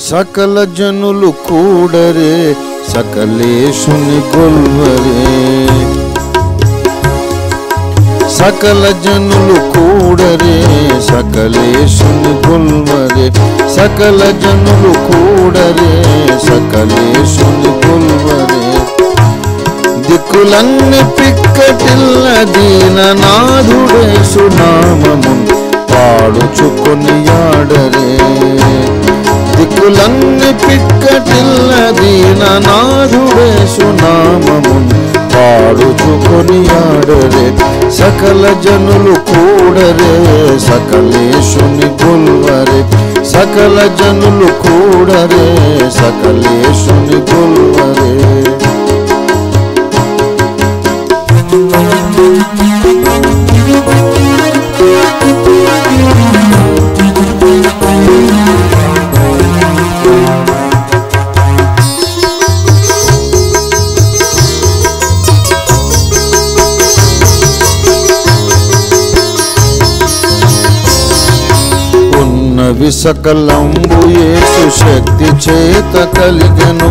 సకల జనులు కూడరే సకలేశుని గొల్వరే సకల జనులు కూడరే సకలేశుని గొల్వరే సకల జనులు కూడరే సకలేశుని గొల్వరే దిక్కులన్నీ పిక్కటిల్ల దీననాథుడేసు నామము పాడుచుకొనియాడరే దిక్కులన్నీ పిక్కటిల్ల దీననాథుడేసు నామము పాడుచుకొనియాడరే సకల జనులు కూడరే సకలేశుని గొల్వరే సకల జనులు కూడరే సకలేశుని గొల్వరే సకలంబు యేసు శక్తి చేత కలిగెను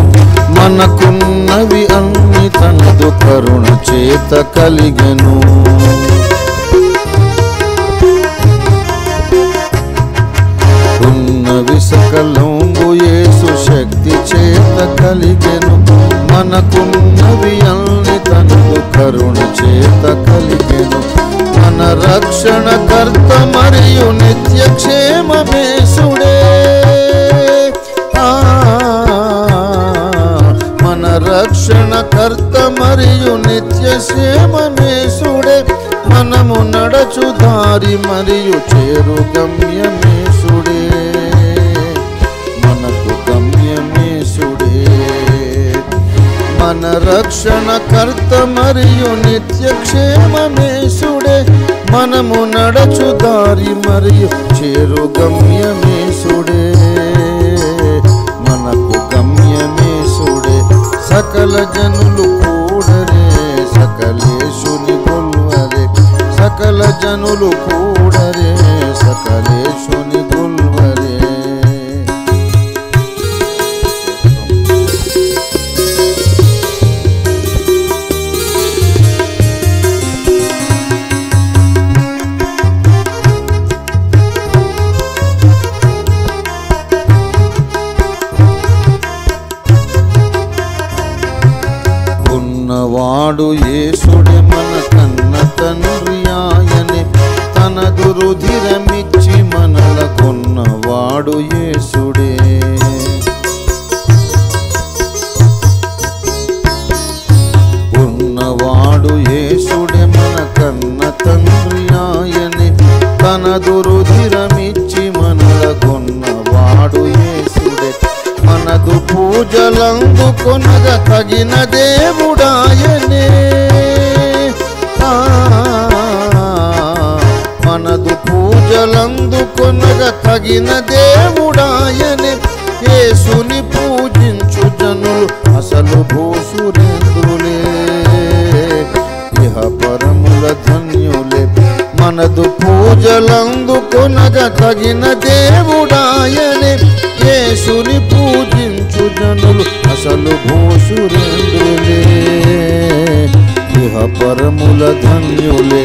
మనకున్నవి అన్ని తనదు కరుణ చేత కలిగెను ఉన్నవి సకలంబు యేసు శక్తి చేత కలిగెను మనకున్నవి అన్ని తనదు కరుణ చేత కలిగెను మన రక్షణ కర్త మరియు నిత్య క్షేమమేసుడే మన రక్షణ కర్త మరియు నిత్య క్షేమమేసుడే మనము నడచు దారి మరియు చేరు గమ్యమేసుడే మనకు గమ్యమేసుడే మన రక్షణ కర్త మరియు నిత్య క్షేమమేసుడే మనము నడచు దారి మరియు చేరు గమ్యమేసుడే మనకు గమ్యమేసుడే సకల జనులు కూడరే సకలేశుని గొల్వరే సకల జనులు కూడరే సకలేశుని గొల్వరే వాడు యేసుడే మన కన్న తండ్రి ఆయనే తనదు రుధిరమిచ్చి మనల కొన్నవాడు యేసుడే ఉన్నవాడు యేసుడే మన కన్న తండ్రి ఆయనే తనదు రుధిరమిచ్చి మనల కొన్నవాడు యేసుడే మనదు పూజలందుకొనగ తగిన దేవుడాయనే మనదు పూజలందుకొనగ తగిన దేవుడాయనే యేసుని పూజించు జనులు అసలు భూసురేంద్రులే ఇహ పరముల ధన్యులే మనదు పూజలందుకొనగ తగిన దేవుడాయనే యేసుని పూజించు జనులు అసలు భూసురేంద్రులే ఇహ పరముల ధన్యులే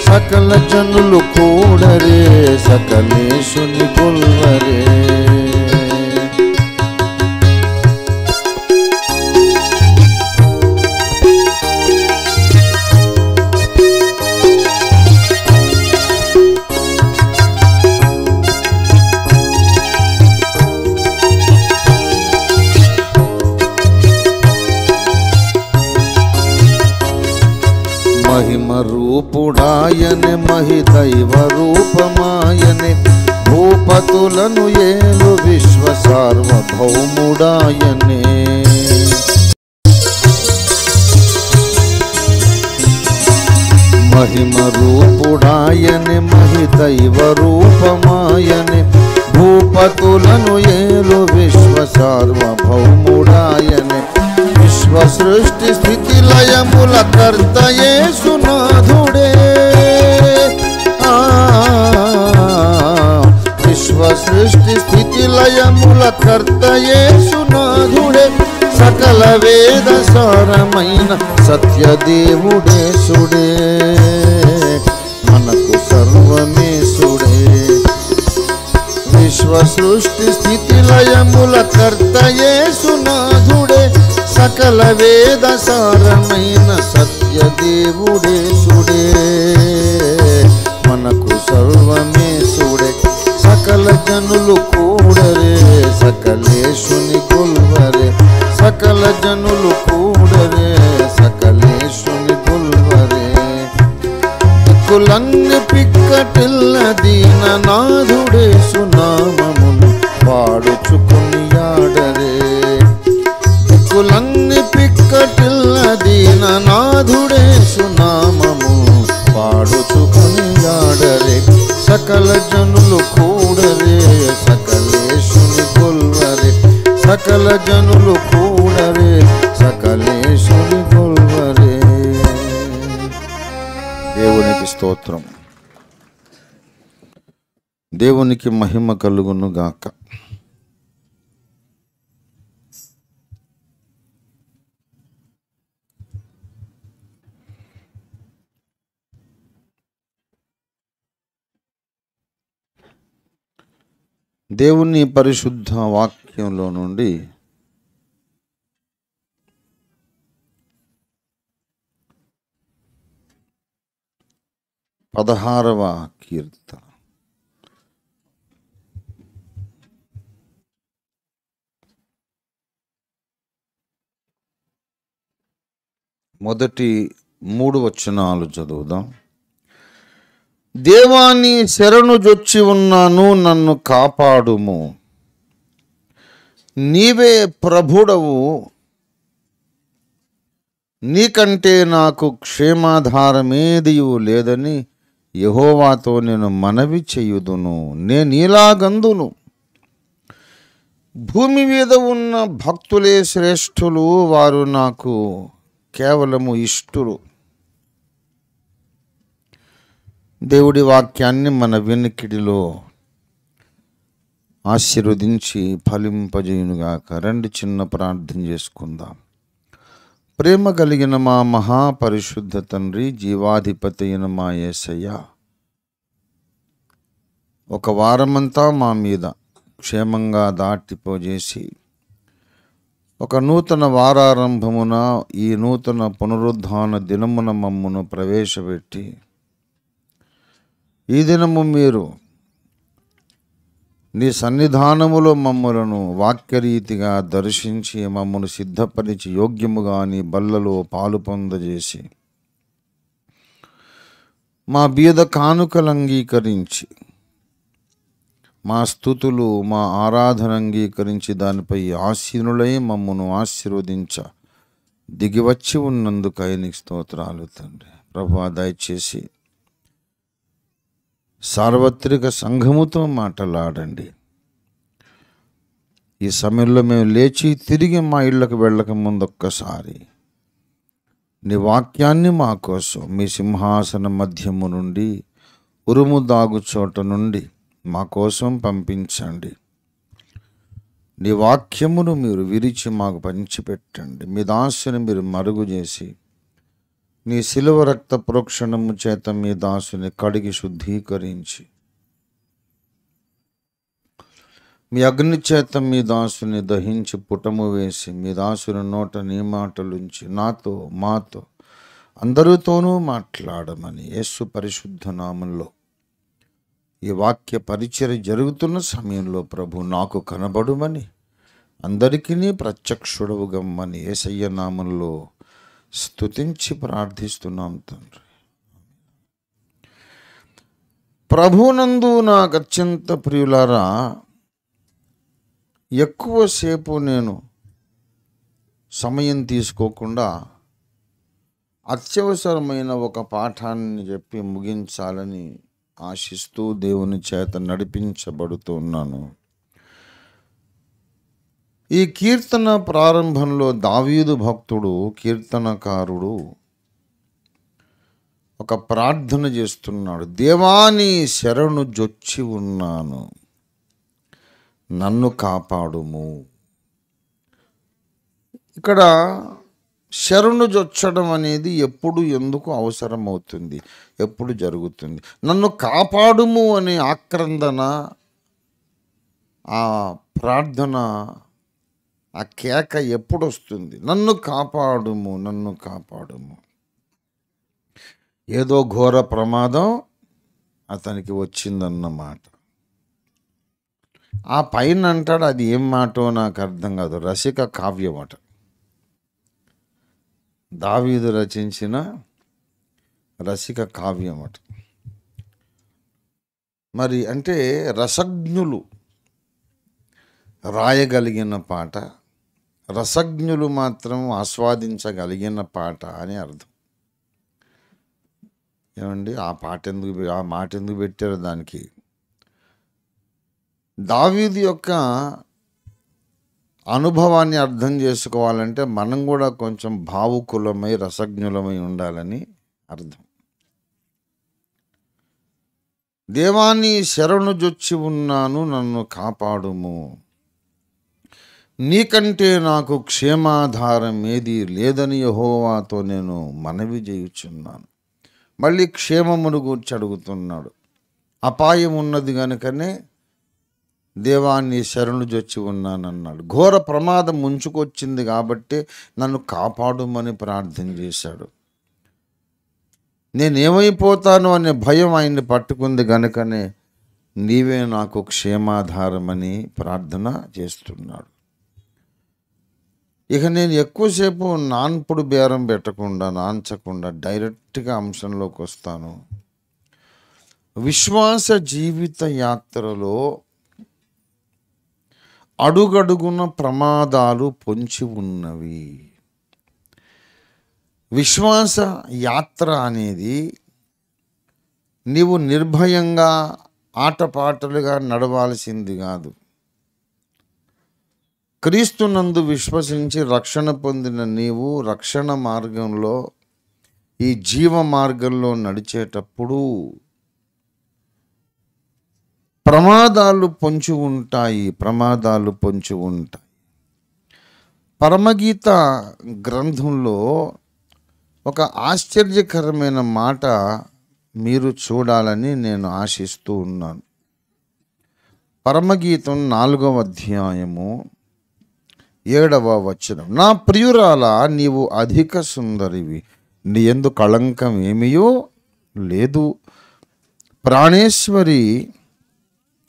సకల జనులు కూడరే సకలేశుని గొల్వరే రూపుడాయనే మహిదైవ రూపమాయనే భూపతులను ఏలు విశ్వ సార్వభౌముడాయనే మహిమ రూపుడాయనే మహిదైవ రూపమాయనే భూపతులను ఏలు విశ్వ సార్వభౌముడాయనే విశ్వ సృష్టి స్థితి లయముల కర్త యేసునాథుడే విశ్వ సృష్టి స్థితి లయముల కర్త యేసునాథుడే సకల వేద సారమైన సత్యదేవుడేసుడే మనకు సర్వమేసుడే విశ్వ సృష్టి స్థితి లయముల కర్త యేసునాథుడే సకల వేద సారమైన సత్యదేవుడేసుడే మనకు సర్వమేసుడే సకల జనులు కూడరే సకలేశుని కొల్వరే సకల జనులు కూడరే సకలేశుని కొల్వరే దిక్కులన్నీ పిక్కటిల్ల దీన నాథుడే సునామమును పాడుచుకుని ఆడరే దిక్కులన్నీ పిక్కటిల్ల దీన నాథుడే సునామము పాడుచుకుని ఆడరే సకల జనులు కూడరే సకలేశుని కొల్వరే సకల జనులు కూడరే సకలేశుని కొల్వరే దేవునికి స్తోత్రం దేవునికి మహిమ కలుగును గాక దేవుని పరిశుద్ధ వాక్యంలో నుండి పదహారవ కీర్తన మొదటి 3 వచనాలు చదువుదాం. దేవాని శరణు జొచ్చి ఉన్నాను, నన్ను కాపాడుము. నీవే ప్రభుడవు, నీకంటే నాకు క్షేమాధారమేదియు లేదని యెహోవాతో నేను మనవి చేయుదును. నేనీలాగందును. భూమి మీద ఉన్న భక్తులే శ్రేష్ఠులు, వారు నాకు కేవలము ఇష్టులు. దేవుడి వాక్యాన్ని మన వెనుకిడిలో ఆశీర్వదించి ఫలింపజేయునుగాక. రండి చిన్న ప్రార్థన చేసుకుందాం. ప్రేమ కలిగిన మా మహాపరిశుద్ధ తండ్రి, జీవాధిపతి అయిన మా యేసయ్య, ఒక వారమంతా మా మీద క్షేమంగా దాటిపోజేసి ఒక నూతన వారారంభమున ఈ నూతన పునరుద్ధాన దినమున మమ్మును ప్రవేశపెట్టి ఈ దినము మీరు నీ సన్నిధానములో మమ్మలను వాక్యరీతిగా దర్శించి మమ్మను సిద్ధపరిచి యోగ్యముగా నీ బల్లలో పాలు పొందజేసి మా బీద కానుకలు అంగీకరించి మా స్తుతులు మా ఆరాధన అంగీకరించి దానిపై ఆసీనులై మమ్మను ఆశీర్వదించ దిగివచ్చి ఉన్నందుకై నీకు స్తోత్రాలు తండ్రి. ప్రభువా, దయచేసి సార్వత్రిక సంఘముతో మాట్లాడండి. ఈ సమయంలో మేము లేచి తిరిగి మా ఇళ్లకు వెళ్ళక ముందు ఒక్కసారి నీ వాక్యాన్ని మా కోసం మీ సింహాసన మధ్యము నుండి ఉరుము దాగు చోట నుండి మా కోసం పంపించండి. నీ వాక్యమును మీరు విరిచి మాకు పంచిపెట్టండి. మీ దాసుని మీరు మరుగు చేసి నీ శిలువ రక్త ప్రోక్షణము చేత మీ దాసుని కడిగి శుద్ధీకరించి మీ అగ్ని చేత మీ దాసుని దహించి పుటము వేసి మీ దాసుని నోట నీ మాటలుంచి నాతో మాతో అందరితోనూ మాట్లాడమని యేసు పరిశుద్ధ నామంలో ఈ వాక్య పరిచర్య జరుగుతున్న సమయంలో ప్రభు నాకు కనబడుమని అందరికీ ప్రత్యక్షుడవు గమ్మని యేసయ్య నామంలో స్తుతించి ప్రార్థిస్తున్నాం తండ్రి. ప్రభునందు నాకు అత్యంత ప్రియులారా, ఎక్కువసేపు నేను సమయం తీసుకోకుండా అత్యవసరమైన ఒక పాఠాన్ని చెప్పి ముగించాలని ఆశిస్తూ దేవుని చేత నడిపించబడుతున్నాను. ఈ కీర్తన ప్రారంభంలో దావీదు భక్తుడు, కీర్తనకారుడు ఒక ప్రార్థన చేస్తున్నాడు. దేవా, నీ శరణు జొచ్చి ఉన్నాను, నన్ను కాపాడుము. ఇక్కడ శరణు జొచ్చడం అనేది ఎప్పుడు, ఎందుకు అవసరమవుతుంది, ఎప్పుడు జరుగుతుంది? నన్ను కాపాడుము అనే ఆక్రందన, ఆ ప్రార్థన, ఆ కేక ఎప్పుడు వస్తుంది? నన్ను కాపాడుము, నన్ను కాపాడుము. ఏదో ఘోర ప్రమాదం అతనికి వచ్చిందన్నమాట. ఆ పైన అంటాడు, అది ఏం మాటో నాకు అర్థం కాదు, రసిక కావ్యం అట. దావీదు రచించిన రసిక కావ్యం అట. మరి అంటే రసజ్ఞులు రాయగలిగిన పాట, రసజ్ఞులు మాత్రం ఆస్వాదించగలిగిన పాట అని అర్థం. ఏమండి, ఆ మాట ఎందుకు పెట్టారు దానికి? దావీదు యొక్క అనుభవాన్ని అర్థం చేసుకోవాలంటే మనం కూడా కొంచెం భావుకులమై, రసజ్ఞులమై ఉండాలని అర్థం. దేవాన్ని శరణు జొచ్చి ఉన్నాను, నన్ను కాపాడుము. నీకంటే నాకు క్షేమాధారం ఏది లేదని యెహోవాతో నేను మనవి చేయుచున్నాను. మళ్ళీ క్షేమమును గూర్చి అడుగుతున్నాడు. అపాయం ఉన్నది కనుకనే దేవాన్ని శరణు జొచ్చి ఉన్నానన్నాడు. ఘోర ప్రమాదం ముంచుకొచ్చింది కాబట్టి నన్ను కాపాడుమని ప్రార్థన చేశాడు. నేనేమైపోతాను అనే భయం ఆయన్ని పట్టుకుంది గనుకనే నీవే నాకు క్షేమాధారమని ప్రార్థన చేస్తున్నాడు. ఇక నేను ఎక్కువసేపు నాన్పుడు బేరం పెట్టకుండా, నాంచకుండా డైరెక్ట్గా అంశంలోకి వస్తాను. విశ్వాస జీవిత యాత్రలో అడుగడుగున ప్రమాదాలు పొంచి ఉన్నవి. విశ్వాస యాత్ర అనేది నీవు నిర్భయంగా ఆటపాటలుగా నడవాల్సింది కాదు. క్రీస్తునందు విశ్వసించి రక్షణ పొందిన నీవు రక్షణ మార్గంలో, ఈ జీవ మార్గంలో నడిచేటప్పుడు ప్రమాదాలు పొంచి ఉంటాయి, ప్రమాదాలు పొంచి ఉంటాయి. పరమగీత గ్రంథంలో ఒక ఆశ్చర్యకరమైన మాట మీరు చూడాలని నేను ఆశిస్తూ ఉన్నాను. పరమగీతం 4వ అధ్యాయము 7వ వచనం. నా ప్రియురాలా, నీవు అధిక సుందరివి, నీ యందు కళంకం ఏమీయో లేదు. ప్రాణేశ్వరి,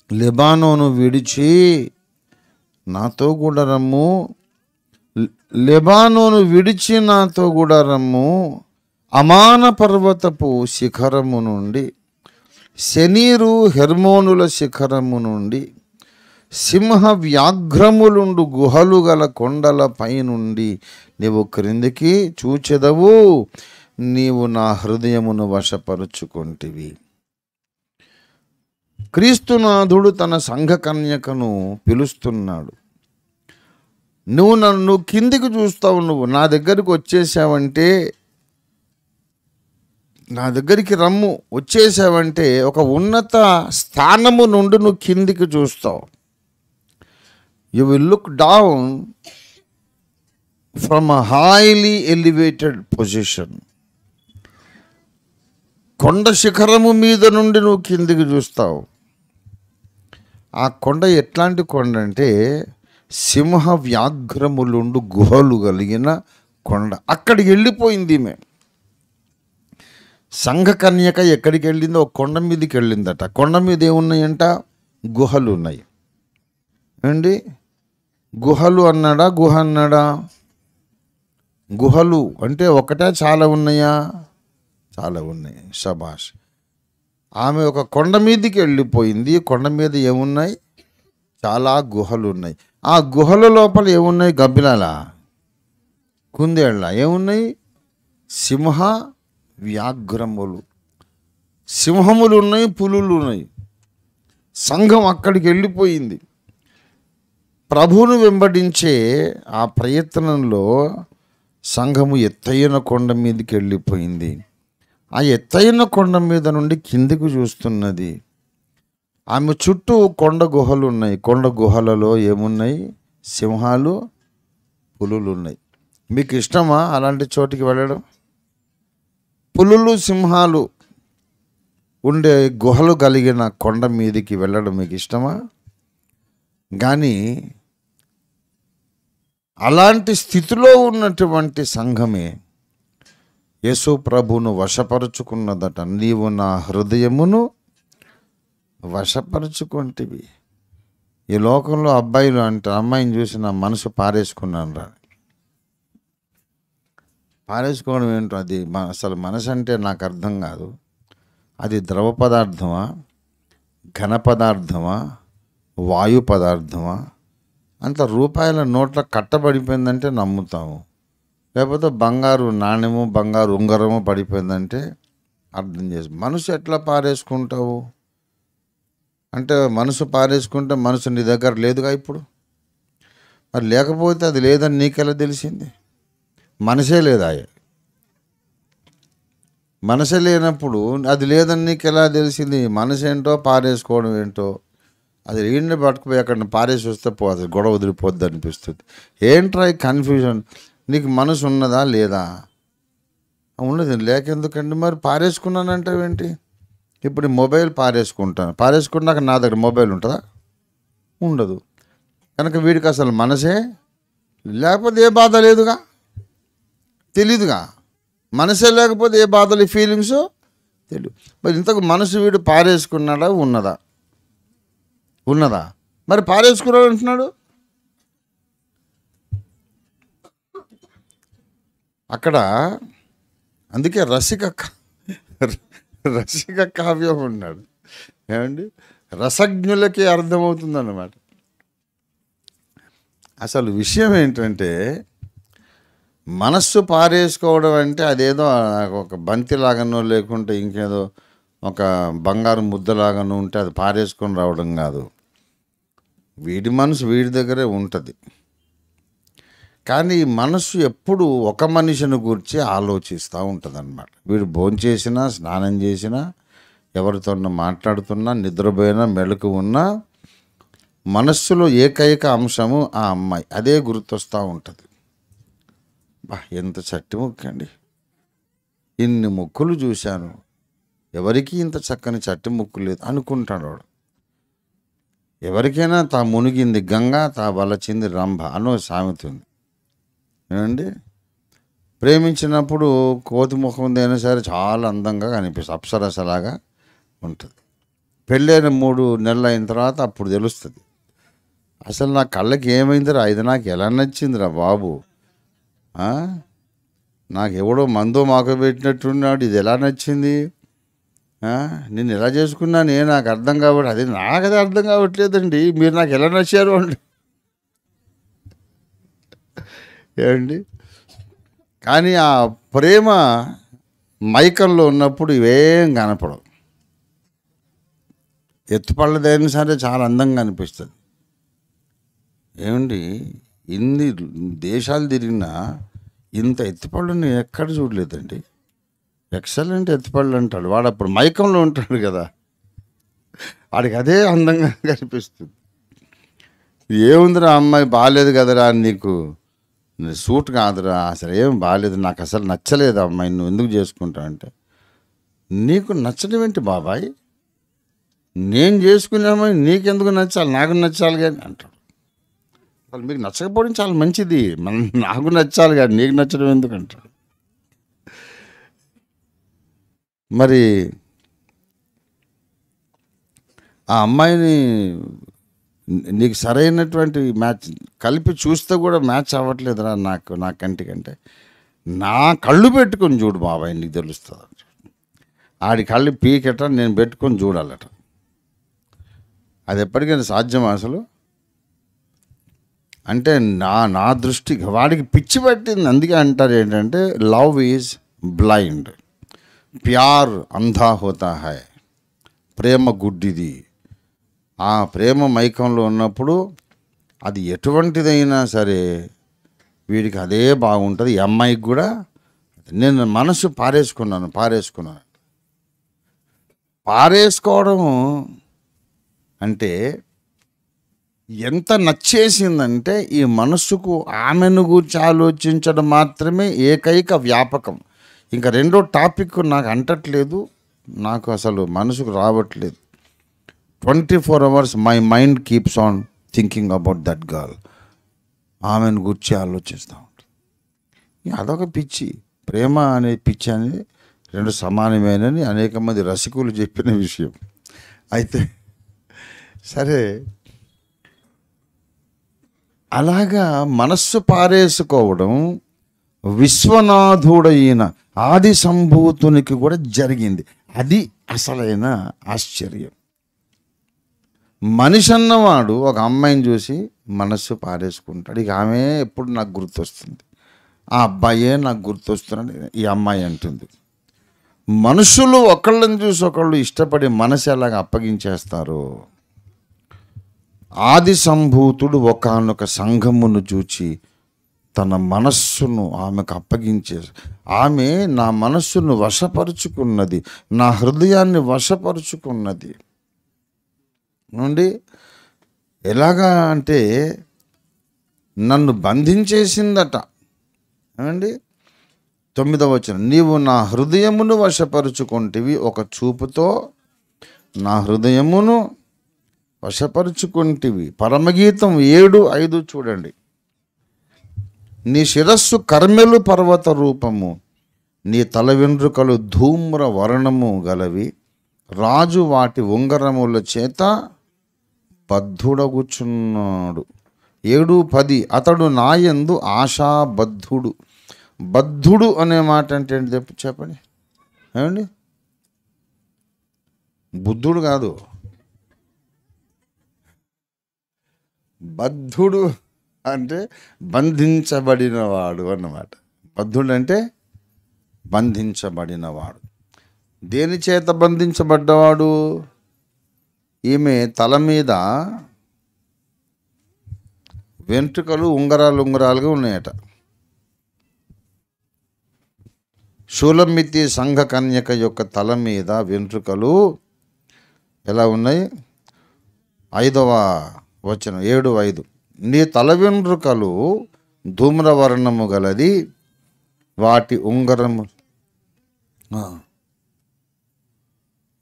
లెబానోను విడిచి నాతో కూడా రమ్ము, లెబానోను విడిచి నాతో కూడా రమ్ము. అమాన పర్వతపు శిఖరము నుండి, శనీరు హెర్మోనుల శిఖరము నుండి, సింహ వ్యాఘ్రములుండు గుహలు గల కొండల పైనుండి నీవు క్రిందికి చూచెదవు. నీవు నా హృదయమును వశపరుచుకొంటివి. క్రీస్తునాథుడు తన సంఘ కన్యకను పిలుస్తున్నాడు. నువ్వు కిందికి చూస్తావు, నువ్వు నా దగ్గరికి వచ్చేసావంటే, నా దగ్గరికి రమ్ము, వచ్చేసావంటే ఒక ఉన్నత స్థానము నుండి నువ్వు కిందికి చూస్తావు. You will look down from a highly elevated position. కొండ శిఖరము మీద నుండి నువ్వు కిందికి చూస్తావు. ఆ కొండ ఎట్లాంటి కొండ అంటే సింహ వ్యాఘ్రములుండు గుహలు కలిగిన కొండ. అక్కడికి వెళ్ళిపోయింది ఈమె. సంఘ కన్యక ఎక్కడికి వెళ్ళిందో ఒక కొండ మీదకి వెళ్ళిందట. కొండ మీద ఏమున్నాయంట? గుహలు ఉన్నాయి. అండి, గుహలు అన్నాడా, గుహ అన్నాడా? గుహలు అంటే ఒకటే, చాలా ఉన్నాయా? చాలా ఉన్నాయి. శబాష్. ఆమె ఒక కొండ మీదకి వెళ్ళిపోయింది. కొండ మీద ఏమున్నాయి? చాలా గుహలు ఉన్నాయి. ఆ గుహల లోపల ఏమున్నాయి? గబ్బిలాల, కుందేళ్ళ, ఏమున్నాయి? సింహ వ్యాఘ్రములు, సింహములు ఉన్నాయి, పులులు ఉన్నాయి. సంఘం అక్కడికి వెళ్ళిపోయింది. ప్రభువును వెంబడించే ఆ ప్రయత్నంలో సంఘము ఎత్తైన కొండ మీదకి వెళ్ళిపోయింది. ఆ ఎత్తైన కొండ మీద నుండి కిందికి చూస్తున్నది. ఆమె చుట్టూ కొండ గుహలు ఉన్నాయి. కొండ గుహలలో ఏమున్నాయి? సింహాలు, పులులు ఉన్నాయి. మీకు ఇష్టమా అలాంటి చోటికి వెళ్ళడం? పులులు, సింహాలు ఉండే గుహలు కలిగిన కొండ మీదకి వెళ్ళడం మీకు ఇష్టమా? కానీ అలాంటి స్థితిలో ఉన్నటువంటి సంఘమే యేసు ప్రభువును వశపరుచుకున్నదట. నీవు నా హృదయమును వశపరుచుకుంటివి. ఈ లోకంలో అబ్బాయిలు అంటే అమ్మాయిని చూసి నా మనసు పారేసుకున్నాను రా. పారేసుకోవడం ఏంటో అది అసలు మనసు అంటే నాకు అర్థం కాదు. అది ద్రవ పదార్థమా, ఘన పదార్థమా, వాయు పదార్థమా? అంత రూపాయల నోట్ల కట్టబడిపోయిందంటే నమ్ముతాము. లేకపోతే బంగారు నాణ్యము, బంగారు ఉంగరము పడిపోయిందంటే అర్థం చేసి. మనసు ఎట్లా పారేసుకుంటావు అంటే, మనసు పారేసుకుంటే మనసు నీ దగ్గర లేదుగా ఇప్పుడు. మరి లేకపోతే అది లేదని నీకెలా తెలిసింది? మనసే లేదా? మనసే లేనప్పుడు అది లేదని నీకు ఎలా తెలిసింది? మనసు ఏంటో పారేసుకోవడం ఏంటో. అది ఏంటి పట్టుకుపోయి అక్కడ పారేసి వస్తే పోతుంది, గొడవ వదిలిపోద్ది అనిపిస్తుంది. ఏంట్రా ఈ కన్ఫ్యూజన్? నీకు మనసు ఉన్నదా లేదా? ఉన్నది. లేకెందుకండి మరి పారేసుకున్నానంటావేంటి? ఇప్పుడు మొబైల్ పారేసుకుంటాను, పారేసుకున్నాక నా దగ్గర మొబైల్ ఉంటుందా? ఉండదు. కనుక వీడికి అసలు మనసే లేకపోతే ఏ బాధ లేదుగా, తెలీదుగా. మనసే లేకపోతే ఏ బాధలు, ఫీలింగ్స్ తెలియదు. మరి ఇంతకు మనసు వీడు పారేసుకున్నాడా? ఉన్నదా? ఉన్నదా? మరి పారేసుకున్నాడు అంటున్నాడు. అక్కడ అందుకే రసిక కావ్యం ఉన్నాడు. ఏమండి, రసజ్ఞులకి అర్థమవుతుందన్నమాట. అసలు విషయం ఏంటంటే, మనస్సు పారేసుకోవడం అంటే అదేదో ఒక బంతిలాగానో లేకుంటే ఇంకేదో ఒక బంగారు ముద్దలాగానో ఉంటే అది పారేసుకొని రావడం కాదు. వీడి మనసు వీడి దగ్గరే ఉంటుంది. కానీ ఈ మనస్సు ఎప్పుడు ఒక మనిషిని గురించి ఆలోచిస్తూ ఉంటుంది అన్నమాట. వీడు భోంచేసినా, స్నానం చేసినా, ఎవరితో మాట్లాడుతున్నా, నిద్రపోయినా, మెలకు ఉన్నా మనస్సులో ఏకైక అంశము ఆ అమ్మాయి. అదే గుర్తొస్తూ ఉంటుంది. ఎంత చట్టి ముక్కు అండి, ఇన్ని ముక్కులు చూశాను, ఎవరికి ఇంత చక్కని చట్టి ముక్కు లేదు అనుకుంటాడు వాడు. ఎవరికైనా తా మునిగింది గంగ, తా వలచింది రంభ అనో సామెత ఉంది. ఏమండి, ప్రేమించినప్పుడు కోతి ముఖం అయినా సరే చాలా అందంగా కనిపిస్తుంది, అప్సరసలాగా ఉంటుంది. పెళ్ళైన 3 నెలలు అయిన తర్వాత అప్పుడు తెలుస్తుంది, అసలు నా కళ్ళకి ఏమైందిరా, ఇది నాకు ఎలా నచ్చిందిరా బాబు, నాకు ఎవడో మందో మాకు పెట్టినట్టున్నాడు, ఇది ఎలా నచ్చింది, నేను ఎలా చేసుకున్నాను నాకు అర్థం కాబట్టి. అది నాకు అది అర్థం కావట్లేదండి, మీరు నాకు ఎలా నచ్చారు అండి. ఏమండి, కానీ ఆ ప్రేమ మైకంలో ఉన్నప్పుడు ఇవేం కనపడవు. ఎత్తుపళ్ళదైనా సరే చాలా అందంగా అనిపిస్తుంది. ఏమండి, ఇన్ని దేశాలు తిరిగినా ఇంత ఎత్తుపళ్ళు నేను ఎక్కడ చూడలేదండి. ఎక్సలెంట్ ఎత్తుపళ్ళు అంటాడు వాడు, అప్పుడు మైకంలో ఉంటాడు కదా, వాడికి అదే అందంగా కనిపిస్తుంది. ఏముందిరా అమ్మాయి బాగాలేదు కదరా, నీకు సూట్ కాదురా, అసలు ఏం బాగాలేదు, నాకు అసలు నచ్చలేదు అమ్మాయి, నువ్వు ఎందుకు చేసుకుంటావు అంటే, నీకు నచ్చడం ఏంటి బాబాయ్, నేను చేసుకునే అమ్మాయి నీకెందుకు నచ్చాలి, నాకు నచ్చాలి కానీ అంటాడు. అసలు మీకు నచ్చకపోవడం చాలా మంచిది, నాకు నచ్చాలి కానీ నీకు నచ్చడం ఎందుకు అంటాడు. మరి ఆ అమ్మాయిని నీకు సరైనటువంటి మ్యాచ్ కలిపి చూస్తే కూడా మ్యాచ్ అవ్వట్లేదురా నాకు, నా కంటికంటే నా కళ్ళు పెట్టుకొని చూడు బాబాయ్ నీకు తెలుస్తుంది. ఆడి కళ్ళు పీకెట నేను పెట్టుకొని చూడాలట. అది ఎప్పటికైనా సాధ్యమా అసలు? అంటే నా దృష్టికి వాడికి పిచ్చి పట్టింది. అందుకే అంటారు ఏంటంటే లవ్ ఈజ్ బ్లైండ్, ప్యార్ అంధా హోతా హై. ప్రేమ గుడ్డిది. ఆ ప్రేమ మైకంలో ఉన్నప్పుడు అది ఎటువంటిదైనా సరే వీడికి అదే బాగుంటుంది. ఈ అమ్మాయికి కూడా. నేను మనసు పారేసుకోవడం అంటే ఎంత నచ్చేసిందంటే ఈ మనసుకు ఆమెను గురించి ఆలోచించడం మాత్రమే ఏకైక వ్యాపకం. ఇంకా రెండో టాపిక్ నాకు అంటట్లేదు, నాకు అసలు మనసుకు రావట్లేదు. 24 hours my mind keeps on thinking about that girl. ఆమెను గురించి ఆలోచిస్తూ ఉంటుంది. అదొక పిచ్చి. ప్రేమ అనే పిచ్చి అనేది రెండు సమానమేనని అనేక మంది రసికులు చెప్పిన విషయం. అయితే సరే, అలాగా మనస్సు పారేసుకోవడం విశ్వనాథుడైన ఆది సంభూతునికి కూడా జరిగింది. అది అసలైన ఆశ్చర్యం. మనిషి అన్నవాడు ఒక అమ్మాయిని చూసి మనస్సు పారేసుకుంటాడు. ఇక ఆమె ఎప్పుడు నాకు గుర్తొస్తుంది, ఆ అబ్బాయే నాకు గుర్తొస్తున్నాడు ఈ అమ్మాయి అంటుంది. మనుషులు ఒకళ్ళని చూసి ఒకళ్ళు ఇష్టపడి మనసు ఎలాగ అప్పగించేస్తారు. ఆది సంభూతుడు ఒకానొక సంఘమును చూచి తన మనస్సును ఆమెకు అప్పగించే, ఆమె నా మనస్సును వశపరుచుకున్నది, నా హృదయాన్ని వశపరుచుకున్నది. నుండి ఎలాగా అంటే నన్ను బంధించేసిందట. ఏమండి 9వ వచనం, నీవు నా హృదయమును వశపరుచుకుంటివి, ఒక చూపుతో నా హృదయమును వశపరుచుకుంటివి. పరమగీతం 7:5 చూడండి. నీ శిరస్సు కర్మెలు పర్వత రూపము, నీ తల వెంట్రుకలు ధూమ్ర వర్ణము గలవి, రాజు వాటి ఉంగరముల చేత బద్ధుడగుచున్నాడు. 7:10 అతడు నాయందు ఆశాబద్ధుడు. బద్ధుడు అనే మాట అంటే ఏంటి చెప్పండి. ఏమండి, బుద్ధుడు కాదు, బద్ధుడు అంటే బంధించబడినవాడు అన్నమాట. బద్ధుడు అంటే బంధించబడినవాడు. దేని చేత బంధించబడ్డవాడు? ఈమె తల మీద వెంట్రుకలు ఉంగరాలుగా ఉన్నాయట. షూలమితి సంఘ కన్యక యొక్క తల మీద వెంట్రుకలు ఎలా ఉన్నాయి? 5వ వచనం 7:5 నీ తల వెంట్రుకలు ధూమ్రవర్ణము గలది, వాటి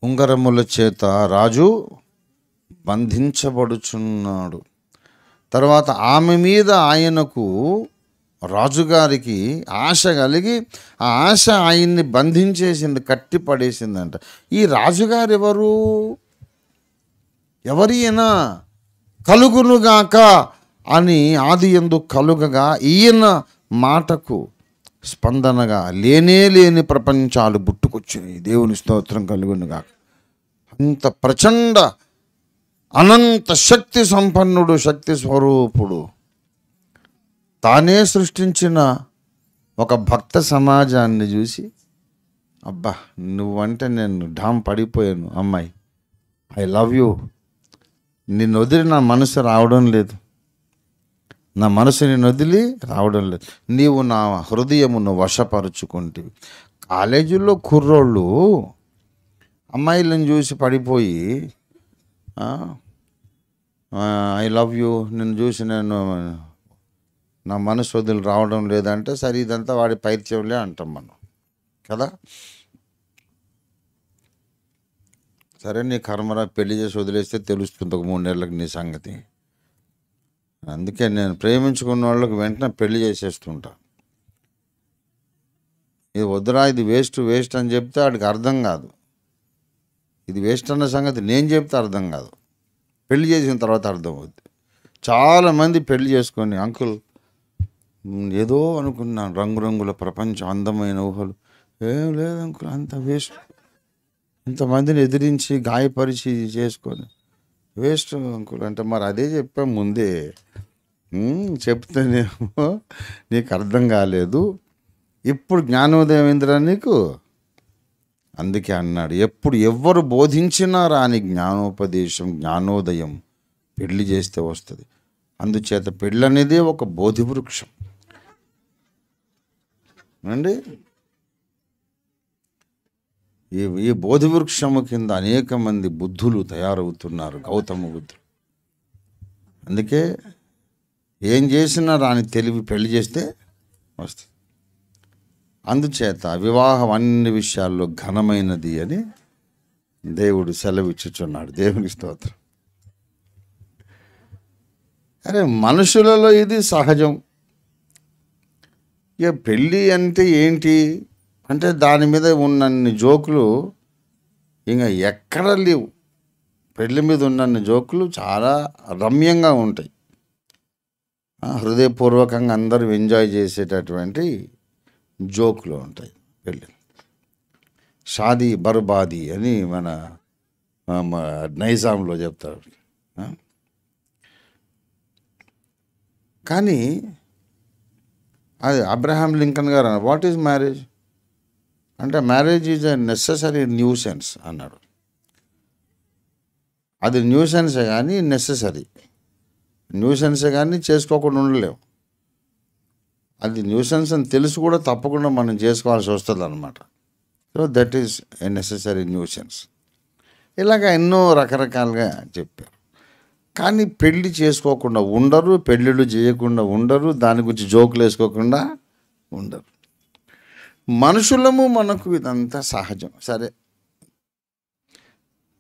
ఉంగరముల చేత రాజు బంధించబడుచున్నాడు. తర్వాత ఆమె మీద ఆయనకు రాజుగారికి ఆశ కలిగి ఆ ఆశ ఆయన్ని బంధించేసింది, కట్టి పడేసిందంట. ఈ రాజుగారు ఎవరైనా కలుగునుగాక అని ఆది యందు కలుగగా ఈయన మాటకు స్పందనగా లేని ప్రపంచాలు పుట్టుకొచ్చినాయి. దేవుని స్తోత్రం కలుగునుగాక. అంత ప్రచండ అనంత శక్తి సంపన్నుడు, శక్తి స్వరూపుడు, తానే సృష్టించిన ఒక భక్త సమాజాన్ని చూసి అబ్బా నువ్వంటే నేను ఢామ్ పడిపోయాను అమ్మాయి, ఐ లవ్ యూ, నిన్ను వదిలి నా మనసు రావడం లేదు, నా మనసు నిన్ను వదిలి రావడం లేదు, నీవు నా హృదయమును వశపరుచుకుంటివి. కాలేజీల్లో కుర్రోళ్ళు అమ్మాయిలను చూసి పడిపోయి ఐ లవ్ యూ, నిన్ను చూసి నేను నా మనసు వదిలి రావడం లేదంటే సరే ఇదంతా వాడి పైత్యంలే అంటాం మనం కదా. సరే నీ కర్మరా, పెళ్లి చేసి వదిలేస్తే తెలుస్తుంది ఒక 3 నెలలకు నీ సంగతి. అందుకే నేను ప్రేమించుకున్న వాళ్ళకి వెంటనే పెళ్లి చేసేస్తుంటా. ఇది వద్దురా, ఇది వేస్ట్ అని చెప్తే వాడికి అర్థం కాదు. ఇది వేస్ట్ అన్న సంగతి నేను చెప్తే అర్థం కాదు, పెళ్లి చేసిన తర్వాత అర్థం అవుద్ది. చాలామంది పెళ్లి చేసుకొని అంకుల్ ఏదో అనుకున్నాను, రంగురంగుల ప్రపంచం, అందమైన ఊహలు, ఏం లేదు అంకుల్ అంత వేస్ట్. ఇంతమందిని ఎదిరించి గాయపరిచి చేసుకొని వేస్ట్ అంకుల్ అంటే, మరి అదే చెప్పాం ముందే. చెప్తేనేమో నీకు అర్థం కాలేదు, ఇప్పుడు జ్ఞానోదయం ఏందిరా నీకు. అందుకే అన్నాడు, ఎప్పుడు ఎవ్వరు బోధించినా రాని జ్ఞానోపదేశం, జ్ఞానోదయం పెళ్లి చేస్తే వస్తుంది. అందుచేత పెళ్ళి అనేది ఒక బోధి వృక్షం అండి. ఈ బోధి వృక్షము కింద అనేక మంది బుద్ధులు తయారవుతున్నారు, గౌతమ బుద్ధులు. అందుకే ఏం చేసినా రాని తెలివి పెళ్లి చేస్తే వస్తుంది. అందుచేత వివాహం అన్ని విషయాల్లో ఘనమైనది అని దేవుడు సెలవిచ్చుచున్నాడు. దేవుని స్తోత్రం. అరే మనుషులలో ఇది సహజం. ఇక పెళ్ళి అంటే ఏంటి అంటే దాని మీద ఉన్నన్ని జోకులు ఇంకా ఎక్కడ లేవు. పెళ్ళి మీద ఉన్నన్ని జోకులు చాలా రమ్యంగా ఉంటాయి, హృదయపూర్వకంగా అందరూ ఎంజాయ్ చేసేటటువంటి జోకులు ఉంటాయి. పెళ్ళి షాదీ బర్బాదీ అని మన నైజాంలో చెప్తారు. కానీ అది అబ్రహాం లింకన్ గారు అన్నారు, వాట్ ఈజ్ మ్యారేజ్ అంటే, marriage is a necessary nuisance అన్నాడు. అది న్యూసెన్సే కానీ నెసెసరీ, న్యూసెన్సే కానీ చేసుకోకుండా ఉండలేము. అది న్యూసెన్స్ అని తెలుసు కూడా తప్పకుండా మనం చేసుకోవాల్సి వస్తుంది అన్నమాట. So that is a necessary nuisance. ఇలాగ ఎన్నో రకరకాలుగా చెప్పారు. కానీ పెళ్ళి చేసుకోకుండా ఉండరు, పెళ్ళిళ్ళు చేయకుండా ఉండరు, దాని గురించి జోకులు వేసుకోకుండా ఉండరు. మనుషులము, మనకు ఇదంతా సహజం. సరే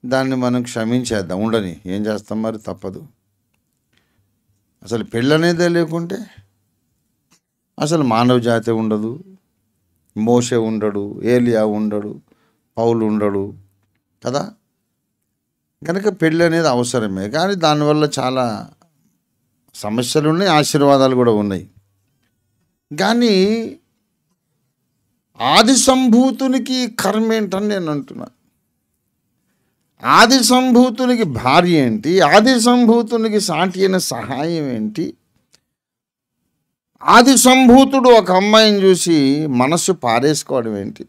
దాన్ని మనం క్షమించేద్దాం, ఉండని, ఏం చేస్తాం మరి, తప్పదు. అసలు పెళ్ళి అనేదే లేకుంటే అసలు మానవ జాతి ఉండదు, మోషే ఉండడు, ఏలియా ఉండడు, పౌలు ఉండడు కదా. కనుక పెళ్ళి అనేది అవసరమే. కానీ దానివల్ల చాలా సమస్యలు ఉన్నాయి, ఆశీర్వాదాలు కూడా ఉన్నాయి. కానీ ఆది సంభూతునికి కర్మ ఏంటని నేను అంటున్నా. ఆది సంభూతునికి భార్య ఏంటి, ఆది సంభూతునికి సాటి అయిన సహాయం ఏంటి. ఆది సంభూతుడు ఒక అమ్మాయిని చూసి మనస్సు పారేసుకోవడం ఏంటి.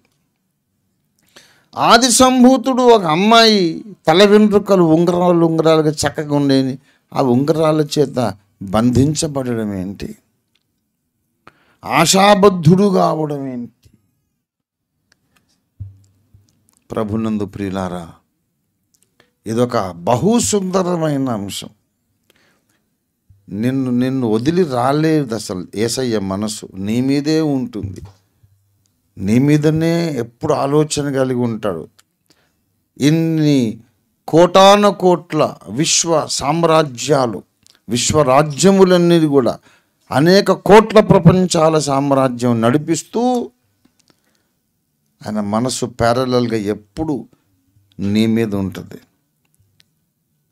ఆది సంభూతుడు ఒక అమ్మాయి తల వెంట్రుకలు ఉంగరాలుగా చక్కగా ఉండేది, ఆ ఉంగరాల చేత బంధించబడడం ఏంటి. ఆశాబద్ధుడు కావడం ఏంటి. ప్రభునందు ప్రియులారా, ఇదొక బహు సుందరమైన అంశం. నిన్ను వదిలి రాలేదు అసలు. యేసయ్య మనసు నీ మీదే ఉంటుంది, నీ మీదనే ఎప్పుడు ఆలోచన కలిగి ఉంటాడు. ఇన్ని కోటాన కోట్ల విశ్వ సామ్రాజ్యాలు, విశ్వరాజ్యములన్నీ కూడా అనేక కోట్ల ప్రపంచాల సామ్రాజ్యం నడిపిస్తూ ఆయన మనసు ప్యారలల్గా ఎప్పుడు నీ మీద ఉంటుంది.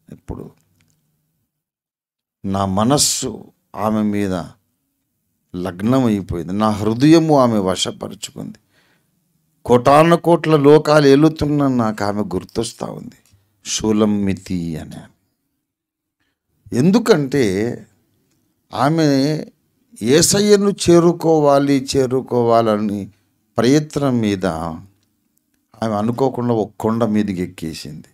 ఎప్పుడు నా మనస్సు ఆమె మీద లగ్నం అయిపోయింది, నా హృదయము ఆమె వశపరుచుకుంది. కోటాన కోట్ల లోకాలు ఏలుతున్న నాకు ఆమె గుర్తొస్తూ ఉంది, షూలమ్మితి అని. ఎందుకంటే ఆమె యేసయ్యను చేరుకోవాలని ప్రయత్నం మీద ఆమె అనుకోకుండా ఒక కొండ మీదకి ఎక్కేసింది.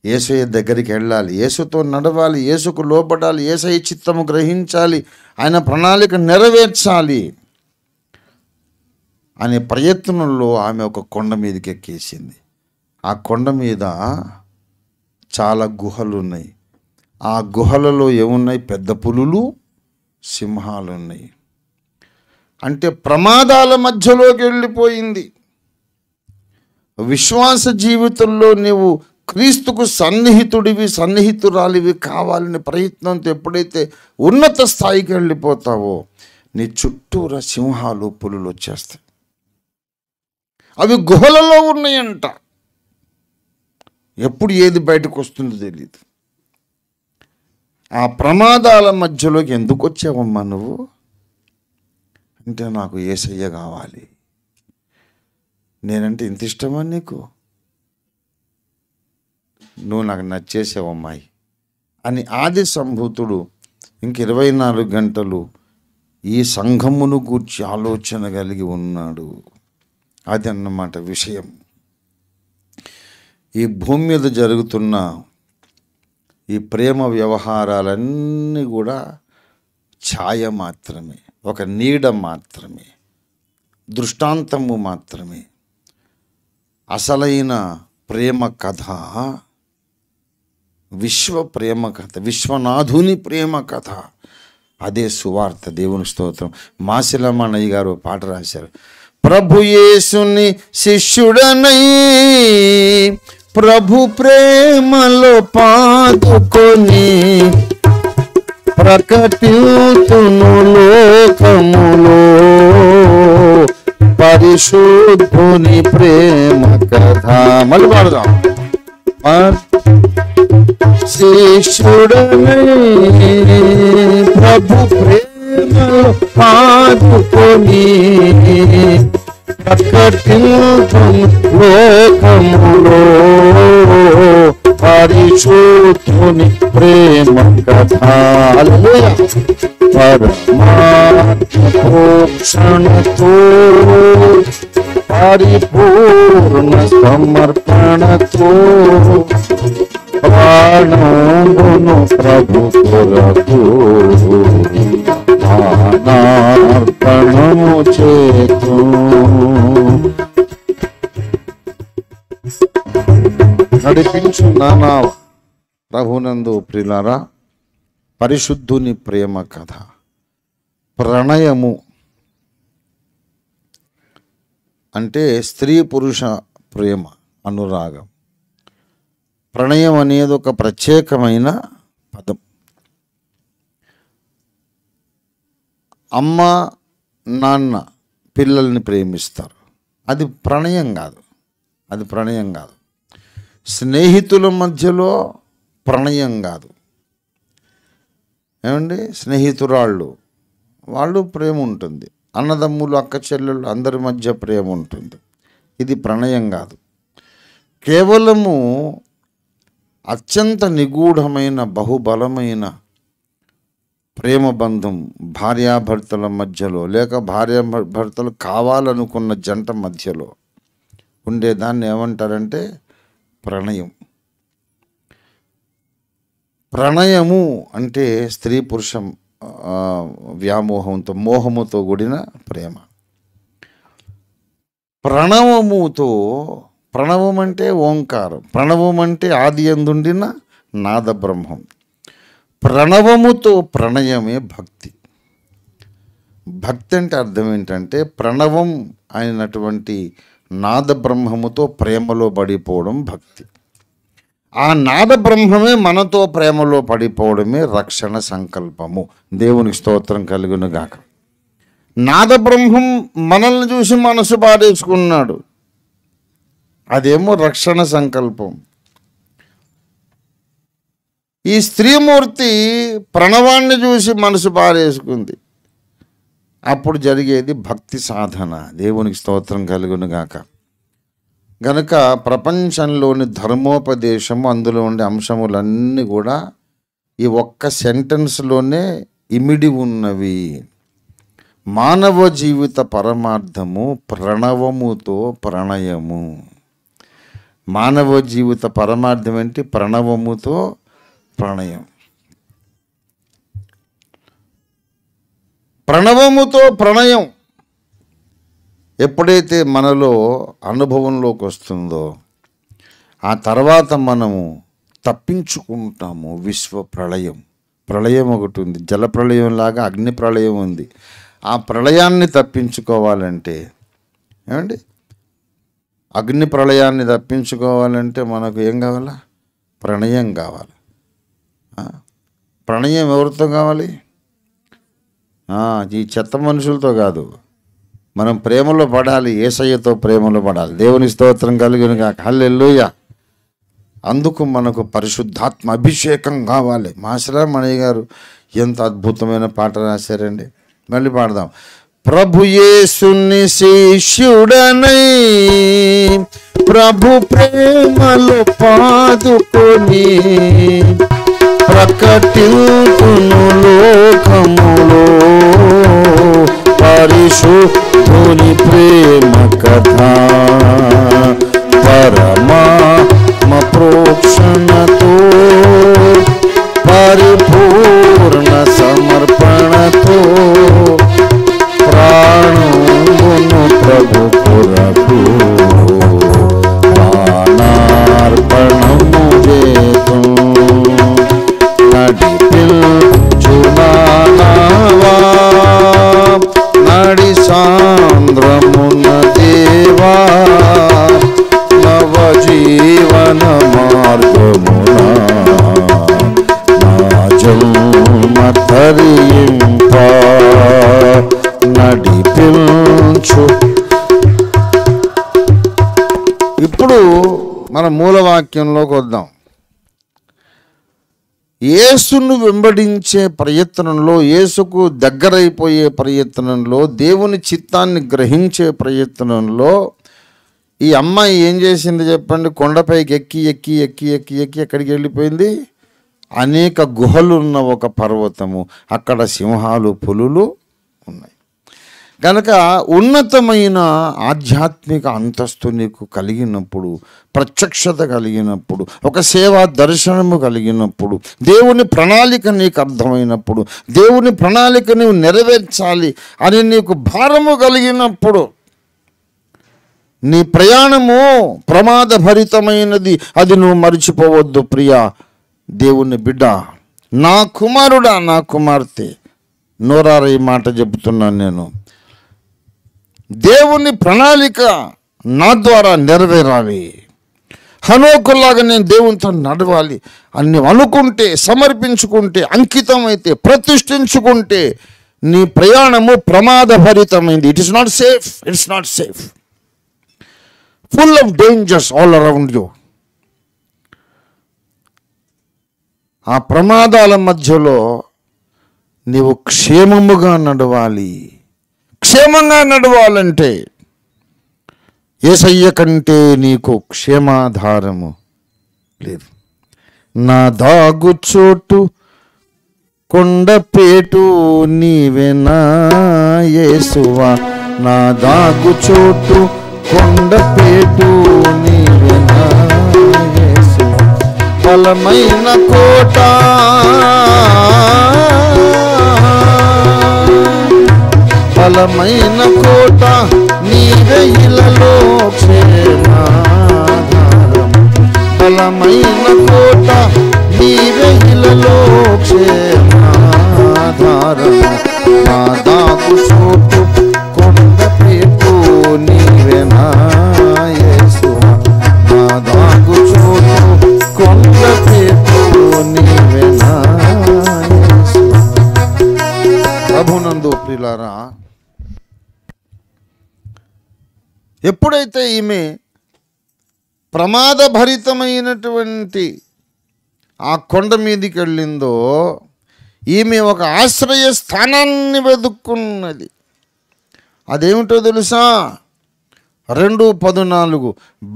యేసయ్య దగ్గరికి వెళ్ళాలి, యేసుతో నడవాలి, యేసుకు లోపడాలి, యేసయ్య చిత్తము గ్రహించాలి, ఆయన ప్రణాళిక నెరవేర్చాలి అనే ప్రయత్నంలో ఆమె ఒక కొండ మీదకి ఎక్కేసింది. ఆ కొండ మీద చాలా గుహలు ఉన్నాయి. ఆ గుహలలో ఏమున్నాయి, పెద్ద పులులు, సింహాలు ఉన్నాయి. అంటే ప్రమాదాల మధ్యలోకి వెళ్ళిపోయింది. విశ్వాస జీవితంలో నీవు క్రీస్తుకు సన్నిహితురాలివి కావాలని ప్రయత్నంతో ఎప్పుడైతే ఉన్నత స్థాయికి వెళ్ళిపోతావో నీ చుట్టూరా సింహాలు, పులులు వచ్చేస్తాయి. అవి గుహలలో ఉన్నాయంట. ఎప్పుడు ఏది బయటకు వస్తుందో తెలియదు. ఆ ప్రమాదాల మధ్యలోకి ఎందుకు వచ్చావమ్మా నువ్వు అంటే, నాకు యేసయ్య కావాలి, నేనంటే ఇంత ఇష్టమా నీకు, నువ్వు నాకు నచ్చేసావు అమ్మాయి అని ఆది సంభూతుడు ఇంక 24 గంటలు ఈ సంఘమును గూర్చి ఆలోచన కలిగి ఉన్నాడు. అది అన్నమాట విషయం. ఈ భూమి మీద జరుగుతున్న ఈ ప్రేమ వ్యవహారాలన్నీ కూడా ఛాయ మాత్రమే, ఒక నీడ మాత్రమే, దృష్టాంతము మాత్రమే. అసలైన ప్రేమ కథ విశ్వ ప్రేమ కథ, విశ్వనాథుని ప్రేమ కథ, అదే సువార్త. దేవుని స్తోత్రం. మాసిలమ్మయ్య గారు పాట రాశారు. ప్రభు యేసుని శిష్యుడనై ప్రభు ప్రేమలో పాదుకొని ప్రకటితును లోకములో పరిశుద్ధుని ప్రేమ కథ. మళ్ళీ పాడదాం. శిష్యుడనై ప్రభు ప్రేమలో పాదుకొని ప్రకటితును లోకములో పరిశుద్ధుని ప్రేమ కథ. పరమాత్మోక్షణతో పరిపూర్ణ సమర్పణతో ప్రాణమును ప్రభు కొరకు ప్రాణార్పణము చేతు. నడిపించు నానా ప్రభునందు ప్రియులారా, పరిశుద్ధుని ప్రేమ కథ. ప్రణయము అంటే స్త్రీ పురుష ప్రేమ, అనురాగం. ప్రణయం అనేది ఒక ప్రత్యేకమైన పదం. అమ్మ నాన్న పిల్లల్ని ప్రేమిస్తారు, అది ప్రణయం కాదు, అది ప్రణయం కాదు. స్నేహితుల మధ్యలో ప్రణయం కాదు. ఏమండి, స్నేహితురాళ్ళు వాళ్ళు ప్రేమ ఉంటుంది, అన్నదమ్ములు అక్క చెల్లెళ్ళు అందరి మధ్య ప్రేమ ఉంటుంది, ఇది ప్రణయం కాదు. కేవలము అత్యంత నిగూఢమైన బహుబలమైన ప్రేమ బంధం భార్యాభర్తల మధ్యలో, లేక భార్యాభర్తలు కావాలనుకున్న జంట మధ్యలో ఉండేదాన్ని ఏమంటారంటే ప్రణయం. ప్రణయము అంటే స్త్రీ పురుష వ్యామోహంతో, మోహముతో కూడిన ప్రేమ. ప్రణవం అంటే ఓంకారం, ప్రణవం అంటే ఆది యందుండిన నాద బ్రహ్మం. ప్రణవముతో ప్రణయమే భక్తి. భక్తి అంటే అర్థం ఏంటంటే ప్రణవం అయినటువంటి నాద బ్రహ్మముతో ప్రేమలో పడిపోవడం భక్తి. ఆ నాద బ్రహ్మమే మనతో ప్రేమలో పడిపోవడమే రక్షణ సంకల్పము. దేవునికి స్తోత్రం కలుగును గాక. నాద బ్రహ్మం మనల్ని చూసి మనసు పాడేసుకున్నాడు, అదేమో రక్షణ సంకల్పం. ఈ స్త్రీమూర్తి ప్రణవాన్ని చూసి మనసు పారేసుకుంది, అప్పుడు జరిగేది భక్తి సాధన. దేవునికి స్తోత్రం కలుగును గాక. గనుక ప్రపంచంలోని ధర్మోపదేశము, అందులో ఉండే అంశములన్నీ కూడా ఈ ఒక్క సెంటెన్స్లోనే ఇమిడి ఉన్నవి. మానవ జీవిత పరమార్థము ప్రణవముతో ప్రణయము. మానవ జీవిత పరమార్థం ఏంటి? ప్రణవముతో ప్రణయం. ప్రణవముతో ప్రణయం ఎప్పుడైతే మనలో అనుభవంలోకి వస్తుందో ఆ తర్వాత మనము తప్పించుకుంటాము. విశ్వ ప్రళయం, ప్రళయం ఒకటి ఉంది, జల ప్రళయం లాగా అగ్ని ప్రళయం ఉంది. ఆ ప్రళయాన్ని తప్పించుకోవాలంటే ఏమండి, అగ్ని ప్రళయాన్ని తప్పించుకోవాలంటే మనకు ఏం కావాలా? ప్రణయం కావాలి. ప్రణయం ఎవరితో కావాలి? ఈ చెత్త మనుషులతో కాదు. మనం ప్రేమలో పడాలి, యేసయ్యతో ప్రేమలో పడాలి. దేవుని స్తోత్రం కలుగును గాక. హల్లెలూయా. అందుకు మనకు పరిశుద్ధాత్మ అభిషేకం కావాలి. మాసిరామణయ్య గారు ఎంత అద్భుతమైన పాట రాశారండి. మళ్ళీ పాడదాం. ప్రభు యేసుని శిష్యుడనై ప్రభు ప్రేమలో పాదుకొని ప్రకటింతును లోకములో పరిశుద్ధుని ప్రేమ కథ పరమాత్మ ప్రోక్షణతో పరిపూర్ణ సమర్పణతో ప్రాణమును ప్రభు కొరకు ప్రాణార్పణము చేతు నడిపించునావా నడి సాంద్రమున దేవా నవజీవన మార్గమున నా జన్మ తరింప నడిపించు. ఇప్పుడు మన మూలవాక్యంలోకి వద్దాం. యేసును వెంబడించే ప్రయత్నంలో, యేసుకు దగ్గరైపోయే ప్రయత్నంలో, దేవుని చిత్తాన్ని గ్రహించే ప్రయత్నంలో ఈ అమ్మాయి ఏం చేసింది చెప్పండి? కొండపైకి ఎక్కి ఎక్కి ఎక్కి ఎక్కి ఎక్కి ఎక్కడికి వెళ్ళిపోయింది? అనేక గుహలు ఉన్న ఒక పర్వతము, అక్కడ సింహాలు పులులు ఉన్నాయి. కనుక ఉన్నతమైన ఆధ్యాత్మిక అంతస్తు నీకు కలిగినప్పుడు, ప్రత్యక్షత కలిగినప్పుడు, ఒక సేవా దర్శనము కలిగినప్పుడు, దేవుని ప్రణాళిక నీకు అర్థమైనప్పుడు, దేవుని ప్రణాళిక నీవు నెరవేర్చాలి అని నీకు భారము కలిగినప్పుడు, నీ ప్రయాణము ప్రమాదభరితమైనది, అది నువ్వు మరిచిపోవద్దు ప్రియా దేవుని బిడ్డ. నా కుమారుడా, నా కుమార్తె, నోరార ఈ మాట చెబుతున్నాను నేను. దేవుని ప్రణాళిక నా ద్వారా నెరవేరాలి, హనోకులాగా నేను దేవునితో నడవాలి అని అనుకుంటే, సమర్పించుకుంటే, అంకితం అయితే, ప్రతిష్ఠించుకుంటే నీ ప్రయాణము ప్రమాదభరితమైంది. It is not safe, it's not safe, full of dangers all around you. ఆ ప్రమాదాల మధ్యలో నీవు క్షేమముగా నడవాలి. క్షేమంగా నడవాలంటే యేసయ్య కంటే నీకు క్షేమాధారము లేదు. నా దాగుచోటు కొండపేటు నీవేనా యేసువా, నా దాగుచోటు కొండపేటు నీవేనా యేసువా, బలమైన కోట బలమైన కోట నీవే ఇలలో క్షేమాధారం, బలమైన కోట నీవే ఇలలో క్షేమాధారం, నా దాగు చోటు కొండపేటు నీవేనా యేసువా, నా దాగు చోటు కొండపేటు నీవేనా యేసువా. ప్రభునందు ప్రియులారా, ఎప్పుడైతే ఈమె ప్రమాదభరితమైనటువంటి ఆ కొండ మీదికి వెళ్ళిందో, ఈమె ఒక ఆశ్రయ స్థానాన్ని వెతుక్కున్నది. అదేమిటో తెలుసా? 2:14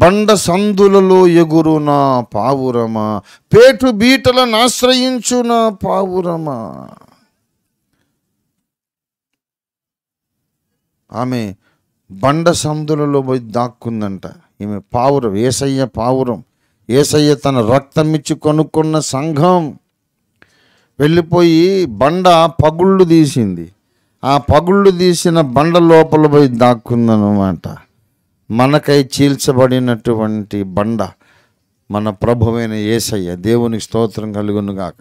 బండ సందులలో ఎగురు నా పావురమా, పేటు బీటలను ఆశ్రయించు నా పావురమా. ఆమె బండ సందులలో పోయి దాక్కుందంట. ఈమె పావురం, యేసయ్య పావురం, యేసయ్య తన రక్తం ఇచ్చి కొనుక్కున్న సంఘం వెళ్ళిపోయి బండ పగుళ్ళు తీసింది. ఆ పగుళ్ళు తీసిన బండ లోపల పోయి దాక్కుందనమాట. మనకై చీల్చబడినటువంటి బండ మన ప్రభువైన యేసయ్య. దేవునికి స్తోత్రం కలుగునుగాక.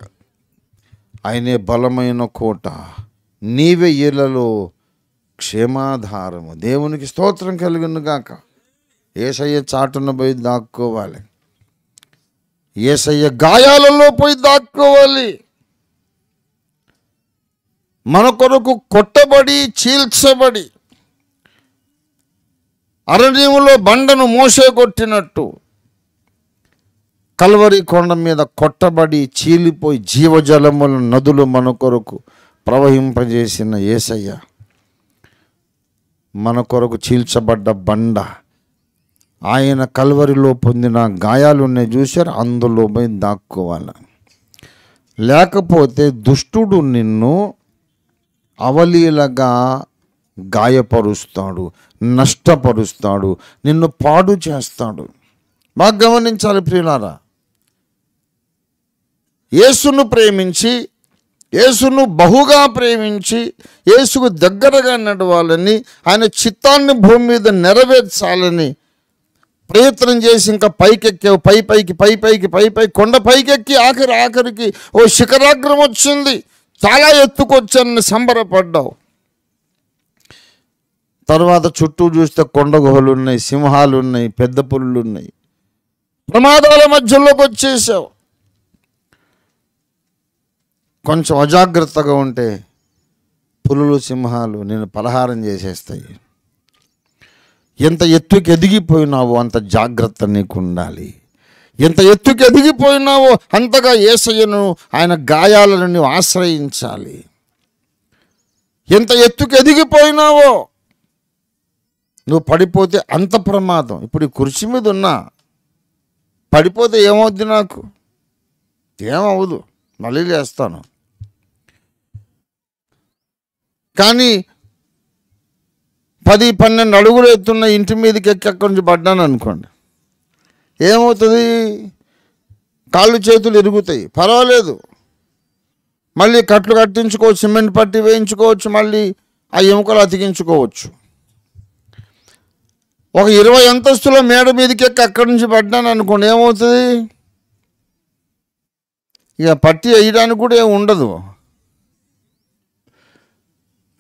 ఆయనే బలమైన కోట, నీవే ఇళ్ళలో క్షేమాధారము. దేవునికి స్తోత్రం కలుగునుగాక. యేసయ్య చాటున పోయి దాక్కోవాలి, యేసయ్య గాయాలలో పోయి దాక్కోవాలి. మన కొరకు కొట్టబడి చీల్చబడి అరణ్యములో బండను మోసే కొట్టినట్టు కల్వరి కొండ మీద కొట్టబడి చీలిపోయి జీవజలముల నదులు మన కొరకు ప్రవహింపజేసిన యేసయ్య మన కొరకు చీల్చబడ్డ బండ, ఆయన కల్వరిలో పొందిన గాయాలు ఉన్నాయి చూశారు, అందులో పోయి దాక్కోవాలి. లేకపోతే దుష్టుడు నిన్ను అవలీలగా గాయపరుస్తాడు, నష్టపరుస్తాడు, నిన్ను పాడు చేస్తాడు. బాగా గమనించాలి ప్రియులారా. యేసును ప్రేమించి, యేసును బహుగా ప్రేమించి, యేసుకు దగ్గరగా నడవాలని, ఆయన చిత్తాన్ని భూమి మీద నెరవేర్చాలని ప్రయత్నం చేసి ఇంకా పైకెక్కావు, పై కొండ పైకెక్కి ఆఖరికి ఓ శిఖరాగ్రం వచ్చింది, చాలా ఎత్తుకొచ్చానని సంబరపడ్డావు. తర్వాత చుట్టూ చూస్తే కొండ గుహలు ఉన్నాయి, సింహాలు ఉన్నాయి, పెద్ద పులులు ఉన్నాయి, ప్రమాదాల మధ్యలోకి వచ్చేసావు. కొంచెం అజాగ్రత్తగా ఉంటే పులులు, సింహాలు నేను పలహారం చేసేస్తాయి. ఎంత ఎత్తుకి ఎదిగిపోయినావో అంత జాగ్రత్త నీకు ఉండాలి. ఎంత ఎత్తుకి ఎదిగిపోయినావో అంతగా యేసయ్యను, ఆయన గాయాలను నువ్వు ఆశ్రయించాలి. ఎంత ఎత్తుకి ఎదిగిపోయినావో నువ్వు పడిపోతే అంత ప్రమాదం. ఇప్పుడు ఈ కుర్చీ మీద ఉన్నా, పడిపోతే ఏమవుద్ది? నాకు ఏమవుదు, మళ్ళీ లేస్తాను. కానీ 10-12 అడుగులు ఎత్తున్న ఇంటి మీదకి ఎక్కి అక్కడి నుంచి పడ్డాను అనుకోండి, ఏమవుతుంది? కాళ్ళు చేతులు ఇరుగుతాయి, పర్వాలేదు, మళ్ళీ కట్లు కట్టించుకోవచ్చు, సిమెంట్ పట్టి వేయించుకోవచ్చు, మళ్ళీ ఆ ఎముకలు అతికించుకోవచ్చు. ఒక 20 అంతస్తుల మేడ మీదకి ఎక్కి అక్కడి నుంచి పడ్డాను అనుకోండి, ఏమవుతుంది? ఇక పట్టి వేయడానికి కూడా ఏమి ఉండదు,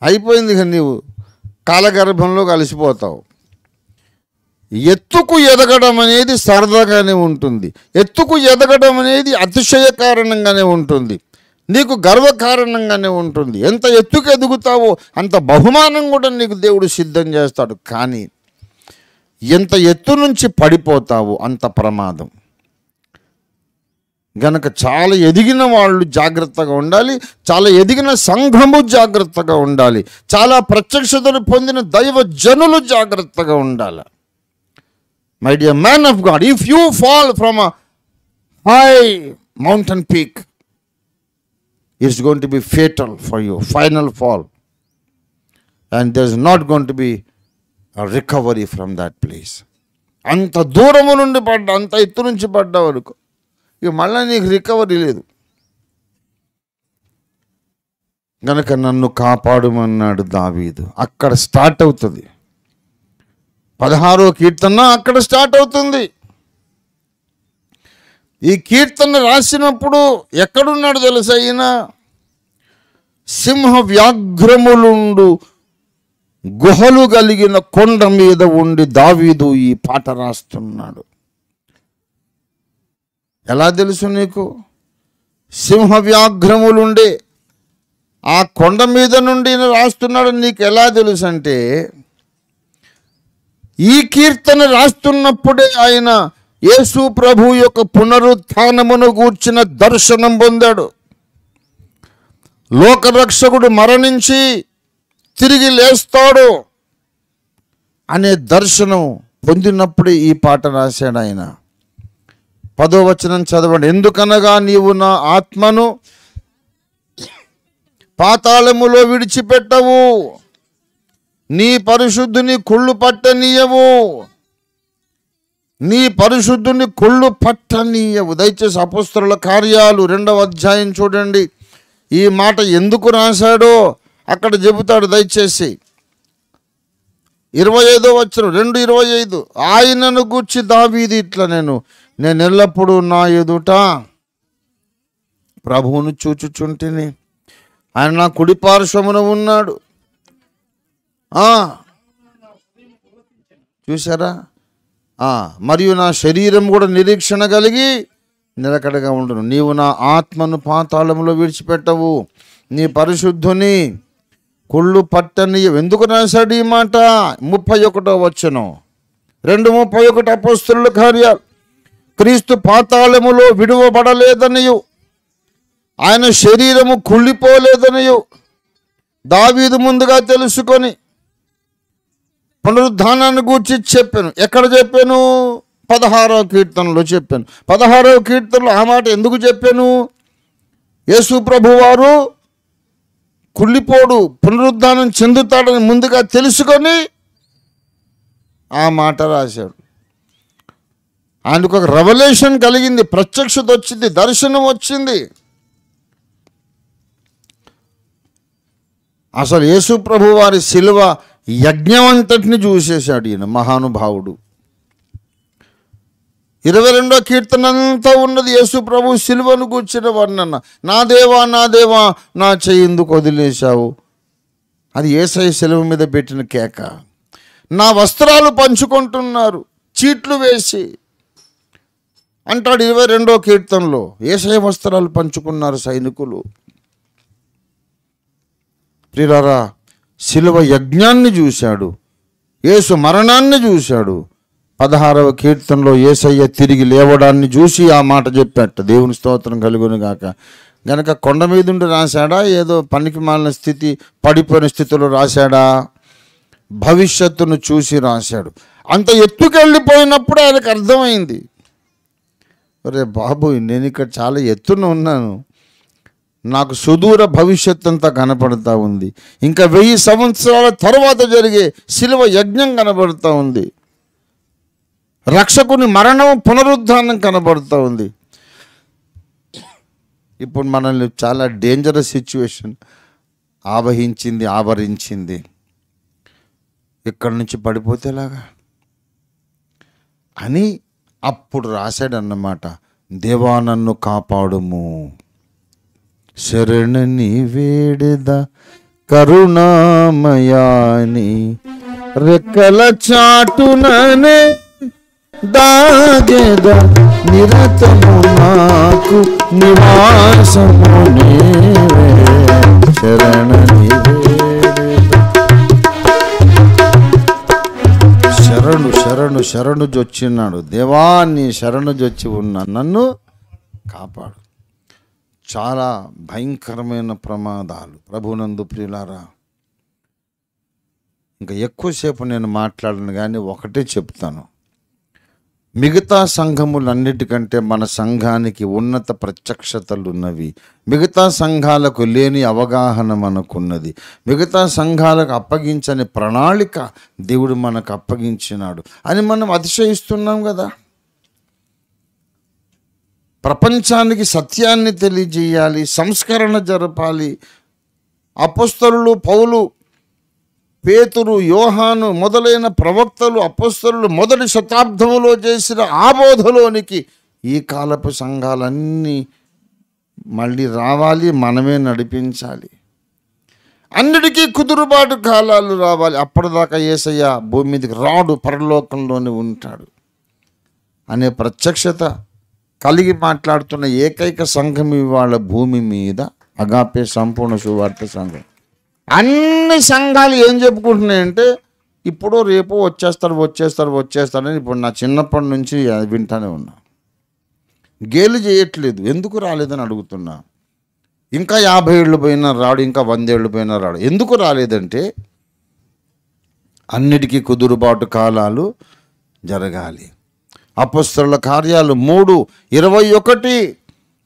అయిపోయింది. ఇక నీవు కాలగర్భంలో కలిసిపోతావు. ఎత్తుకు ఎదగడం అనేది సరదాగానే ఉంటుంది, ఎత్తుకు ఎదగడం అనేది అతిశయ కారణంగానే ఉంటుంది, నీకు గర్వకారణంగానే ఉంటుంది. ఎంత ఎత్తుకు ఎదుగుతావో అంత బహుమానం కూడా నీకు దేవుడు సిద్ధం చేస్తాడు. కానీ ఎంత ఎత్తు నుంచి పడిపోతావో అంత ప్రమాదం. గనక చాలా ఎదిగిన వాళ్ళు జాగ్రత్తగా ఉండాలి, చాలా ఎదిగిన సంఘము జాగ్రత్తగా ఉండాలి, చాలా ప్రత్యక్షతను పొందిన దైవ జనులు జాగ్రత్తగా ఉండాలి. My dear man of God, if you fall from a high mountain peak, it's going to be fatal for you, final fall, and there is not going to be recovery from that place. అంత దూరము నుండి పడ్డా, అంత ఎత్తు నుంచి పడ్డా వరకు ఇక మళ్ళీ నీకు రికవరీ లేదు. గనక నన్ను కాపాడుమన్నాడు దావీదు. అక్కడ స్టార్ట్ అవుతుంది 16వ కీర్తన, అక్కడ స్టార్ట్ అవుతుంది. ఈ కీర్తన రాసినప్పుడు ఎక్కడున్నాడు తెలుసా? ఈయన సింహ వ్యాఘ్రములుండు గుహలు కలిగిన కొండ మీద ఉండి దావీదు ఈ పాట రాస్తున్నాడు. ఎలా తెలుసు నీకు? సింహ వ్యాఘ్రములుండే ఆ కొండ మీద నుండి రాస్తున్నాడు. నీకు ఎలా తెలుసు అంటే, ఈ కీర్తన రాస్తున్నప్పుడే ఆయన యేసు ప్రభు యొక్క పునరుత్థానమును గూర్చిన దర్శనం పొందాడు. లోకరక్షకుడు మరణించి తిరిగి లేస్తాడు అనే దర్శనం పొందినప్పుడే ఈ పాట రాశాడు ఆయన. 10వ వచనం చదవండి. ఎందుకనగా నీవు నా ఆత్మను పాతాళములో విడిచిపెట్టవు, నీ పరిశుద్ధుని కుళ్ళు పట్టనీయవు, నీ పరిశుద్ధుని కుళ్ళు పట్టనీయవు. దయచేసి అపోస్తలుల కార్యాలు 2వ అధ్యాయం చూడండి. ఈ మాట ఎందుకు రాశాడో అక్కడ చెబుతాడు. దయచేసి 25వ వచనం, 2:25. ఆయనను గూర్చి దావీదు ఇట్లా, నేను ఎల్లప్పుడూ నా ఎదుట ప్రభువును చూచుచుంటిని, ఆయన నా కుడి పార్శ్వమున ఉన్నాడు. చూసారా? మరియు నా శరీరం కూడా నిరీక్షణ కలిగి నిలకడగా ఉండును. నీవు నా ఆత్మను పాతాళంలో విడిచిపెట్టవు, నీ పరిశుద్ధుని కుళ్ళు పట్టని. ఎందుకు రాశాడు ఈ మాట? 31వ వచనం, 2:31 అపోస్తలుల కార్యాలు. క్రీస్తు పాతాళములో విడువబడలేదనియు, ఆయన శరీరము కుళ్ళిపోలేదనియు దావీదు ముందుగా తెలుసుకొని పునరుద్ధానాన్ని గూర్చి చెప్పాను. ఎక్కడ చెప్పాను? 16వ కీర్తనలో చెప్పాను. 16వ కీర్తనలో ఆ మాట ఎందుకు చెప్పాను? యేసు ప్రభువారు కుళ్ళిపోడు, పునరుద్ధానం చెందుతాడని ముందుగా తెలుసుకొని ఆ మాట రాశాడు. ఆయనకు ఒక రెవల్యూషన్ కలిగింది, ప్రత్యక్షత వచ్చింది, దర్శనం వచ్చింది. అసలు యేసు ప్రభు వారి శిలువ యజ్ఞం అంతటిని చూసేశాడు ఈయన మహానుభావుడు. 22వ కీర్తన అంతా ఉన్నది యేసు ప్రభు శిలువను కూర్చిన వర్ణన. నా దేవా నా దేవా నా చెయ్యి ఎందుకు వదిలేశావు? అది యేసయ్య శిలువ మీద పెట్టిన కేక. నా వస్త్రాలు పంచుకుంటున్నారు చీట్లు వేసి అంటాడు 22వ కీర్తనలో. యేసయ్య వస్త్రాలు పంచుకున్నారు సైనికులు. ప్రియులారా, శిలువ యజ్ఞాన్ని చూశాడు, యేసు మరణాన్ని చూశాడు. 16వ కీర్తనలో యేసయ్య తిరిగి లేవడాన్ని చూసి ఆ మాట చెప్పాట. దేవుని స్తోత్రం కలుగును గాక. గనక కొండ మీద ఉండి రాశాడా, ఏదో పనికి మాలిన స్థితి, పడిపోయిన స్థితిలో రాశాడా? భవిష్యత్తును చూసి రాశాడు. అంత ఎత్తుకెళ్ళిపోయినప్పుడు ఆయనకు అర్థమైంది, అరే బాబు, నేను ఇక్కడ చాలా ఎత్తున ఉన్నాను, నాకు సుదూర భవిష్యత్తు అంతా కనపడతా ఉంది. ఇంకా 1000 సంవత్సరాల తర్వాత జరిగే శిలువ యజ్ఞం కనబడుతూ ఉంది. రక్షకుని మరణం, పునరుద్ధానం కనబడుతూ ఉంది. ఇప్పుడు మనల్ని చాలా డేంజరస్ సిచ్యువేషన్ ఆవరించింది. ఇక్కడి నుంచి పడిపోతే ఎలాగా అని అప్పుడు రాశాడన్నమాట. దేవా నన్ను కాపాడుము, శరణని వేడెద కరుణామయాని, రెక్కల చాటుననే దాగెద నిరతము నాకు నివాసము నీవే, శరణని శరణు జొచ్చినాడు. దేవా నీ శరణు జొచ్చి ఉన్నా, నన్ను కాపాడు. చాలా భయంకరమైన ప్రమాదాలు ప్రభునందు. ప్రియులారా, ఇంకా ఎక్కువసేపు నేను మాట్లాడను, కానీ ఒకటే చెప్తాను. మిగతా సంఘములన్నిటికంటే మన సంఘానికి ఉన్నత ప్రత్యక్షతలు ఉన్నవి. మిగతా సంఘాలకు లేని అవగాహన మనకున్నది. మిగతా సంఘాలకు అప్పగించని ప్రణాళిక దేవుడు మనకు అప్పగించినాడు అని మనం అతిశయిస్తున్నాం కదా. ప్రపంచానికి సత్యాన్ని తెలియజేయాలి, సంస్కరణ జరపాలి. అపోస్తలులు, పౌలు, పేతురు, యోహాను మొదలైన ప్రవక్తలు, అపోస్తలులు మొదటి శతాబ్దములో చేసిన ఆబోధలోనికి ఈ కాలపు సంఘాలన్నీ మళ్ళీ రావాలి, మనమే నడిపించాలి. అన్నిటికీ కుదురుబాటు కాలాలు రావాలి. అప్పటిదాకా యేసయ్య భూమి మీదకి రాడు, పరలోకంలోనే ఉంటాడు అనే ప్రత్యక్షత కలిగి మాట్లాడుతున్న ఏకైక సంఘం ఇవాళ భూమి మీద అగాపే సంపూర్ణ సువార్త సంఘం. అన్ని సంఘాలు ఏం చెప్పుకుంటున్నాయంటే ఇప్పుడు రేపు వచ్చేస్తారని ఇప్పుడు నా చిన్నప్పటి నుంచి వింటానే ఉన్నా. గేలు చేయట్లేదు, ఎందుకు రాలేదని అడుగుతున్నా. ఇంకా 50 ఏళ్ళు పోయినా రాడు, ఇంకా 100 ఏళ్ళు పోయినా రాడు. ఎందుకు రాలేదంటే అన్నిటికీ కుదురుబాటు కాలాలు జరగాలి. అపొస్తలుల కార్యాలు 3:21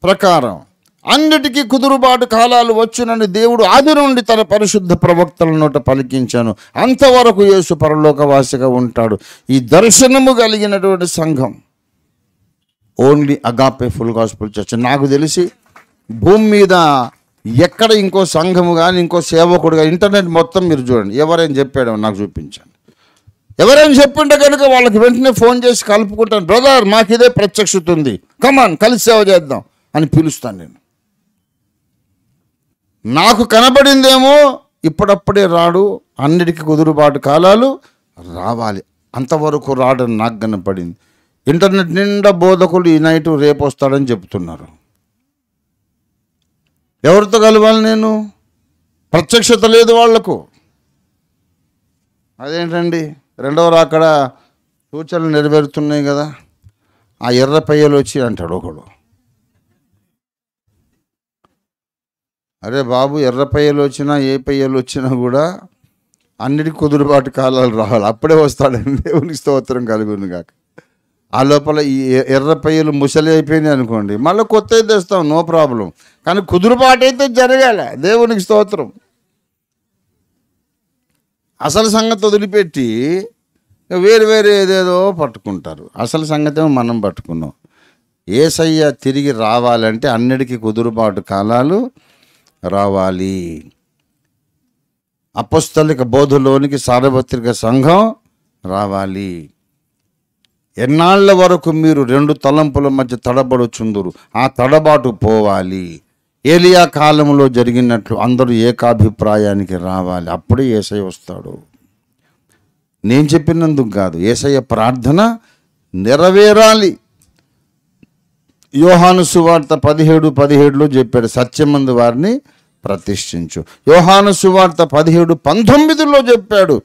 ప్రకారం అన్నిటికీ కుదురుబాటు కాలాలు వచ్చునని దేవుడు ఆది నుండి తన పరిశుద్ధ ప్రవక్తల నోట పలికించాను. అంతవరకు యేసు పరలోకవాసిగా ఉంటాడు. ఈ దర్శనము కలిగినటువంటి సంఘం only agape full gospel church. నాకు తెలిసి భూమి మీద ఎక్కడ ఇంకో సంఘము కానీ ఇంకో సేవకుడుగా, ఇంటర్నెట్ మొత్తం మీరు చూడండి, ఎవరైనా చెప్పాడో నాకు చూపించండి. ఎవరైనా చెప్పింటే కనుక వాళ్ళకి వెంటనే ఫోన్ చేసి కలుపుకుంటాను. బ్రదర్, మాకు ఇదే ప్రత్యక్షత ఉంది, కమాన్ కలిసి సేవ చేద్దాం అని పిలుస్తాను నేను. నాకు కనబడిందేమో ఇప్పుడప్పుడే రాడు, అన్నిటికీ కుదురుబాటు కాలాలు రావాలి. అంతవరకు రాడని నాకు కనపడింది. ఇంటర్నెట్ నిండా బోధకులు ఈ నైటు రేపు వస్తాడని చెప్తున్నారు. ఎవరితో కలవాలి నేను? ప్రత్యక్షత లేదు వాళ్లకు. అదేంటండి, రెండవ రాకడ సూచనలు నెరవేరుతున్నాయి కదా, ఆ ఎర్ర పయ్యలు వచ్చి అంటాడు ఒకడు. అరే బాబు, ఎర్ర పయ్యలు వచ్చినా ఏ పయ్యలు వచ్చినా కూడా అన్నిటికీ కుదురుబాటు కాలాలు రావాలి, అప్పుడే వస్తాడని దేవునికి స్తోత్రం కలుగును గాక. ఆ లోపల ఈ ఎర్ర పయ్యలు ముసలి అయిపోయినాయి అనుకోండి, మళ్ళీ కొత్తవి తెస్తాం, నో ప్రాబ్లం. కానీ కుదురుబాటు అయితే జరగాలి, దేవునికి స్తోత్రం. అసలు సంగతి వదిలిపెట్టి వేరు వేరు ఏదేదో పట్టుకుంటారు. అసలు సంగతి మనం పట్టుకున్నాం. యేసయ్య తిరిగి రావాలంటే అన్నిటికీ కుదురుబాటు కాలాలు రావాలి. అపొస్తలిక బోధలోనికి సార్వత్రిక సంఘం రావాలి. ఎన్నాళ్ల వరకు మీరు రెండు తలంపుల మధ్య తడబడుచుందురు, ఆ తడబాటు పోవాలి. ఏలియా కాలంలో జరిగినట్లు అందరూ ఏకాభిప్రాయానికి రావాలి, అప్పుడే యేసయ్య వస్తాడు. నేను చెప్పినందుకు కాదు, యేసయ్య ప్రార్థన నెరవేరాలి. యోహాను సువార్త 17:17లో చెప్పాడు, సత్యమందు వారిని ప్రతిష్ఠించు. యోహాను సువార్త 17:19లో చెప్పాడు,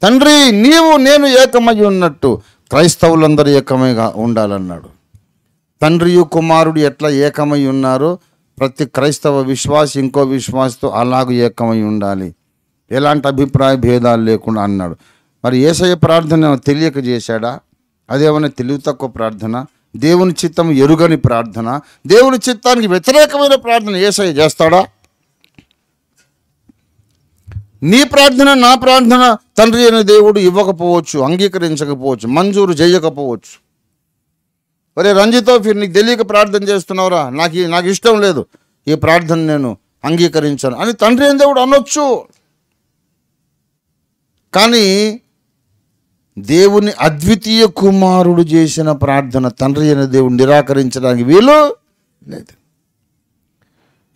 తండ్రి నీవు నేను ఏకమై ఉన్నట్టు క్రైస్తవులందరూ ఏకమైగా ఉండాలన్నాడు. తండ్రియు కుమారుడు ఎట్లా ఏకమై ఉన్నారో ప్రతి క్రైస్తవ విశ్వాసి ఇంకో విశ్వాసతో అలాగూ ఏకమై ఉండాలి, ఎలాంటి అభిప్రాయ భేదాలు లేకుండా అన్నాడు. మరి యేసయ్య ప్రార్థన తెలియక చేశాడా? అదేమైనా తెలివి తక్కువ ప్రార్థన? దేవుని చిత్తం ఎరుగని ప్రార్థన? దేవుని చిత్తానికి వ్యతిరేకమైన ప్రార్థన యేసయ్య చేస్తాడా? నీ ప్రార్థన నా ప్రార్థన తండ్రి అయిన దేవుడు ఇవ్వకపోవచ్చు, అంగీకరించకపోవచ్చు, మంజూరు చేయకపోవచ్చు. ఒరే రంజితో ఫిర్ నీకు తెలియక ప్రార్థన చేస్తున్నావురా, నాకు ఇష్టం లేదు, ఈ ప్రార్థన నేను అంగీకరించాను అని తండ్రి అయిన దేవుడు అనొచ్చు. కానీ దేవుని అద్వితీయ కుమారుడు చేసిన ప్రార్థన తండ్రి అయిన దేవుడు నిరాకరించడానికి వీలు లేదు.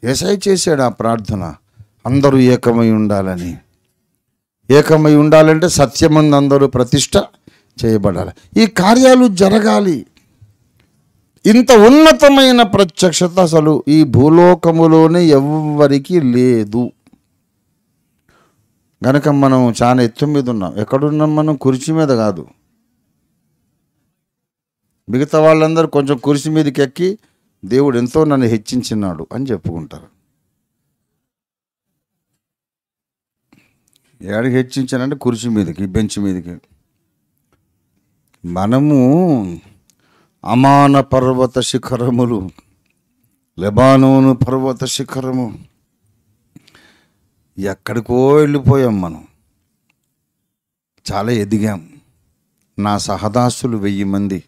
యేసయ్య చేశాడు ఆ ప్రార్థన, అందరూ ఏకమై ఉండాలని. ఏకమై ఉండాలంటే సత్యమందు అందరూ ప్రతిష్ట చేయబడాలి, ఈ కార్యాలు జరగాలి. ఇంత ఉన్నతమైన ప్రత్యక్షత అసలు ఈ భూలోకములోనే ఎవ్వరికీ లేదు. గనక మనం చాలా ఎత్తు మీద ఉన్నాం. ఎక్కడున్నాం మనం? కుర్చీ మీద కాదు. మిగతా వాళ్ళందరూ కొంచెం కుర్చీ మీదకి ఎక్కి దేవుడు ఎంతో నన్ను హెచ్చించినాడు అని చెప్పుకుంటారు. ఏడికి హెచ్చించానంటే కుర్చీ మీదకి, బెంచ్ మీదకి. మనము అమాన పర్వత శిఖరములు, లెబానోను పర్వత శిఖరము, ఎక్కడికో వెళ్ళిపోయాం మనం, చాలా ఎదిగాం. నా సహదాసులు 1000 మంది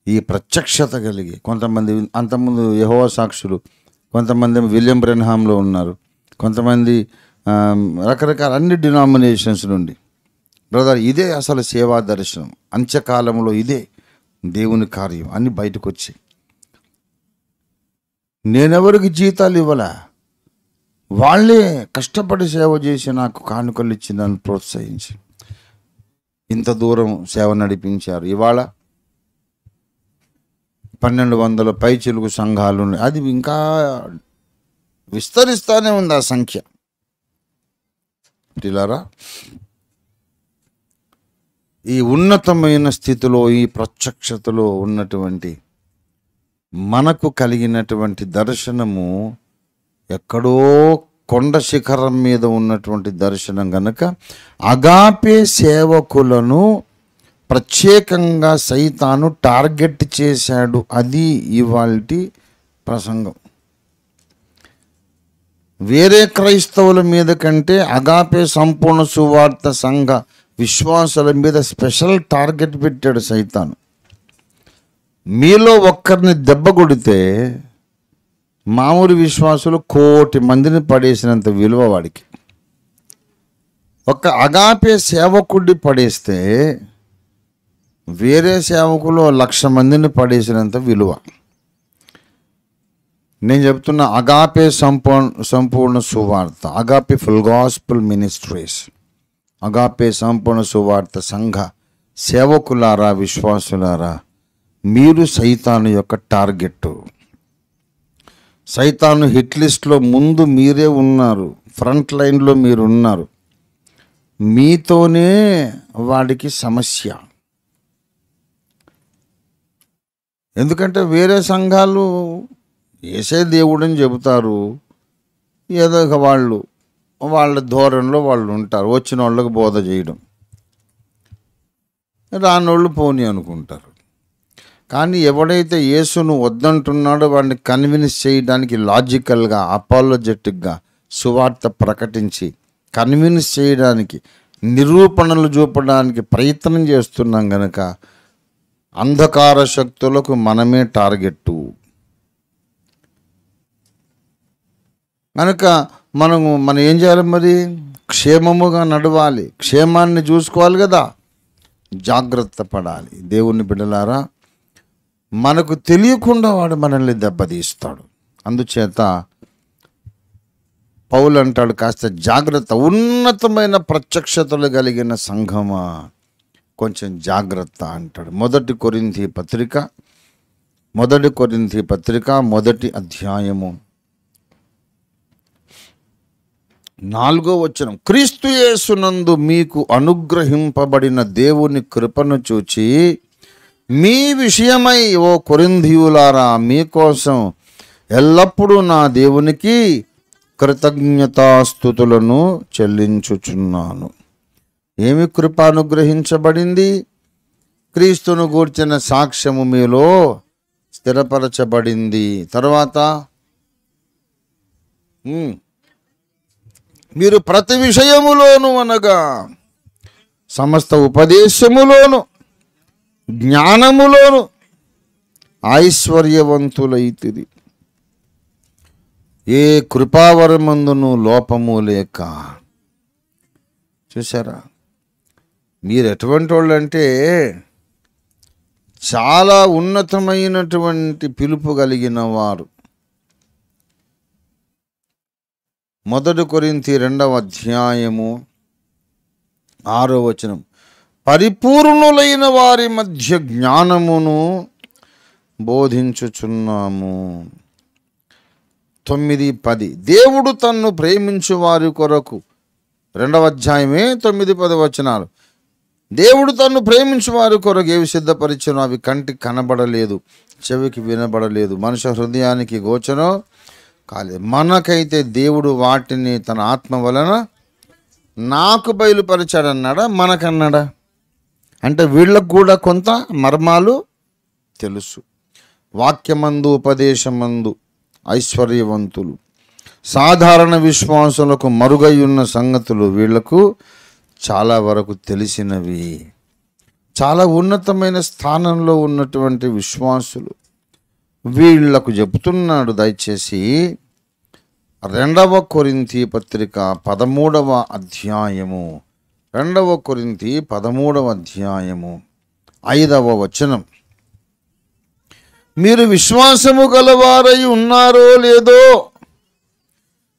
ఈ ప్రత్యక్షత కలిగి, కొంతమంది అంతకుముందు యెహోవా సాక్షులు, కొంతమంది విలియం బ్రెన్హామ్లో ఉన్నారు, కొంతమంది రకరకాల అన్ని డినామినేషన్స్ నుండి. బ్రదర్, ఇదే అసలు సేవా దర్శనం, అంత్యకాలంలో ఇదే దేవుని కార్యం అన్ని బయటకు వచ్చి. నేనెవరికి జీతాలు ఇవ్వలే, వాళ్ళే కష్టపడి సేవ చేసి నాకు కానుకలు ఇచ్చి నన్ను ప్రోత్సహించి ఇంత దూరం సేవ నడిపించారు. ఇవాళ 1200 పైచిలుకు సంఘాలు ఉన్నాయి, అది ఇంకా విస్తరిస్తూనే ఉంది ఆ సంఖ్య. ఇలారా ఈ ఉన్నతమైన స్థితిలో, ఈ ప్రత్యక్షతలో ఉన్నటువంటి మనకు కలిగినటువంటి దర్శనము ఎక్కడో కొండ శిఖరం మీద ఉన్నటువంటి దర్శనం గనక అగాపే సేవకులను ప్రత్యేకంగా సైతాను టార్గెట్ చేశాడు. అది ఇవాల్టి ప్రసంగం. వేరే క్రైస్తవుల మీద కంటే అగాపే సంపూర్ణ సువార్త సంఘ విశ్వాసుల మీద స్పెషల్ టార్గెట్ పెట్టాడు సైతాను. మీలో ఒక్కరిని దెబ్బ కొడితే మామూలు విశ్వాసులు 1,000,000 మందిని పడేసినంత విలువ వాడికి. ఒక అగాపే సేవకుడిని పడేస్తే వేరే సేవకులు 1,00,000 మందిని పడేసినంత విలువ. నేను చెప్తున్న అగాపే సంపూర్ణ సువార్త, agape full gospel ministries, agape సంపూర్ణ సువార్త సంఘ సేవకులారా, విశ్వాసులారా, మీరు సైతాను యొక్క టార్గెట్. సైతాను హిట్ లిస్ట్లో ముందు మీరే ఉన్నారు, ఫ్రంట్ లైన్లో మీరు ఉన్నారు. మీతోనే వాడికి సమస్య. ఎందుకంటే వేరే సంఘాలు యేసే దేవుడని చెబుతారు, ఏదో ఒక వాళ్ళు వాళ్ళ ధోరణిలో వాళ్ళు ఉంటారు. వచ్చిన వాళ్ళకి బోధ చేయడం, రానోళ్ళు పోనీ అనుకుంటారు. కానీ ఎవడైతే యేసును వద్దంటున్నాడో వాడిని కన్విన్స్ చేయడానికి లాజికల్గా, అపాలజెటిక్గా సువార్త ప్రకటించి కన్విన్స్ చేయడానికి, నిరూపణలు చూపడానికి ప్రయత్నం చేస్తున్నాం గనక అంధకార శక్తులకు మనమే టార్గెట్టు. కనుక మనం ఏం చేయాలి మరి? క్షేమముగా నడవాలి, క్షేమాన్ని చూసుకోవాలి కదా, జాగ్రత్త పడాలి. దేవుని బిడ్డలారా, మనకు తెలియకుండా వాడు మనల్ని దెబ్బతీస్తాడు. అందుచేత పౌలు అంటాడు, కాస్త జాగ్రత్త, ఉన్నతమైన ప్రత్యక్షతలు కలిగిన సంఘమా కొంచెం జాగ్రత్త అంటాడు. మొదటి కొరింథీ పత్రిక మొదటి అధ్యాయము 4వ వచనం. క్రీస్తు యేసునందు మీకు అనుగ్రహింపబడిన దేవుని కృపను చూచి మీ విషయమై ఓ కొరింథీయులారా మీకోసం ఎల్లప్పుడూ నా దేవునికి కృతజ్ఞతాస్తుతులను చెల్లించుచున్నాను. ఏమి కృప అనుగ్రహించబడింది? క్రీస్తును గూర్చిన సాక్ష్యము మీలో స్థిరపరచబడింది. తర్వాత మీరు ప్రతి విషయములోను అనగా సమస్త ఉపదేశములోను జ్ఞానములోను ఐశ్వర్యవంతులైతిరి, ఏ కృపావరమందును లోపము లేక. చూసారా, మీరు ఎటువంటి వాళ్ళు అంటే చాలా ఉన్నతమైనటువంటి పిలుపు కలిగిన వారు. మొదటి కొరింథీ 2వ అధ్యాయము 6వ వచనం. పరిపూర్ణులైన వారి మధ్య జ్ఞానమును బోధించుచున్నాము. 9-10 దేవుడు తన్ను ప్రేమించు వారి కొరకు, 2వ అధ్యాయమే 9-10 వచనాలు. దేవుడు తన్ను ప్రేమించు వారి కొరకు ఏవి సిద్ధపరిచను అవి కంటికి కనబడలేదు, చెవికి వినబడలేదు, మనుష్య హృదయానికి గోచరం కాలేదు. మనకైతే దేవుడు వాటిని తన ఆత్మ వలన నాకు బయలుపరిచాడన్నాడా? మనకన్నాడా? అంటే వీళ్ళకు కూడా కొంత మర్మాలు తెలుసు. వాక్యమందు ఉపదేశమందు ఐశ్వర్యవంతులు, సాధారణ విశ్వాసులకు మరుగై ఉన్న సంగతులు వీళ్లకు చాలా వరకు తెలిసినవి. చాలా ఉన్నతమైన స్థానంలో ఉన్నటువంటి విశ్వాసులు వీళ్లకు చెబుతున్నాడు. దయచేసి 2వ కొరింథీ పత్రిక 13వ అధ్యాయము 2వ కొరింథీ 13వ అధ్యాయము 5వ వచనం. మీరు విశ్వాసము గలవారై ఉన్నారో లేదో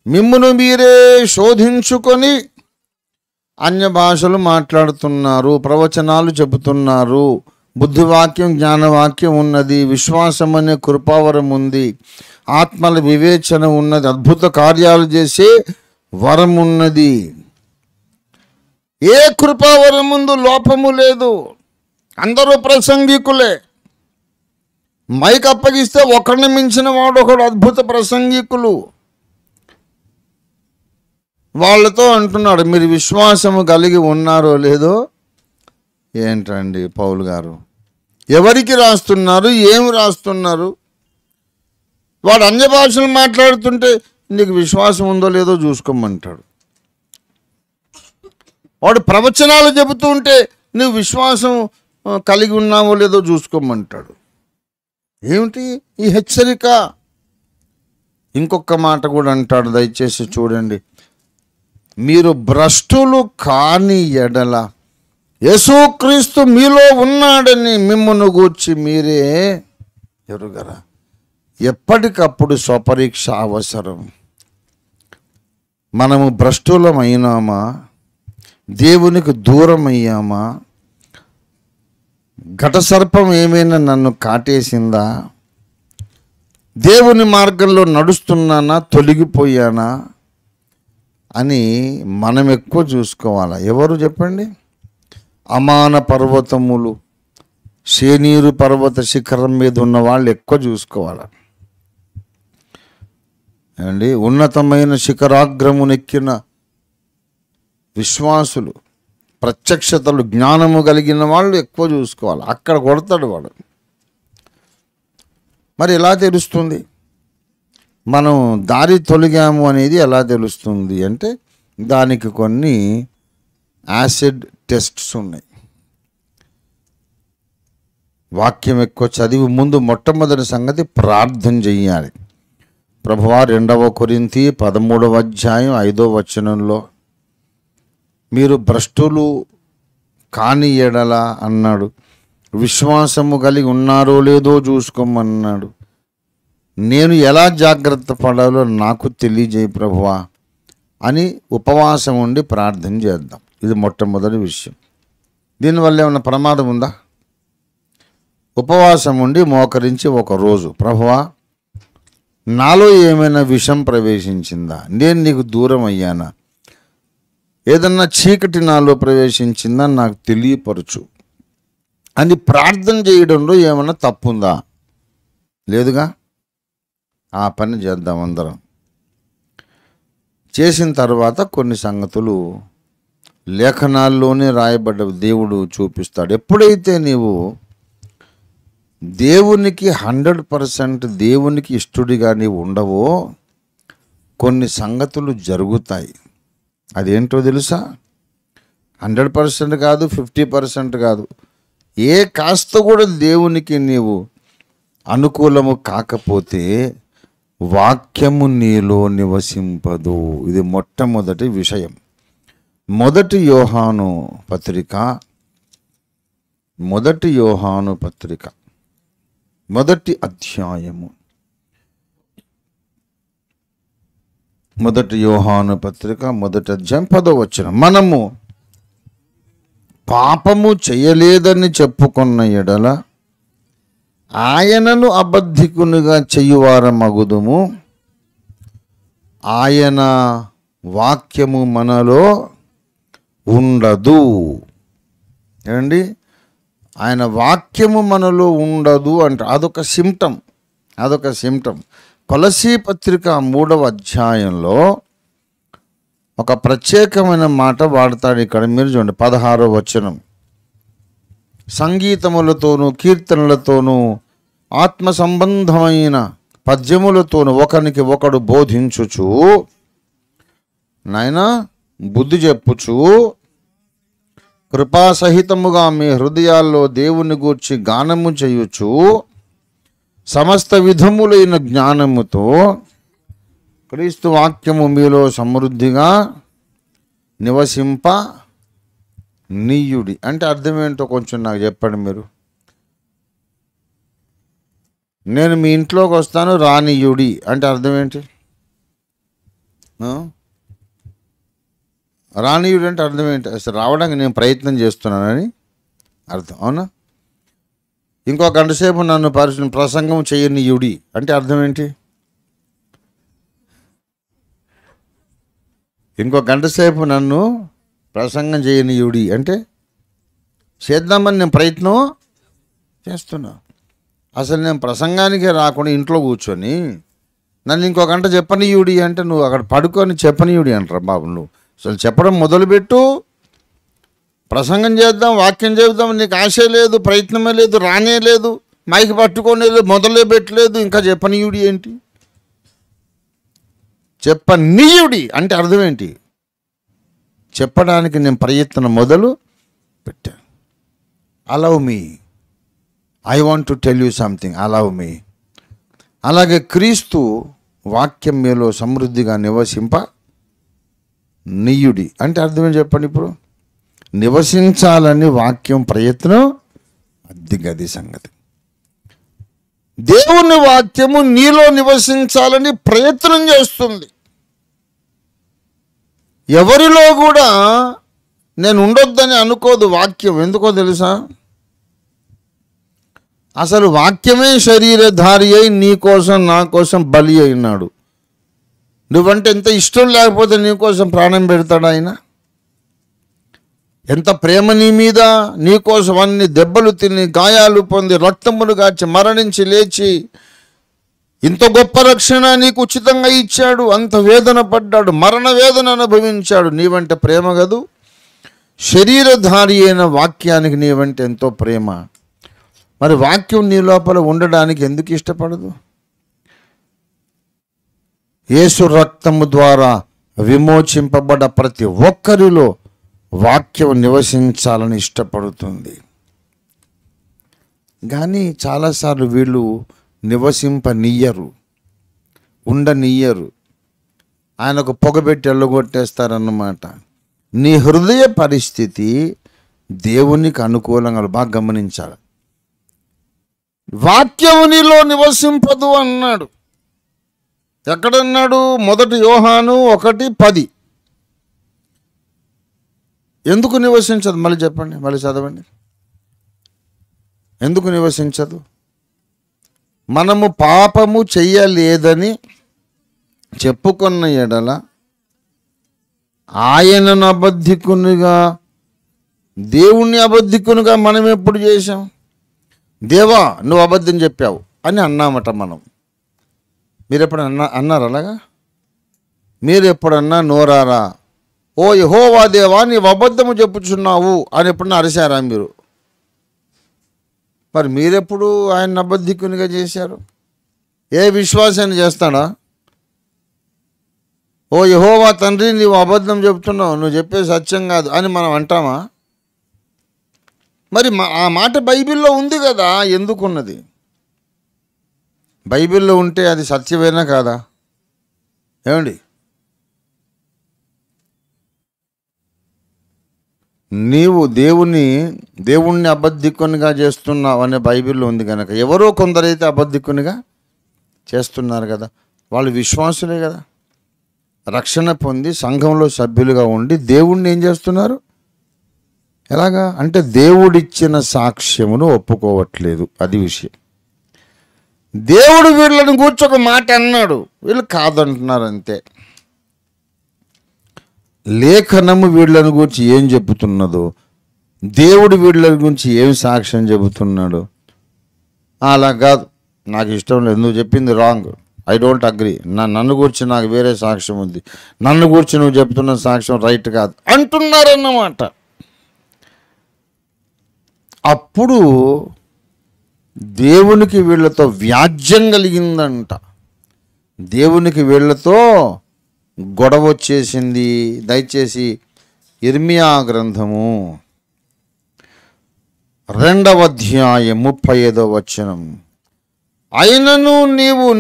మిమ్మును మీరే శోధించుకొని అన్య భాషలు మాట్లాడుతున్నారు, ప్రవచనాలు చెబుతున్నారు, బుద్ధివాక్యం జ్ఞానవాక్యం ఉన్నది, విశ్వాసం అనే కృపావరం ఉంది, ఆత్మల వివేచన ఉన్నది, అద్భుత కార్యాలు చేసే వరం ఉన్నది. ఏ కృపావరం ముందు లోపము లేదు. అందరూ ప్రసంగికులే. మైక్ అప్పగిస్తే ఒకరిని మించిన వాడు ఒకడు అద్భుత ప్రసంగికులు. వాళ్ళతో అంటున్నాడు, మీరు విశ్వాసము కలిగి ఉన్నారో లేదో. ఏంటండి పౌలు గారు, ఎవరికి రాస్తున్నారు? ఏమి రాస్తున్నారు? వాడు అన్య భాషలు మాట్లాడుతుంటే నీకు విశ్వాసం ఉందో లేదో చూసుకోమంటాడు. వాడు ప్రవచనాలు చెబుతూ ఉంటే నువ్వు విశ్వాసం కలిగి ఉన్నావో లేదో చూసుకోమంటాడు. ఏమిటి ఈ హెచ్చరిక? ఇంకొక మాట కూడా అంటాడు, దయచేసి చూడండి. మీరు భ్రష్టులు కాని ఎడల యేసుక్రీస్తు మీలో ఉన్నాడని మిమ్మును గూర్చి మీరే ఎరుగరా. ఎప్పటికప్పుడు స్వపరీక్ష అవసరం. మనము భ్రష్టులమైనామా? దేవునికి దూరం అయ్యామా? ఘటసర్పం ఏమైనా నన్ను కాటేసిందా? దేవుని మార్గంలో నడుస్తున్నానా, తొలగిపోయానా అని మనం ఎక్కువ చూసుకోవాలా. ఎవరు చెప్పండి? అమాన పర్వతములు, శేనీరు పర్వత శిఖరం మీద ఉన్న వాళ్ళు ఎక్కువ చూసుకోవాలి. అండి ఉన్నతమైన శిఖరాగ్రమునెక్కిన విశ్వాసులు, ప్రత్యక్షతలు, జ్ఞానము కలిగిన వాళ్ళు ఎక్కువ చూసుకోవాలి. అక్కడ కొడతాడు వాడు. మరి ఎలా తెలుస్తుంది మనం దారి తొలగాము అనేది? ఎలా తెలుస్తుంది అంటే దానికి కొన్ని యాసిడ్ టెస్ట్స్ ఉన్నాయి. వాక్యం ఎక్కువ చదివి ముందు మొట్టమొదటి సంగతి ప్రార్థన చెయ్యాలి. ప్రభువా 2 కొరింథీ 13:5 మీరు భ్రష్టులు కాని ఎడల అన్నాడు. విశ్వాసము కలిగి ఉన్నారో లేదో చూసుకోమన్నాడు. నేను ఎలా జాగ్రత్త పడాలో నాకు తెలియజేయి ప్రభువా అని ఉపవాసం ఉండి ప్రార్థన చేద్దాం. ఇది మొట్టమొదటి విషయం. దీనివల్ల ఏమైనా ప్రమాదం ఉందా? ఉపవాసం ఉండి మోకరించి ఒకరోజు, ప్రభువా నాలో ఏమైనా విషం ప్రవేశించిందా? నేను నీకు దూరం అయ్యానా? ఏదన్నా చీకటి నాలో ప్రవేశించిందా? నాకు తెలియపరచు అని ప్రార్థన చేయడంలో ఏమైనా తప్పుందా? లేదుగా. ఆ పని చేద్దాం అందరం. చేసిన తర్వాత కొన్ని సంగతులు లేఖనాల్లోనే రాయబడ్డ దేవుడు చూపిస్తాడు. ఎప్పుడైతే నీవు దేవునికి 100% దేవునికి ఇష్టడిగా నీవు ఉండవో కొన్ని సంగతులు జరుగుతాయి. అదేంటో తెలుసా? 100% కాదు, 50% కాదు, ఏ కాస్త కూడా దేవునికి నీవు అనుకూలము కాకపోతే వాక్యము నీలో నివసింపదు. ఇది మొట్టమొదటి విషయం. మొదటి యోహాను పత్రిక మొదటి అధ్యాయము, మొదటి యోహాను పత్రిక 10వ మనము పాపము చేయలేదని చెప్పుకున్న ఎడల ఆయనను అబద్ధికునిగా చెయ్యువారమగుదుము, ఆయన వాక్యము మనలో ఉండదు. ఏమండి? ఆయన వాక్యము మనలో ఉండదు అంటే అదొక సిమ్టమ్. కొలసీ పత్రిక 3వ అధ్యాయంలో ఒక ప్రత్యేకమైన మాట వాడతాడు. ఇక్కడ మీరు చూడండి, 16వ వచనం. సంగీతములతోనూ కీర్తనలతోనూ ఆత్మ సంబంధమైన పద్యములతోనూ ఒకనికి ఒకడు బోధించుచు, నాయనా బుద్ధి చెప్పుచు, కృపాసహితముగా మీ హృదయాల్లో దేవుని గూర్చి గానము చేయుచు, సమస్త విధములైన జ్ఞానముతో క్రీస్తు వాక్యము మీలో సమృద్ధిగా నివసింప నీయుడి. అంటే అర్థం ఏంటో కొంచెం నాకు చెప్పండి మీరు. నేను మీ ఇంట్లోకి వస్తాను రానియుడి అంటే అర్థం ఏంటి? రానియుడు అంటే అర్థం ఏంటి? అసలు రావడానికి నేను ప్రయత్నం చేస్తున్నానని అర్థం, అవునా? ఇంకో గంట సేపు నన్ను ప్రసంగం చేయనియుడి అంటే అర్థం ఏంటి? ఇంకో గంట సేపు నన్ను ప్రసంగం చేయనియుడి అంటే చేద్దామని నేను ప్రయత్నం చేస్తున్నా. అసలు నేను ప్రసంగానికే రాకుండా ఇంట్లో కూర్చొని నన్ను ఇంకో గంట చెప్పనీయుడి అంటే నువ్వు అక్కడ పడుకొని చెప్పనీయుడి అంటారా బాబు? నువ్వు అసలు చెప్పడం మొదలుపెట్టు, ప్రసంగం చేద్దాం, వాక్యం చెబుదాం, నీకు ఆశ లేదు, ప్రయత్నమే లేదు, రానే లేదు, మైకి పట్టుకోలేదు, మొదలే పెట్టలేదు, ఇంకా చెప్పనీయుడి ఏంటి? చెప్పనీయుడి అంటే అర్థం ఏంటి? చెప్పడానికి నేను ప్రయత్నం మొదలు పెట్టాను. Allow me, I want to tell you something, allow me. అలాగే క్రీస్తు వాక్యం మీలో సమృద్ధిగా నివసింప నీయుడి అంటే అర్థమే చెప్పండి. ఇప్పుడు నివసించాలని వాక్యం ప్రయత్నం, అది సంగతి. దేవుని వాక్యము నీలో నివసించాలని ప్రయత్నం చేస్తుంది. ఎవరిలో కూడా నేను ఉండొద్దని అనుకోదు వాక్యం. ఎందుకో తెలుసా? అసలు వాక్యమే శరీరధారి అయి నీ కోసం నా కోసం బలి అయినాడు. నువ్వంటే ఎంత ఇష్టం లేకపోతే నీ కోసం ప్రాణం పెడతాడు ఆయన. ఎంత ప్రేమ నీ మీద, నీ కోసం అన్ని దెబ్బలు తిని, గాయాలు పొంది, రక్తములు గార్చి, మరణించి లేచి ఇంత గొప్ప రక్షణ నీకు ఉచితంగా ఇచ్చాడు, అంత వేదన పడ్డాడు, మరణ వేదన అనుభవించాడు. నీవంటే ప్రేమ కదూ, శరీరధారి అయిన వాక్యానికి నీవంటే ఎంతో ప్రేమ. మరి వాక్యం నీ లోపల ఉండడానికి ఎందుకు ఇష్టపడదు? యేసు రక్తము ద్వారా విమోచింపబడ్డ ప్రతి ఒక్కరిలో వాక్యం నివసించాలని ఇష్టపడుతుంది. కానీ చాలాసార్లు వీళ్ళు నివసింపనీయరు, ఉండనీయరు. ఆయనకు పొగబెట్టి ఎల్లగొట్టేస్తారన్నమాట. నీ హృదయ పరిస్థితి దేవునికి అనుకూలంగా బాగా గమనించాలి. వాక్యము నీలో నివసింపదు అన్నాడు. ఎక్కడన్నాడు? 1 యోహాను 1:10. ఎందుకు నివసించదు? మళ్ళీ చెప్పండి, మళ్ళీ చదవండి. ఎందుకు నివసించదు? మనము పాపము చెయ్యలేదని చెప్పుకున్న ఎడల ఆయనను అబద్ధికునిగా, దేవుణ్ణి అబద్ధికునిగా మనం ఎప్పుడు చేశాం? దేవా నువ్వు అబద్ధం చెప్పావు అని అన్నామట మనం. మీరు ఎప్పుడన్నా అన్నారు అలాగా? మీరు ఎప్పుడన్నా నోరారా ఓ యెహోవా దేవా నీవు అబద్ధము చెప్పుచున్నావు అని ఎప్పుడన్నా అరిశారా మీరు? మరి మీరెప్పుడు ఆయన అబద్ధికునిగా చేశారు? ఏ విశ్వాసాన్ని చేస్తాడా? ఓ యెహోవా తండ్రి నీవు అబద్ధం చెప్తున్నావు, నువ్వు చెప్పేది సత్యం కాదు అని మనం అంటామా? మరి ఆ మాట బైబిల్లో ఉంది కదా, ఎందుకున్నది? బైబిల్లో ఉంటే అది సత్యమేనా కాదా? ఏమండి? నీవు దేవుణ్ణి అబద్ధికునిగా చేస్తున్నావు అనే బైబిల్లో ఉంది కనుక ఎవరో కొందరైతే అబద్ధికునిగా చేస్తున్నారు కదా, వాళ్ళు విశ్వాసులే కదా. రక్షణ పొంది సంఘంలో సభ్యులుగా ఉండి దేవుణ్ణి ఏం చేస్తున్నారు? ఎలాగా అంటే దేవుడిచ్చిన సాక్ష్యమును ఒప్పుకోవట్లేదు. అది విషయం. దేవుడు వీళ్ళని కూర్చొని ఒక మాట అన్నాడు, వీళ్ళు కాదంటున్నారు అంతే. లేఖనము వీళ్ళని గురించి ఏం చెబుతున్నదో, దేవుడు వీళ్ళ గురించి ఏం సాక్ష్యం చెబుతున్నాడు. అలా కాదు, నాకు ఇష్టం లేదు, నువ్వు చెప్పింది రాంగ్, ఐ డోంట్ అగ్రీ, నన్ను గురించి నాకు వేరే సాక్ష్యం ఉంది, నన్ను గురించి నువ్వు చెప్తున్న సాక్ష్యం రైట్ కాదు అంటున్నారన్నమాట. అప్పుడు దేవునికి వీళ్ళతో వ్యాజ్యం కలిగిందంట. దేవునికి వీళ్ళతో గొడవ వచ్చేసింది. దయచేసి ఇర్మియా గ్రంథము 2వ అధ్యాయం 35వ వచనం. అయినను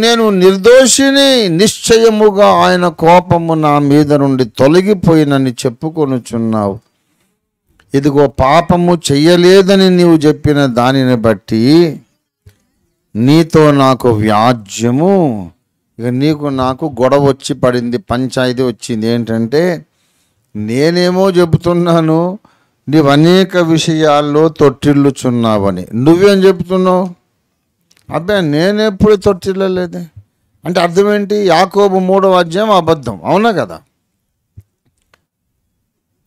నేను నిర్దోషిని, నిశ్చయముగా ఆయన కోపము నా మీద నుండి తొలగిపోయినని చెప్పుకొనుచున్నావు. ఇదిగో పాపము చెయ్యలేదని నీవు చెప్పిన దానిని బట్టి నీతో నాకు వ్యాజ్యము, ఇక నీకు నాకు గొడవ వచ్చి పడింది, పంచాయతీ వచ్చింది. ఏంటంటే నేనేమో చెబుతున్నాను నీవు అనేక విషయాల్లో తొట్టిల్లుచున్నావని, నువ్వేం చెబుతున్నావు? అబ్బాయి నేనెప్పుడు తొట్టిల్లలేదే అంటే అర్థం ఏంటి? యాకోబు 3వ అధ్యాయం అబద్ధం, అవునా కదా?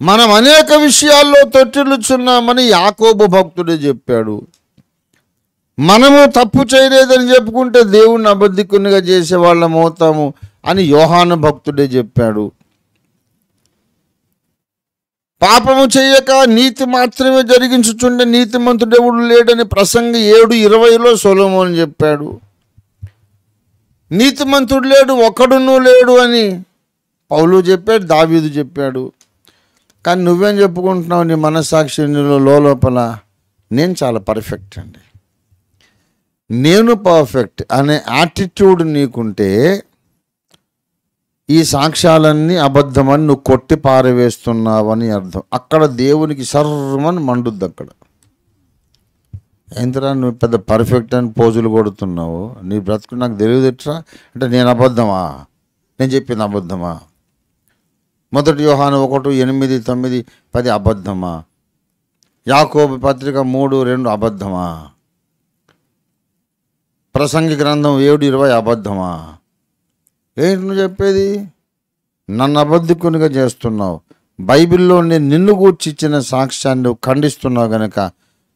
మనం అనేక విషయాల్లో తొట్టిల్లుచున్నామని యాకోబు భక్తుడే చెప్పాడు. మనము తప్పు చేయలేదని చెప్పుకుంటే దేవుణ్ణి అబద్ధికునిగా చేసేవాళ్ళం అవుతాము అని యోహాను భక్తుడే చెప్పాడు. పాపము చేయక నీతి మాత్రమే జరిగించుచుండే నీతిమంతుడెవడు లేడని ప్రసంగి 7:20లో సొలొమోను చెప్పాడు. నీతిమంతుడు లేడు, ఒక్కడునూ లేడు అని పౌలు చెప్పాడు, దావీదు చెప్పాడు. కానీ నువ్వేం చెప్పుకుంటున్నావు? నీ మనస్సాక్షి లోపల నేను చాలా పర్ఫెక్ట్ అండి, నేను పర్ఫెక్ట్ అనే యాటిట్యూడ్ నీకుంటే ఈ సాక్ష్యాలన్నీ అబద్ధమని నువ్వు కొట్టి పారవేస్తున్నావని అర్థం. అక్కడ దేవునికి సర్వమని మండుద్ది. అక్కడ ఎంతరా నువ్వు పెద్ద పర్ఫెక్ట్ అని పోజులు కొడుతున్నావు, నీ బ్రతుకు నాకు తెలియదు ఎట్రా అంటే నేను అబద్ధమా? నేను చెప్పింది అబద్ధమా? 1 యోహాను 1, 8, 9, 10 అబద్ధమా? యాకోబు పత్రిక 3:2 అబద్ధమా? ప్రసంగి గ్రంథం 7:20 అబద్ధమా? ఏంటి నువ్వు చెప్పేది? నన్ను అబద్ధికునిగా చేస్తున్నావు. బైబిల్లో నేను నిన్ను గూర్చి ఇచ్చిన సాక్ష్యాన్ని నువ్వు ఖండిస్తున్నావు కనుక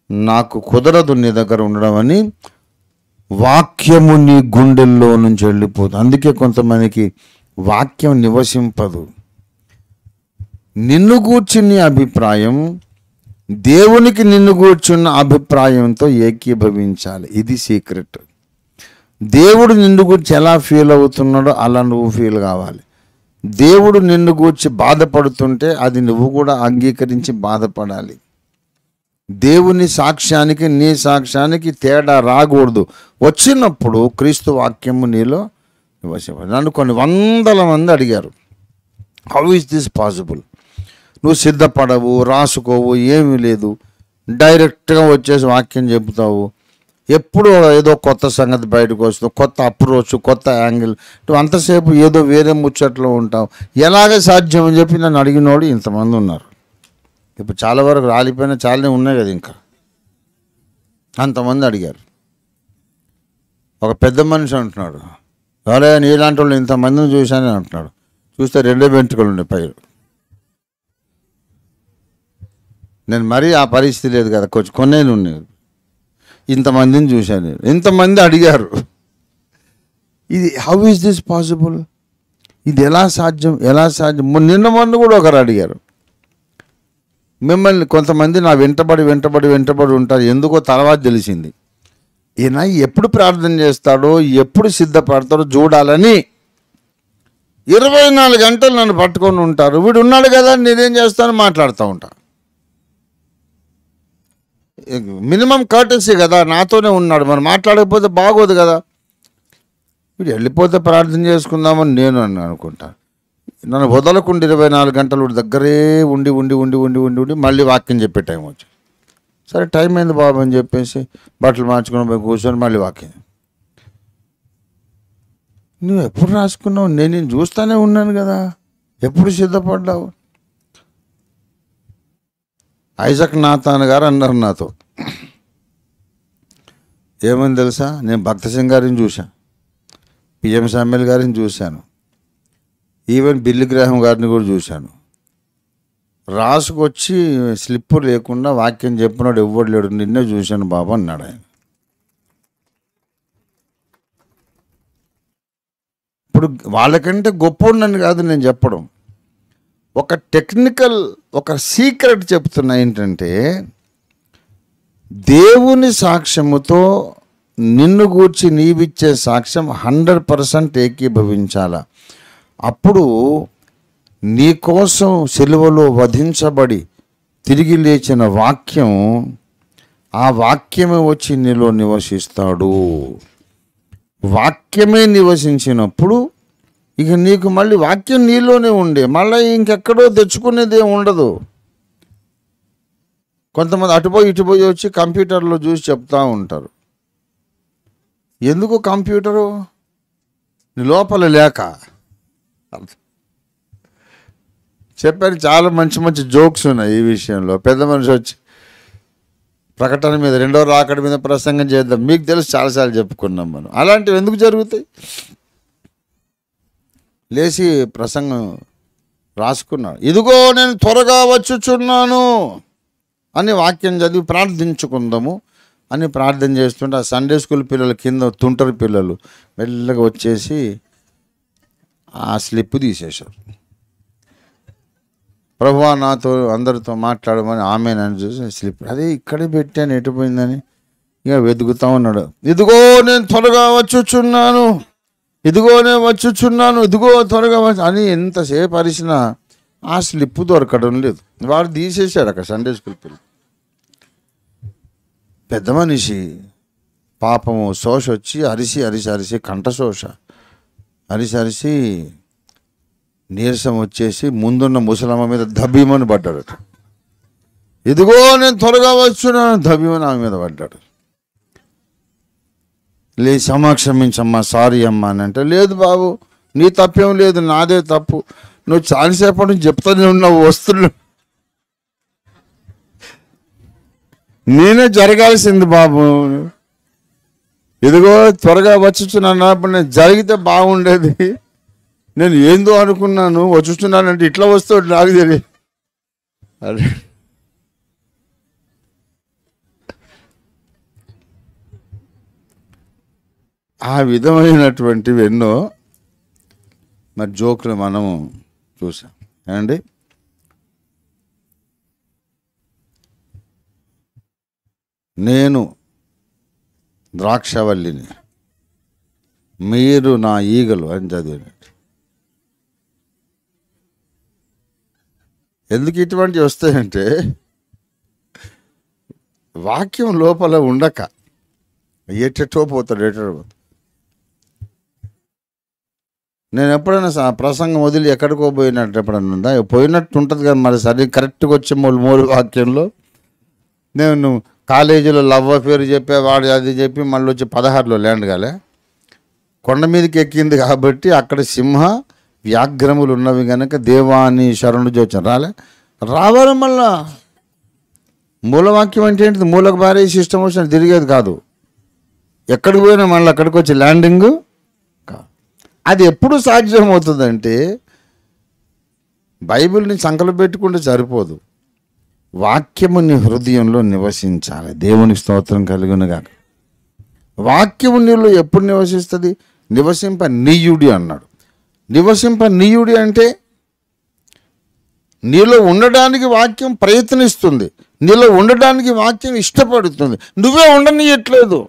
నాకు కుదరదు నీ దగ్గర ఉండడం అని వాక్యము నీ గుండెల్లో నుంచి వెళ్ళిపోతుంది. అందుకే కొంతమందికి వాక్యం నివసింపదు. నిన్ను గూర్చిన అభిప్రాయం దేవునికి నిన్ను గూర్చున్న అభిప్రాయంతో ఏకీభవించాలి. ఇది సీక్రెట్. దేవుడు నిన్ను గూర్చి ఎలా ఫీల్ అవుతున్నాడో అలా నువ్వు ఫీల్ కావాలి. దేవుడు నిన్ను గూర్చి బాధపడుతుంటే అది నువ్వు కూడా అంగీకరించి బాధపడాలి. దేవుని సాక్ష్యానికి నీ సాక్ష్యానికి తేడా రాకూడదు. వచ్చినప్పుడు క్రీస్తు వాక్యము నీలో నివసించాలి. నన్ను కొన్ని వందల మంది అడిగారు, హౌ ఈస్ దిస్ పాసిబుల్? నువ్వు సిద్ధపడవు, రాసుకోవు, ఏమీ లేదు, డైరెక్ట్గా వచ్చేసి వాక్యం చెబుతావు. ఎప్పుడు ఏదో కొత్త సంగతి బయటకు వస్తుంది, కొత్త అప్రోచ్, కొత్త యాంగిల్. నువ్వు అంతసేపు ఏదో వేరే ముచ్చట్లో ఉంటావు. ఎలాగ సాధ్యం అని చెప్పి నన్ను అడిగినోడు ఇంతమంది ఉన్నారు. ఇప్పుడు చాలా వరకు రాలిపోయినా చాలానే ఉన్నాయి కదా, ఇంకా అంతమంది అడిగారు. ఒక పెద్ద మనిషి అంటున్నాడు, ఎవరైనా నీలాంటి వాళ్ళు ఇంతమందిని చూశానని అంటున్నాడు. చూస్తే 2 వెంట్రుకలు ఉండే పైరు. నేను మరీ ఆ పరిస్థితి లేదు కదా, కొంచెం కొన్నేళ్ళు ఉన్నాయి. ఇంతమందిని చూశాను నేను. ఇంతమంది అడిగారు, ఇది హౌ ఈస్ దిస్ పాసిబుల్? ఇది ఎలా సాధ్యం? నిన్న మొన్న కూడా ఒకరు అడిగారు, మిమ్మల్ని కొంతమంది నా వెంటబడి ఉంటారు, ఎందుకో తర్వాత తెలిసింది. ఈయన ఎప్పుడు ప్రార్థన చేస్తాడో, ఎప్పుడు సిద్ధపడతాడో చూడాలని 24 గంటలు నన్ను పట్టుకొని ఉంటారు. వీడు ఉన్నాడు కదా, నేనేం చేస్తాను, మాట్లాడుతూ ఉంటా. మినిమం కర్టసీ కదా, నాతోనే ఉన్నాడు, మరి మాట్లాడకపోతే బాగోదు కదా. వీడు వెళ్ళిపోతే ప్రార్థన చేసుకుందామని నేను అనుకుంటాను. నన్ను వదలకుండా 24 గంటలు దగ్గరే ఉండి మళ్ళీ వాక్యం చెప్పే టైం వచ్చి, సరే టైం అయింది బాబు అని చెప్పేసి బట్టలు మార్చుకుని పోయి కూర్చొని మళ్ళీ వాక్యం. నువ్వు ఎప్పుడు రాసుకున్నావు? నేను చూస్తూనే ఉన్నాను కదా, ఎప్పుడు సిద్ధపడ్డావు? ఐజక్ నాథాన్ గారు అన్నారు నాతో, ఏమని తెలుసా, నేను భక్త సింగ్ గారిని చూశాను, పిఎం సామ్యుల్ గారిని చూశాను, ఈవెన్ బిల్లి గ్రాహం గారిని కూడా చూశాను. రాసుకొచ్చి స్లిప్పు లేకుండా వాక్యం చెప్పినాడు ఎవ్వడు లేడు, నిన్నే చూశాను బాబు అన్నాడు ఆయన. ఇప్పుడు వాళ్ళకంటే గొప్ప కాదు నేను చెప్పడం, ఒక టెక్నికల్ ఒక సీక్రెట్ చెప్తున్నా. ఏంటంటే దేవుని సాక్ష్యముతో నిన్ను గూర్చి నీవిచ్చే సాక్ష్యం 100% ఏకీభవించాల. అప్పుడు నీ కోసం సిలువలో వధించబడి తిరిగి లేచిన వాక్యం, ఆ వాక్యమే వచ్చి నీలో నివసిస్తాడు. వాక్యమే నివసించినప్పుడు ఇక నీకు మళ్ళీ వాక్యం నీలోనే ఉండే, మళ్ళీ ఇంకెక్కడో తెచ్చుకునేది ఏమి ఉండదు. కొంతమంది ఇటుపోయి వచ్చి కంప్యూటర్లో చూసి చెప్తూ ఉంటారు. ఎందుకు కంప్యూటరు? నీ లోపల లేక చెప్పాను. చాలా మంచి జోక్స్ ఉన్నాయి ఈ విషయంలో. పెద్ద మనిషి వచ్చి ప్రకటన మీద 2వ రాకడ మీద ప్రసంగం చేద్దాం, మీకు తెలుసు చాలాసార్లు చెప్పుకున్నాం మనం. అలాంటివి ఎందుకు జరుగుతాయి? లేచి ప్రసంగం రాసుకున్నాడు, ఇదిగో నేను త్వరగా వచ్చుచున్నాను అని వాక్యం చదివి ప్రార్థించుకుందాము అని ప్రార్థన చేస్తుంటే ఆ సండే స్కూల్ పిల్లలు కింద తుంటరి పిల్లలు మెల్లగా వచ్చేసి ఆ స్లిప్ తీసేశారు. ప్రభువా నాతో అందరితో మాట్లాడమని ఆమెనని చూసి స్లిప్, అదే ఇక్కడే పెట్టాను ఎటుపోయిందని ఇక వెతుకుతా ఉన్నాడు. ఇదిగో నేను త్వరగా వచ్చుచున్నాను, ఇదిగో త్వరగా అని ఎంతసేపు అరిసినా ఆ స్లిప్ దొరకడం లేదు. వాడు తీసేశాడు అక్కడ సండే స్కూల్ పిల్లలు. పెద్ద మనిషి పాపము శోష వచ్చి అరిసి కంఠశోష అరిసి నీరసం వచ్చేసి ముందున్న ముసలమ్మ మీద దబ్బీమని పడ్డాడట. ఇదిగో నేను త్వరగా వచ్చున్నాను, దబ్బీమని ఆమె మీద పడ్డాడు. క్షమించమ్మా, సారీ అమ్మా అని అంటే, లేదు బాబు నీ తప్పేం లేదు, నాదే తప్పు, నువ్వు చాలాసేపటి నుంచి చెప్తానే ఉన్నావు, వస్తున్నావు, నేనే జరగాల్సింది బాబు, ఇదిగో త్వరగా వచ్చుచున్నాను, అప్పుడు నేను జరిగితే బాగుండేది, నేను ఏందో అనుకున్నాను, వచ్చుచున్నానంటే ఇట్లా వస్తాడు నాకు తెలియదు. అదే ఆ విధమైనటువంటివి ఎన్నో మరి జోకులు మనము చూసాం ఏమండి. నేను ద్రాక్షవల్లిని, మీరు నా ఈగలు అని చదివినట్టు. ఎందుకు ఇటువంటివి వస్తాయంటే వాక్యం లోపల ఉండక ఎట్టెట్టో పోతాడు. నేను ఎప్పుడైనా ప్రసంగం వదిలి ఎక్కడికో పోయినట్టు ఎప్పుడన్నా ఉందా? పోయినట్టు ఉంటుంది కదా మరి. సరే కరెక్ట్గా వచ్చే మూడు వాక్యంలో నేను కాలేజీలో లవ్ అఫేర్ చెప్పేవాడు అది చెప్పి మళ్ళీ వచ్చి 16లో ల్యాండ్ కాలే. కొండ మీదకి ఎక్కింది కాబట్టి అక్కడ సింహ వ్యాఘ్రములు ఉన్నవి కనుక దేవాని శరణు జోచం రావాలి. మళ్ళా మూలవాక్యం అంటే ఏంటిది? మూలకు భారీ సిస్టమ్ వచ్చిన తిరిగేది కాదు. ఎక్కడికి పోయినా మళ్ళీ అక్కడికి వచ్చి ల్యాండింగు కాదు. అది ఎప్పుడు సాధ్యమవుతుందంటే బైబిల్ని సంకలం పెట్టుకుంటే సరిపోదు, వాక్యము నీ హృదయంలో నివసించాలి. దేవునికి స్తోత్రం కలుగునుగాక. వాక్యము నీలో ఎప్పుడు నివసిస్తుంది? నివసింపనీయుడి అన్నాడు. నివసింపనీయుడి అంటే నీలో ఉండడానికి వాక్యం ప్రయత్నిస్తుంది, నీలో ఉండడానికి వాక్యం ఇష్టపడుతుంది, నువ్వే ఉండనీయట్లేదు.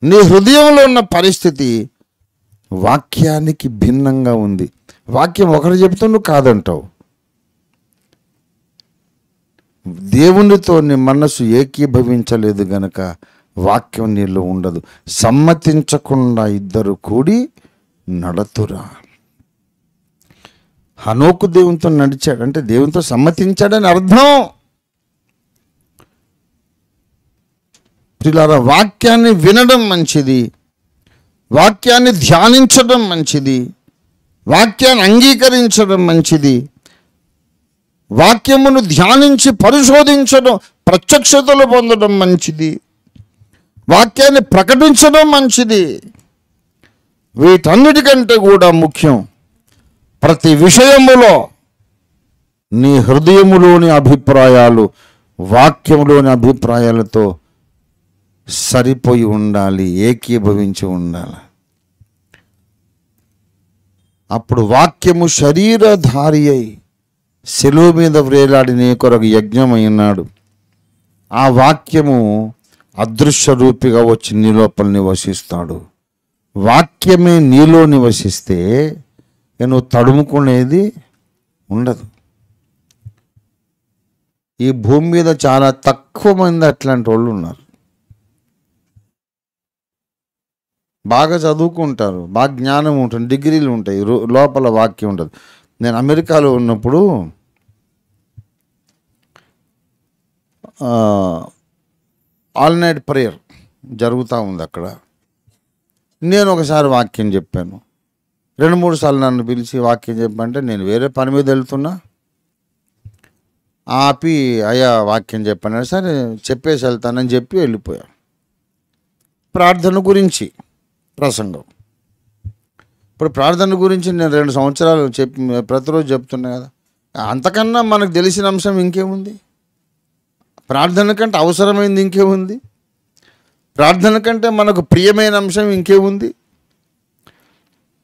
నీ హృదయంలో ఉన్న పరిస్థితి వాక్యానికి భిన్నంగా ఉంది. వాక్యం ఒకరు చెప్తే నువ్వు కాదంటావు. దేవునితో నీ మనసు ఏకీభవించలేదు గనక వాక్యం నీలో ఉండదు. సమ్మతించకుండా ఇద్దరు కూడి నడతురా. హనోకు దేవునితో నడిచాడు అంటే దేవునితో సమ్మతించాడని అర్థం. ప్రియులారా, వాక్యాన్ని వినడం మంచిది, వాక్యాన్ని ధ్యానించడం మంచిది, వాక్యాన్ని అంగీకరించడం మంచిది, వాక్యమును ధ్యానించి పరిశోధించడం, ప్రత్యక్షతలు పొందడం మంచిది, వాక్యాన్ని ప్రకటించడం మంచిది. వీటన్నిటికంటే కూడా ముఖ్యం ప్రతి విషయములో నీ హృదయములోని అభిప్రాయాలు వాక్యములోని అభిప్రాయాలతో సరిపోయి ఉండాలి, ఏకీభవించి ఉండాలి. అప్పుడు వాక్యము శరీరధారి అయి శిలువ మీద వ్రేలాడి నీ కొరకు యజ్ఞమైనాడు. ఆ వాక్యము అదృశ్య రూపిగా వచ్చి నీ లోపల నివసిస్తాడు. వాక్యమే నీలో నివసిస్తే నువ్వు తడుముకునేది ఉండదు. ఈ భూమి మీద చాలా తక్కువ మంది అట్లాంటి వాళ్ళు ఉన్నారు. బాగా చదువుకుంటారు, బాగా జ్ఞానం ఉంటుంది, డిగ్రీలు ఉంటాయి, లోపల వాక్యం ఉంటుంది. నేను అమెరికాలో ఉన్నప్పుడు ఆల్ నైట్ ప్రేయర్ జరుగుతూ ఉంది అక్కడ. నేను ఒకసారి వాక్యం చెప్పాను. 2-3 సార్లు నన్ను పిలిచి వాక్యం చెప్పంటే నేను వేరే పని మీద వెళ్తున్నా, ఆపి అయ్యా వాక్యం చెప్పాను, సరే చెప్పేసి వెళ్తానని చెప్పి వెళ్ళిపోయాను. ప్రార్థన గురించి ప్రసంగం. ఇప్పుడు ప్రార్థన గురించి నేను 2 సంవత్సరాలు ప్రతిరోజు చెప్తున్నా కదా. అంతకన్నా మనకు తెలిసిన అంశం ఇంకేముంది? ప్రార్థన కంటే అవసరమైంది ఇంకేముంది? ప్రార్థన కంటే మనకు ప్రియమైన అంశం ఇంకేముంది?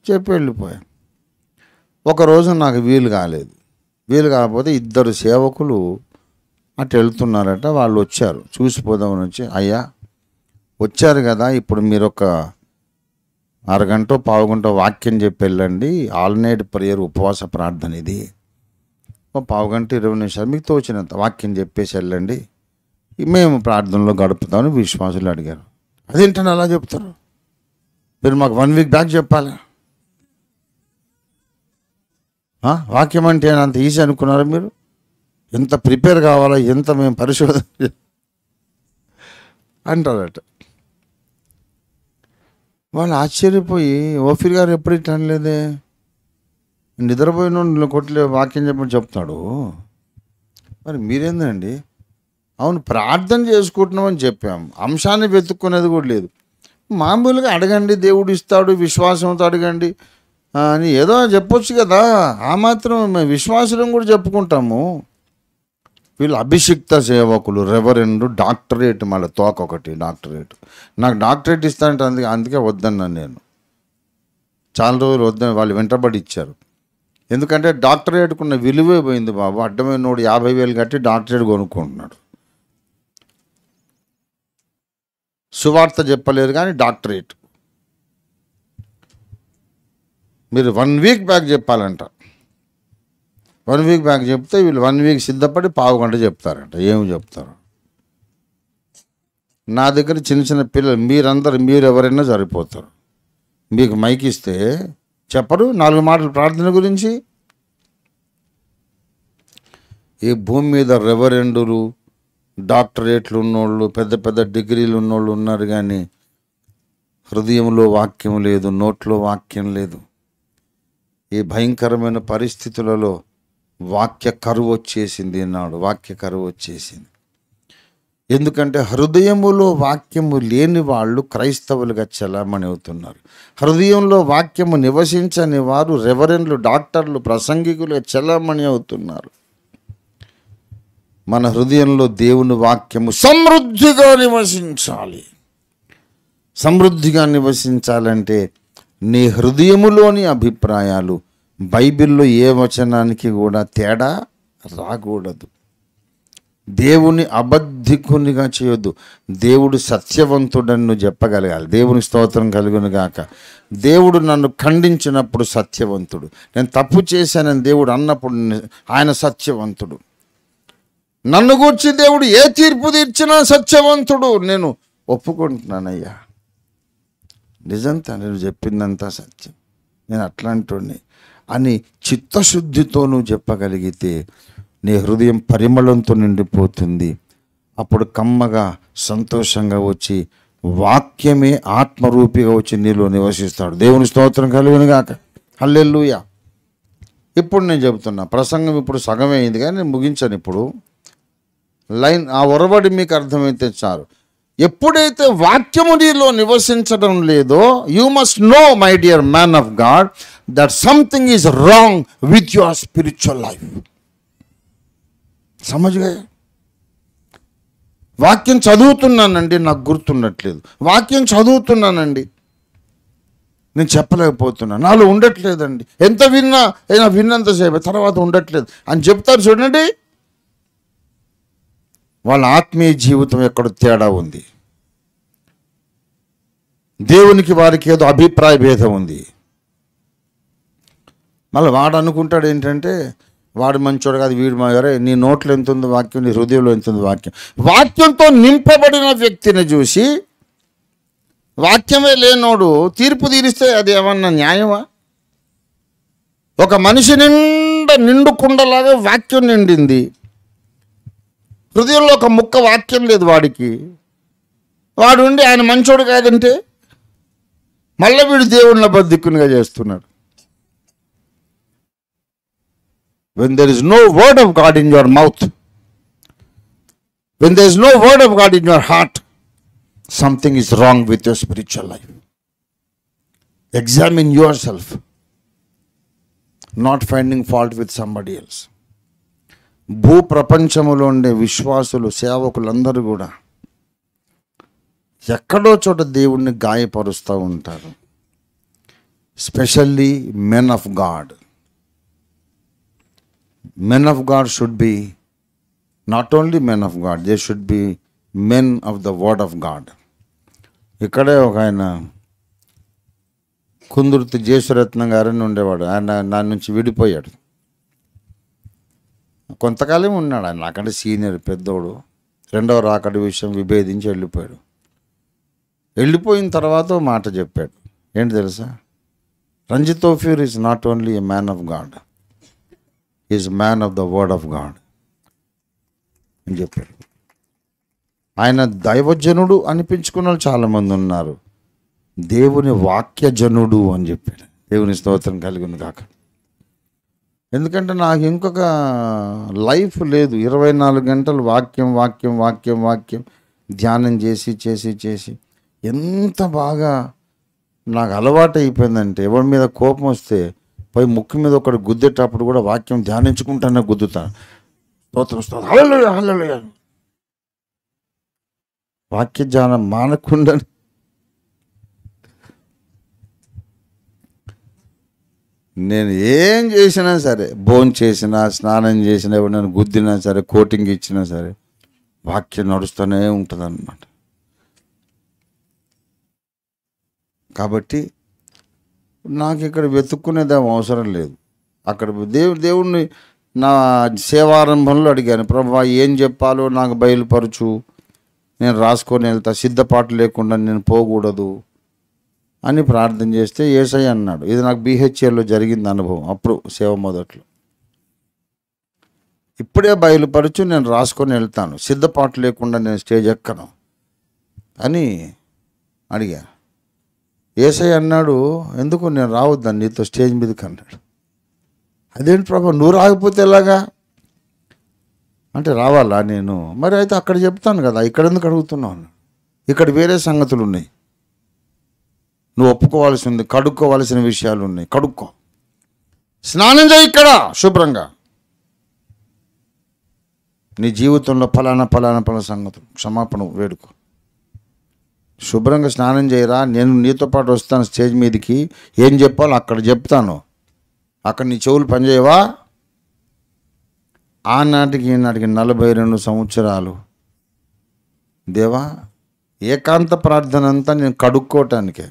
చెప్పి వెళ్ళిపోయాను. ఒకరోజు నాకు వీలు కాలేదు. వీలు కాకపోతే 2 సేవకులు అటు వెళ్తున్నారట. వాళ్ళు వచ్చారు, చూసిపోదామని వచ్చి, అయ్యా వచ్చారు కదా, ఇప్పుడు మీరు ఒక అరగంట పావుగంట వాక్యం చెప్పి వెళ్ళండి. ఆల్ నైట్ ప్రేయర్ ఉపవాస ప్రార్థన ఇది. ఒక పావుగంట 20 నిమిషాలు మీకు తోచినంత వాక్యం చెప్పేసి వెళ్ళండి, మేము ప్రార్థనలో గడుపుతామని విశ్వాసులు అడిగారు. అదేంటని అలా చెప్తారు? మీరు మాకు 1 వీక్ బ్యాక్ చెప్పాలి. వాక్యం అంటే అంత ఈజీ అనుకున్నారా మీరు? ఎంత ప్రిపేర్ కావాలా, ఎంత మేము పరిశోధన అంటారట. వాళ్ళు ఆశ్చర్యపోయి, ఓఫీర్ గారు ఎప్పుడు ఇట్లా అనలేదే, నిద్రపోయిన కొట్లే వాక్యం చెప్పని చెప్తాడు, మరి మీరేందండి? అవును, ప్రార్థన చేసుకుంటున్నామని చెప్పాం, అంశాన్ని వెతుక్కునేది కూడా లేదు. మామూలుగా అడగండి, దేవుడు ఇస్తాడు, విశ్వాసంతో అడగండి అని ఏదో చెప్పొచ్చు కదా. ఆ మాత్రం విశ్వాసం కూడా చెప్పుకుంటాము. వీళ్ళు అభిషిక్త సేవకులు, రెవరెండు, డాక్టరేట్, మళ్ళీ తోకొకటి డాక్టరేట్. నాకు డాక్టరేట్ ఇస్తానంటే అందుకే వద్దన్నాను నేను. చాలా రోజులు వద్దని వాళ్ళు వెంటబడి ఇచ్చారు. ఎందుకంటే డాక్టరేట్కున్న విలువే పోయింది బాబు. అడ్డమైన 50,000 కట్టి డాక్టరేట్ కొనుక్కుంటున్నాడు. సువార్త చెప్పలేరు కానీ డాక్టరేట్ మీరు 1 వీక్ బ్యాక్ చెప్పాలంట. 1 వీక్ బ్యాక్ చెప్తే వీళ్ళు 1 వీక్ సిద్ధపడి పావు గంట చెప్తారంట. ఏమి చెప్తారు? నా దగ్గర చిన్న చిన్న పిల్లలు మీరు ఎవరైనా సరిపోతారు. మీకు మైక్ ఇస్తే చెప్పరు 4 మాటలు ప్రార్థన గురించి. ఈ భూమి మీద రెవరెండులు, డాక్టరేట్లు ఉన్నోళ్ళు, పెద్ద పెద్ద డిగ్రీలు ఉన్నోళ్ళు ఉన్నారు, కానీ హృదయంలో వాక్యం లేదు, నోట్లో వాక్యం లేదు. ఈ భయంకరమైన పరిస్థితులలో వాక్య కరువు వచ్చేసింది. నాడు వాక్య కరువు వచ్చేసింది. ఎందుకంటే హృదయములో వాక్యము లేని వాళ్ళు క్రైస్తవులుగా చలామణి అవుతున్నారు. హృదయంలో వాక్యము నివసించని వారు రెవరెండ్లు, డాక్టర్లు, ప్రసంగికులుగా చలామణి అవుతున్నారు. మన హృదయంలో దేవుని వాక్యము సమృద్ధిగా నివసించాలి. సమృద్ధిగా నివసించాలంటే నీ హృదయములోని అభిప్రాయాలు బైబిల్లో ఏ వచనానికి కూడా తేడా రాకూడదు. దేవుని అబద్ధికునిగా చేయొద్దు. దేవుడు సత్యవంతుడని నువ్వు చెప్పగలగాలి. దేవుని స్తోత్రం కలుగును గాక. దేవుడు నన్ను ఖండించినప్పుడు సత్యవంతుడు, నేను తప్పు చేశానని దేవుడు అన్నప్పుడు ఆయన సత్యవంతుడు. నన్ను గూర్చి దేవుడు ఏ తీర్పు తీర్చినా సత్యవంతుడు. నేను ఒప్పుకుంటున్నానయ్యా, నిజంతా నేను చెప్పిందంతా సత్యం, నేను అట్లాంటి అని చిత్తశుద్ధితో నువ్వు చెప్పగలిగితే నీ హృదయం పరిమళంతో నిండిపోతుంది. అప్పుడు కమ్మగా సంతోషంగా వచ్చి వాక్యమే ఆత్మరూపిగా వచ్చి నీలో నివసిస్తాడు. దేవుని స్తోత్రం కలుగును గాక. హల్లెలూయా. ఇప్పుడు నేను చెబుతున్నా, ప్రసంగం ఇప్పుడు సగమే అయింది కానీ నేను ముగించాను. ఇప్పుడు లైన్ ఆ ఒరబడి మీకు అర్థమైతే చాలు. ఎప్పుడైతే వాక్యము నీలో నివసించడం లేదో, you must know my dear man of God that something is wrong with your spiritual life. సమజ్గా వాక్యం చదువుతున్నానండి, నాకు గుర్తుండట్లేదు. వాక్యం చదువుతున్నానండి, నేను చెప్పలేకపోతున్నాను, నాలో ఉండట్లేదండి. ఎంత విన్నంతసేపు తర్వాత ఉండట్లేదు అని చెప్తారు చూడండి. వాళ్ళ ఆత్మీయ జీవితం ఎక్కడ తేడా ఉంది. దేవునికి వారికి ఏదో అభిప్రాయ భేదం ఉంది. మళ్ళీ వాడు అనుకుంటాడు ఏంటంటే వాడు మంచోడు కాదు, వీడు మారే. నీ నోట్లో ఎంత ఉంది వాక్యం, నీ హృదయంలో ఎంత ఉంది వాక్యం. వాక్యంతో నింపబడిన వ్యక్తిని చూసి వాక్యమే లేనోడు తీర్పు తీరిస్తే అది ఏమన్నా న్యాయమా? ఒక మనిషి నిండు కుండలాగా వాక్యం నిండింది, హృదయంలో ఒక ముక్క వాక్యం లేదు వాడికి. వాడు ఉండి ఆయన మంచోడు కాదంటే మళ్ళీ వీడు దేవుళ్ళ బద్దిక్కునిగా చేస్తున్నాడు. When there is no word of God in your mouth, when there is no word of God in your heart, something is wrong with your spiritual life. Examine yourself, not finding fault with somebody else. భూ ప్రపంచములో ఉండే విశ్వాసులు, సేవకులందరూ కూడా ఎక్కడో చోట దేవుణ్ణి గాయపరుస్తూ ఉంటారు. Specially men of God. Men of God should be not only men of God, they should be men of the word of God. ఇక్కడే ఒక ఆయన కుందుర్తి జేసురత్నం గారని ఉండేవాడు. ఆయన నా నుంచి విడిపోయాడు. కొంతకాలం ఉన్నాడు. ఆయన నాకంటే సీనియర్, పెద్దోడు. 2వ రాకడ విషయం విభేదించి వెళ్ళిపోయాడు. వెళ్ళిపోయిన తర్వాత మాట చెప్పాడు. ఏంటి తెలుసా? Ranjit Ophir is not only a man of God, is man of the word of God అని చెప్పాడు. ఆయన దైవజనుడు అనిపించుకున్న వాళ్ళు చాలామంది ఉన్నారు. దేవుని వాక్యజనుడు అని చెప్పాడు. దేవుని స్తోత్రం కలిగిన కాక. ఎందుకంటే నాకు ఇంకొక లైఫ్ లేదు. 24 గంటలు వాక్యం వాక్యం వాక్యం వాక్యం ధ్యానం చేసి చేసి చేసి ఎంత బాగా నాకు అలవాటు అయిపోయిందంటే, ఎవరి మీద కోపం వస్తే పోయి ముక్కు మీద ఒకటి గుద్దేటప్పుడు కూడా వాక్యం ధ్యానించుకుంటానే గుద్దుతాను. స్తోత్రం స్తోత్రం హల్లెలూయా హల్లెలూయా. వాక్య ధ్యానం మానకుండా నేను ఏం చేసినా సరే, భోజనం చేసినా, స్నానం చేసినా, ఎవరైనా గుద్దినా సరే, కోటింగ్ ఇచ్చినా సరే, వాక్యం నడుస్తూనే ఉంటుంది అన్నమాట. కాబట్టి నాకు ఇక్కడ వెతుక్కునేది అవసరం లేదు. అక్కడ దేవుణ్ణి నా సేవారంభంలో అడిగాను, ప్రభువా ఏం చెప్పాలో నాకు బయలుపరచు, నేను రాసుకొని వెళ్తా, సిద్ధపాటు లేకుండా నేను పోకూడదు అని ప్రార్థన చేస్తే యేసయ్య అన్నాడు. ఇది నాకు BHAలో జరిగింది అనుభవం, అప్పుడు సేవ మొదట్లో. ఇప్పుడే బయలుపరచు, నేను రాసుకొని వెళ్తాను, సిద్ధపాటు లేకుండా నేను స్టేజ్ ఎక్కను అని అడిగా. యేసయ్య అన్నాడు, ఎందుకు నేను రావద్దాను నీతో స్టేజ్ మీదకి అన్నాడు. అదేంటి ప్రభు, నువ్వు రాకపోతే ఎలాగా అంటే, రావాలా నేను? మరి అయితే అక్కడ చెప్తాను కదా, ఇక్కడ ఎందుకు అడుగుతున్నావు అన్నాడు. ఇక్కడ వేరే సంగతులు ఉన్నాయి, నువ్వు ఒప్పుకోవాల్సింది, కడుక్కోవాల్సిన విషయాలు ఉన్నాయి, కడుక్కో, స్నానం చేయి ఇక్కడ శుభ్రంగా, నీ జీవితంలో ఫలానా సంగతులు క్షమాపణ వేడుకో, శుభ్రంగా స్నానం చేయరా, నేను నీతో పాటు వస్తాను స్టేజ్ మీదకి, ఏం చెప్పాలో అక్కడ చెప్తాను, అక్కడ నీ చెవులు పనిచేయవా. ఆనాటికి ఈనాటికి 42 సంవత్సరాలు దేవా, ఏకాంత ప్రార్థన అంతా నేను కడుక్కోవటానికే,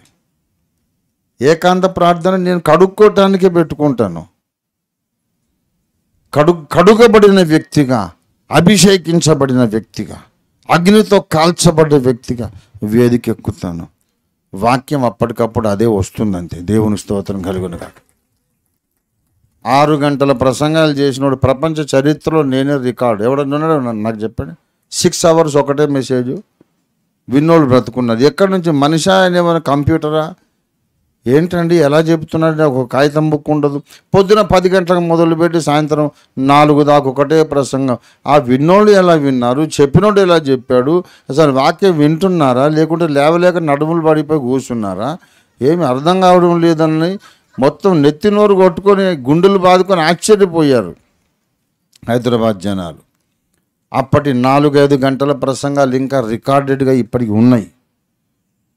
ఏకాంత ప్రార్థన నేను కడుక్కోవటానికే పెట్టుకుంటాను. కడుగబడిన వ్యక్తిగా, అభిషేకించబడిన వ్యక్తిగా, అగ్నితో కాల్చబడ్డ వ్యక్తిగా వేదిక ఎక్కుతాను. వాక్యం అప్పటికప్పుడు అదే వస్తుందంతే. దేవుని స్తోత్రం కలుగును కాక. 6 గంటల ప్రసంగాలు చేసినోడు ప్రపంచ చరిత్రలో నేనే రికార్డు. ఎవడన్నాడు నాకు చెప్పండి. 6 hours ఒకటే మెసేజ్ విన్నోళ్ళు బ్రతుకున్నది. ఎక్కడి నుంచి మనిషా అనేమైనా కంప్యూటరా ఏంటండి, ఎలా చెప్తున్నాడు? ఒక కాగితం బుక్ ఉండదు. పొద్దున 10 గంటలకు మొదలుపెట్టి సాయంత్రం 4 దాకా ఒకటే ప్రసంగం. ఆ విన్నోళ్ళు ఎలా విన్నారు, చెప్పినోడు ఎలా చెప్పాడు, అసలు వాక్యం వింటున్నారా లేకుంటే లేవలేక నడుములు పడిపోయి కూర్చున్నారా, ఏమి అర్థం కావడం లేదని మొత్తం నెత్తి నోరు కొట్టుకొని గుండెలు బాదుకొని ఆశ్చర్యపోయారు హైదరాబాద్ జనాలు. అప్పటి 4-5 గంటల ప్రసంగాలు ఇంకా రికార్డెడ్గా ఇప్పటికి ఉన్నాయి.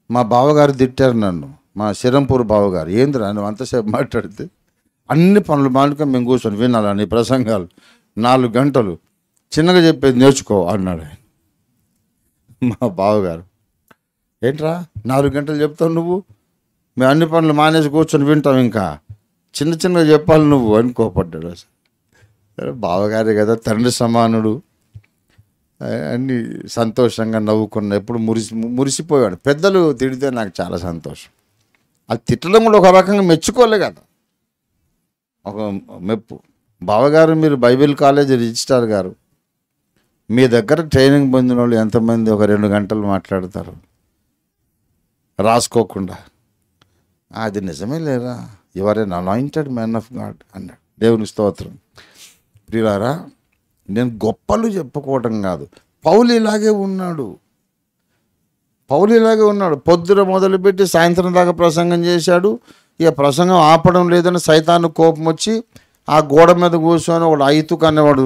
మా బావగారు తిట్టారు నన్ను, మా శరంపూర్ బావగారు, ఏందిరా నువ్వు అంతసేపు మాట్లాడితే, అన్ని పనులు మానుకొని మేము కూర్చొని వినాలి నీ ప్రసంగాలు 4 గంటలు, చిన్నగా చెప్పేది నేర్చుకో అన్నాడు మా బావగారు. ఏంట్రా 4 గంటలు చెప్తావు నువ్వు, మేము అన్ని పనులు మానేసి కూర్చొని వింటాం, ఇంకా చిన్నగా చెప్పాలి నువ్వు అని కోపడ్డాడు. అసలు బావగారే కదా, తండ్రి సమానుడు అన్ని సంతోషంగా నవ్వుకున్న, ఎప్పుడు మురిసిపోయాడు. పెద్దలు తిడితే నాకు చాలా సంతోషం. అది తిట్టడం కూడా ఒక రకంగా మెచ్చుకోలే కదా, ఒక మెప్పు. బావగారు మీరు బైబిల్ కాలేజ్ రిజిస్ట్రార్ గారు, మీ దగ్గర ట్రైనింగ్ పొందిన వాళ్ళు ఎంతమంది ఒక 2 గంటలు మాట్లాడతారు రాసుకోకుండా? అది నిజమే లేరా, you are an anointed man of God అన్నాడు. దేవుని స్తోత్రం. ప్రియులారా, నేను గొప్పలు చెప్పుకోవటం కాదు, పౌలు ఇలాగే ఉన్నాడు. పొద్దున మొదలుపెట్టి సాయంత్రం దాకా ప్రసంగం చేశాడు. ఇక ప్రసంగం ఆపడం లేదని సైతాను కోపం వచ్చి ఆ గోడ మీద కూర్చొని వాడు ఐతుకు అనేవాడు,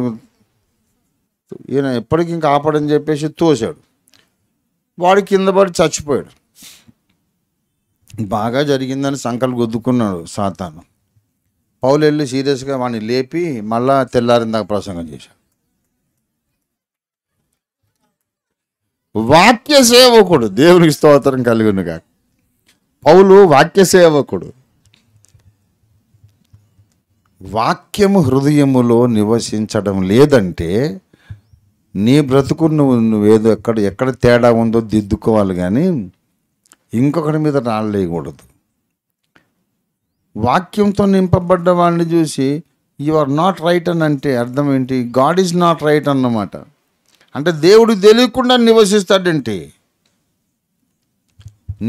ఈయన ఎప్పటికీ ఇంకా ఆపడని చెప్పేసి తోశాడు. వాడు కింద పడి చచ్చిపోయాడు. బాగా జరిగిందని సంకలు గుద్దుకున్నాడు సాతాను. పౌలు వెళ్ళి సీరియస్గా వాడిని లేపి మళ్ళా తెల్లారిన దాకా ప్రసంగం చేశాడు. వాక్య సేవకుడు, దేవునికి స్తోత్రం కలుగును కాక. పౌలు వాక్య సేవకుడు. వాక్యము హృదయములో నివసించడం లేదంటే నీ బ్రతుకు నువ్వేదో ఎక్కడ తేడా ఉందో దిద్దుకోవాలి, కానీ ఇంకొకటి మీద రాళ్ళేయకూడదు. వాక్యంతో నింపబడ్డ వాడిని చూసి యు ఆర్ నాట్ రైట్ అని అంటే అర్థం ఏంటి? గాడ్ ఈజ్ నాట్ రైట్ అన్నమాట. అంటే దేవుడు తెలియకుండా నివసిస్తాడంటే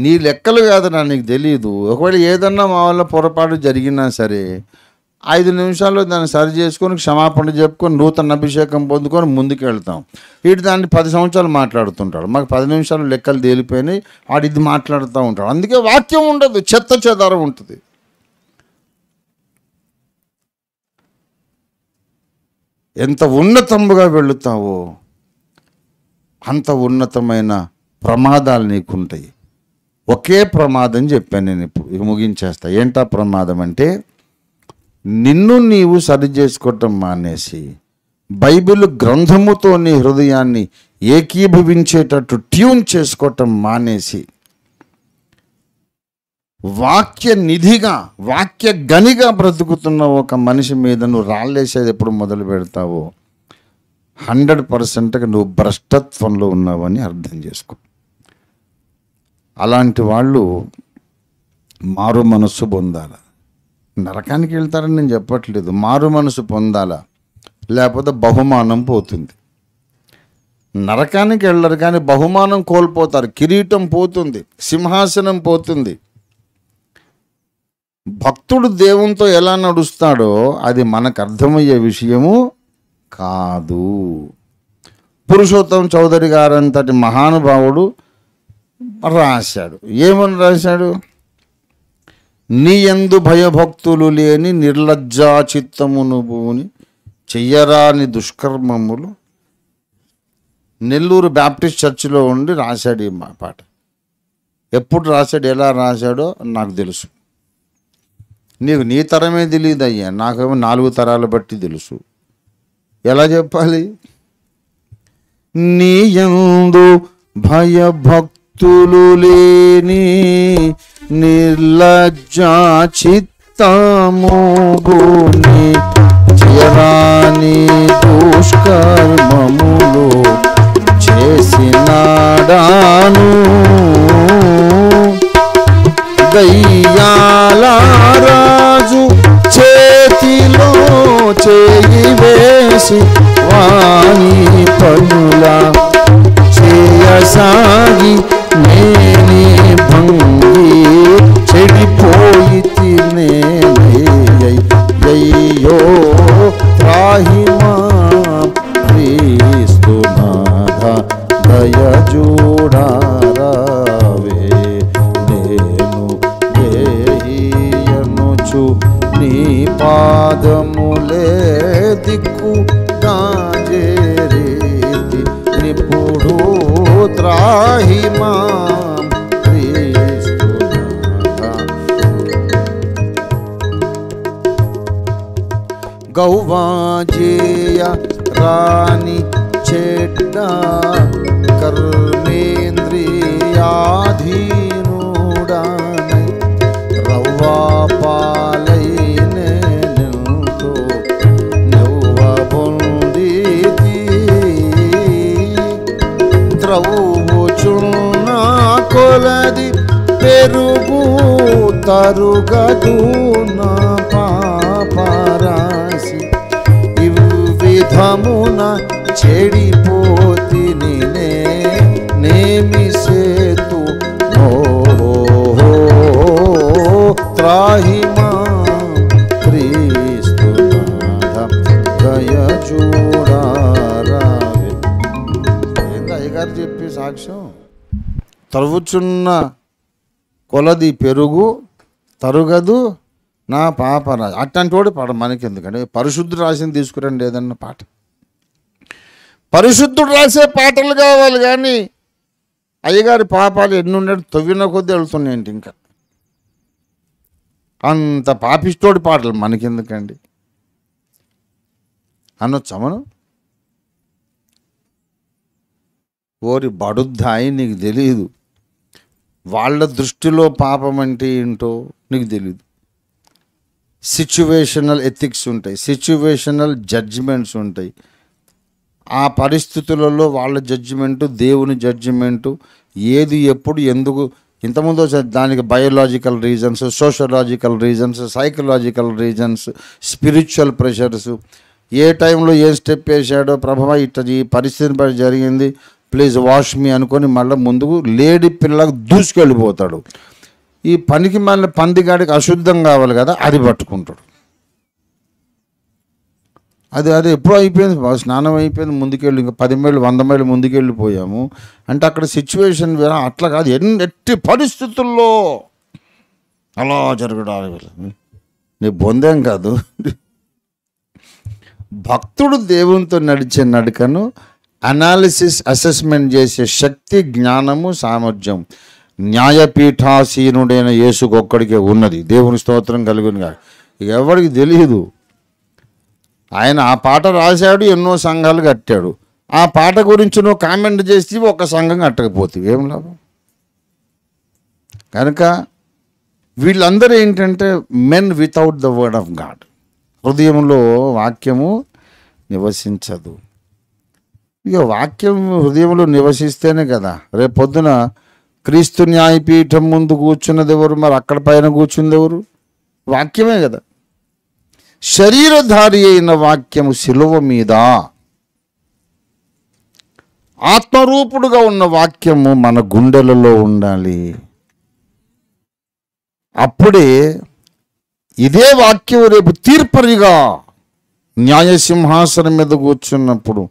నీ లెక్కలు కాదన్నా, నీకు తెలియదు. ఒకవేళ ఏదన్నా మా వల్ల పొరపాటు జరిగినా సరే 5 నిమిషాల్లో దాన్ని సరి చేసుకొని క్షమాపణ చెప్పుకొని నూతన అభిషేకం పొందుకొని ముందుకు వెళ్తాం. వీడు దాన్ని 10 సంవత్సరాలు మాట్లాడుతుంటాడు, మాకు 10 నిమిషాలు లెక్కలు తేలిపోయినాయి, వాడు ఇది మాట్లాడుతూ ఉంటాడు. అందుకే వాక్యం ఉండదు, చెత్త చెదారం ఉంటుంది. ఎంత ఉన్నతముగా వెళుతావో అంత ఉన్నతమైన ప్రమాదాలు నీకుంటాయి. ఒకే ప్రమాదం చెప్పాను నేను, ఇప్పుడు ఇక ముగించేస్తా. ఏంటా ప్రమాదం అంటే, నిన్ను నీవు సరి చేసుకోవటం మానేసి బైబిల్ గ్రంథముతో నీ హృదయాన్ని ఏకీభవించేటట్టు ట్యూన్ చేసుకోవటం మానేసి వాక్య నిధిగా, వాక్య గనిగా బ్రతుకుతున్న ఒక మనిషి మీద నువ్వు రాళ్ళేసేది ఎప్పుడు మొదలు పెడతావో 100%గా నువ్వు భ్రష్టత్వంలో ఉన్నావని అర్థం చేసుకో. అలాంటి వాళ్ళు మారు మనస్సు పొందాల. నరకానికి వెళ్తారని నేను చెప్పట్లేదు, మారు మనసు పొందాల, లేకపోతే బహుమానం పోతుంది. నరకానికి వెళ్ళరు కానీ బహుమానం కోల్పోతారు, కిరీటం పోతుంది, సింహాసనం పోతుంది. భక్తుడు దేవునితో ఎలా నడుస్తాడో అది మనకు అర్థమయ్యే విషయము కాదు. పురుషోత్తం చౌదరి గారంతటి మహానుభావుడు రాశాడు. ఏమని రాశాడు? నీ యందు భయభక్తులు లేని నిర్లజ్జా చిత్తమును భూని చెయ్యరాని దుష్కర్మములు. నెల్లూరు బ్యాప్టిస్ట్ చర్చిలో ఉండి రాశాడు ఈ పాట. ఎప్పుడు రాశాడు, ఎలా రాశాడో నాకు తెలుసు. నీకు నీ తరమే తెలియదు అయ్యా, నాకేమో 4 తరాలు బట్టి తెలుసు. ఎలా చెప్పాలి? నీ యందు భయభక్తులు లేని నిర్లజ్జా చిత్తము భూని చెయ్యరాని దుష్కర్మములు చేసినాడాను. దయ్యాల రాజు చేతిలో చేయి వేసి వాణి పనుల చేయసాగి నేనే భంగి చెడిపోయి తినేయ్యో త్రాహిమా క్రీస్తునాథ దయ చూడారావే. నేను దేహియనుచు నీ పాదములే దిక్కు దాజేరేతి నిపుడు త్రాహిమా క్రీస్తునాథ. గౌవాజేయ రాణి చెడ్డ కర్మేంద్రియాధీనుడానై రవ్వా పాలై నేనుతో నవ్వ పొందితి. త్రవ్వుచున్న కొలది పెరుగు తరుగదు నా పాపరాశి. విధమున చెడిపోతిని నేమి సేతు త్రాహిమా క్రీస్తునాథ దయ చూడారావే. ఏంది అయ్యగారు చెప్పి సాక్ష్యం? తరువుచున్న కొలది పెరుగు తరుగదు నా పాపరా. అట్లాంటి వాడు పాట మనకి ఎందుకంటే, పరిశుద్ధుడు రాసింది తీసుకురండి ఏదన్నా పాట. పరిశుద్ధుడు రాసే పాటలు కావాలి కానీ అయ్యగారి పాపాలు ఎన్ని ఉండేది తవ్విన కొద్దీ వెళ్తున్నాయండి. ఇంకా అంత పాపిస్తోడి పాటలు మనకెందుకండి అనొచ్చా మనం? ఓరి బడుద్దాయి, నీకు తెలియదు. వాళ్ళ దృష్టిలో పాపం అంటే ఏంటో నీకు తెలియదు. సిచ్యువేషనల్ ఎథిక్స్ ఉంటాయి, సిచ్యువేషనల్ జడ్జిమెంట్స్ ఉంటాయి. ఆ పరిస్థితులలో వాళ్ళ జడ్జిమెంటు, దేవుని జడ్జిమెంటు, ఏది ఎప్పుడు ఎందుకు. ఇంతకుముందు దానికి biological reasons, sociological reasons, psychological reasons, spiritual pressures. ఏ టైంలో ఏ స్టెప్ వేసాడో, ప్రభావ ఇట్లా ఈ పరిస్థితిని బట్టి జరిగింది, ప్లీజ్ వాష్ మీ అనుకొని మళ్ళీ ముందుకు లేడీ పిల్లలకు దూసుకెళ్ళిపోతాడు. ఈ పనికి మళ్ళీ పందిగాడికి అశుద్ధం కావాలి కదా, అది పట్టుకుంటాడు. అది ఎప్పుడో అయిపోయింది, స్నానం అయిపోయింది, ముందుకెళ్ళి ఇంకా 10 మైళ్ళు 100 మైళ్ళు ముందుకెళ్ళిపోయాము అంటే అక్కడ సిచ్యువేషన్ వేరే. అట్లా కాదు, ఎట్టి పరిస్థితుల్లో అలా జరగడం నీ బొందేం కాదు. భక్తుడు దేవునితో నడిచే నడకను అసెస్మెంట్ చేసే శక్తి, జ్ఞానము, సామర్థ్యం న్యాయపీఠాసీనుడైన యేసుకు ఒక్కడికే ఉన్నది. దేవుని స్తోత్రం కలుగునుగా. ఇక ఎవరికి తెలియదు. ఆయన ఆ పాట రాశాడు, ఎన్నో సంఘాలు కట్టాడు. ఆ పాట గురించి నువ్వు కామెంట్ చేసి ఒక సంఘం కట్టకపోతే ఏం లాభం? కనుక వీళ్ళందరూ ఏంటంటే men without the word of God. హృదయంలో వాక్యము నివసించదు. ఇక వాక్యం హృదయంలో నివసిస్తేనే కదా రేపు పొద్దున క్రీస్తు న్యాయపీఠం ముందు కూర్చున్నది ఎవరు? మరి అక్కడ పైన కూర్చున్నది ఎవరు? వాక్యమే కదా. శరీరధారి అయిన వాక్యము శిలువ మీద, ఆత్మరూపుడుగా ఉన్న వాక్యము మన గుండెలలో ఉండాలి. అప్పుడే ఇదే వాక్యం రేపు తీర్పరిగా న్యాయసింహాసనం మీద కూర్చున్నప్పుడు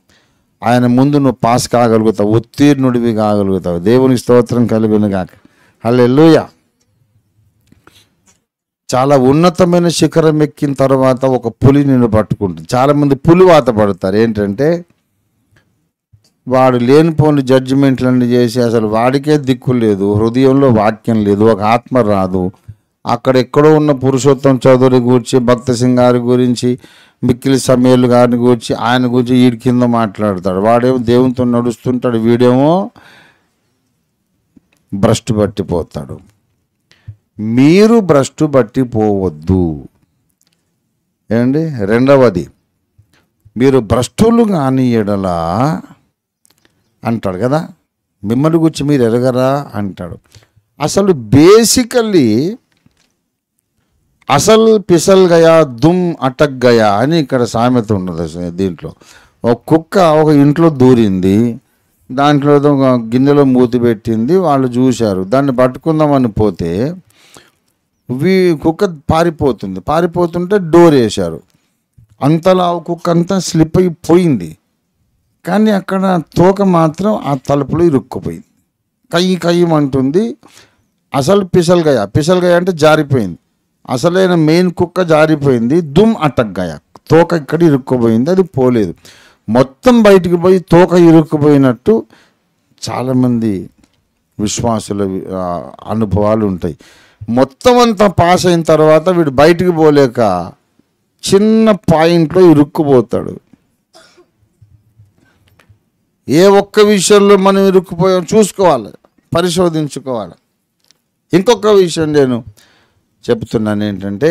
ఆయన ముందు నువ్వు పాస్ కాగలుగుతావు, ఉత్తీర్ణుడివి కాగలుగుతావు. దేవుని స్తోత్రం కలుగును గాక. హల్లెలూయా. చాలా ఉన్నతమైన శిఖరం ఎక్కిన తర్వాత ఒక పులి నిన్ను పట్టుకుంటుంది. చాలామంది పులివాత పడతారు. ఏంటంటే వాడు లేనిపోని జడ్జిమెంట్లన్నీ చేసి అసలు వాడికే దిక్కు లేదు, హృదయంలో వాక్యం లేదు, ఒక ఆత్మ రాదు. అక్కడెక్కడో ఉన్న పురుషోత్తం చౌదరి గురించి, భక్త సింగ్ గారి గురించి, మిక్కిలి సమేలు గారిని గురించి, ఆయన గురించి వీడి కింద మాట్లాడతాడు. వాడేమో దేవునితో నడుస్తుంటాడు, వీడేమో భ్రష్టు పట్టిపోతాడు. మీరు భ్రష్టు పట్టిపోవద్దు. ఏమండి? రెండవది, మీరు భ్రష్టులు కాని ఎడల అంటాడు కదా, మిమ్మల్ని గురించి మీరు ఎరగరా అంటాడు. అసలు బేసికల్లీ అసలు పిసల్ గయా దుమ్ అటక్ గయా అని ఇక్కడ సామెత ఉన్నది. దీంట్లో ఒక కుక్క ఒక ఇంట్లో దూరింది, దాంట్లో ఒక గిన్నెలో మూతి పెట్టింది, వాళ్ళు చూశారు. దాన్ని పట్టుకుందామని పోతే కుక్క పారిపోతుంటే డోర్ వేశారు. అంతలా కుక్క అంతా స్లిప్ అయిపోయింది, కానీ అక్కడ తోక మాత్రం ఆ తలుపులో ఇరుక్కుపోయింది. కయ్యమంటుంది. అసలు పిసల్గయ అంటే జారిపోయింది. అసలైన మెయిన్ కుక్క జారిపోయింది. దుమ్ అటక్గాయ, తోక ఇక్కడ ఇరుక్కుపోయింది, అది పోలేదు. మొత్తం బయటికి పోయి తోక ఇరుక్కుపోయినట్టు చాలామంది విశ్వాసుల అనుభవాలు ఉంటాయి. మొత్తం అంతా పాస్ అయిన తర్వాత వీడు బయటికి పోలేక చిన్న పాయింట్లో ఇరుక్కుపోతాడు. ఏ ఒక్క విషయంలో మనం ఇరుక్కుపోయాం చూసుకోవాలి, పరిశోధించుకోవాలి. ఇంకొక విషయం నేను చెప్తున్నాను ఏంటంటే,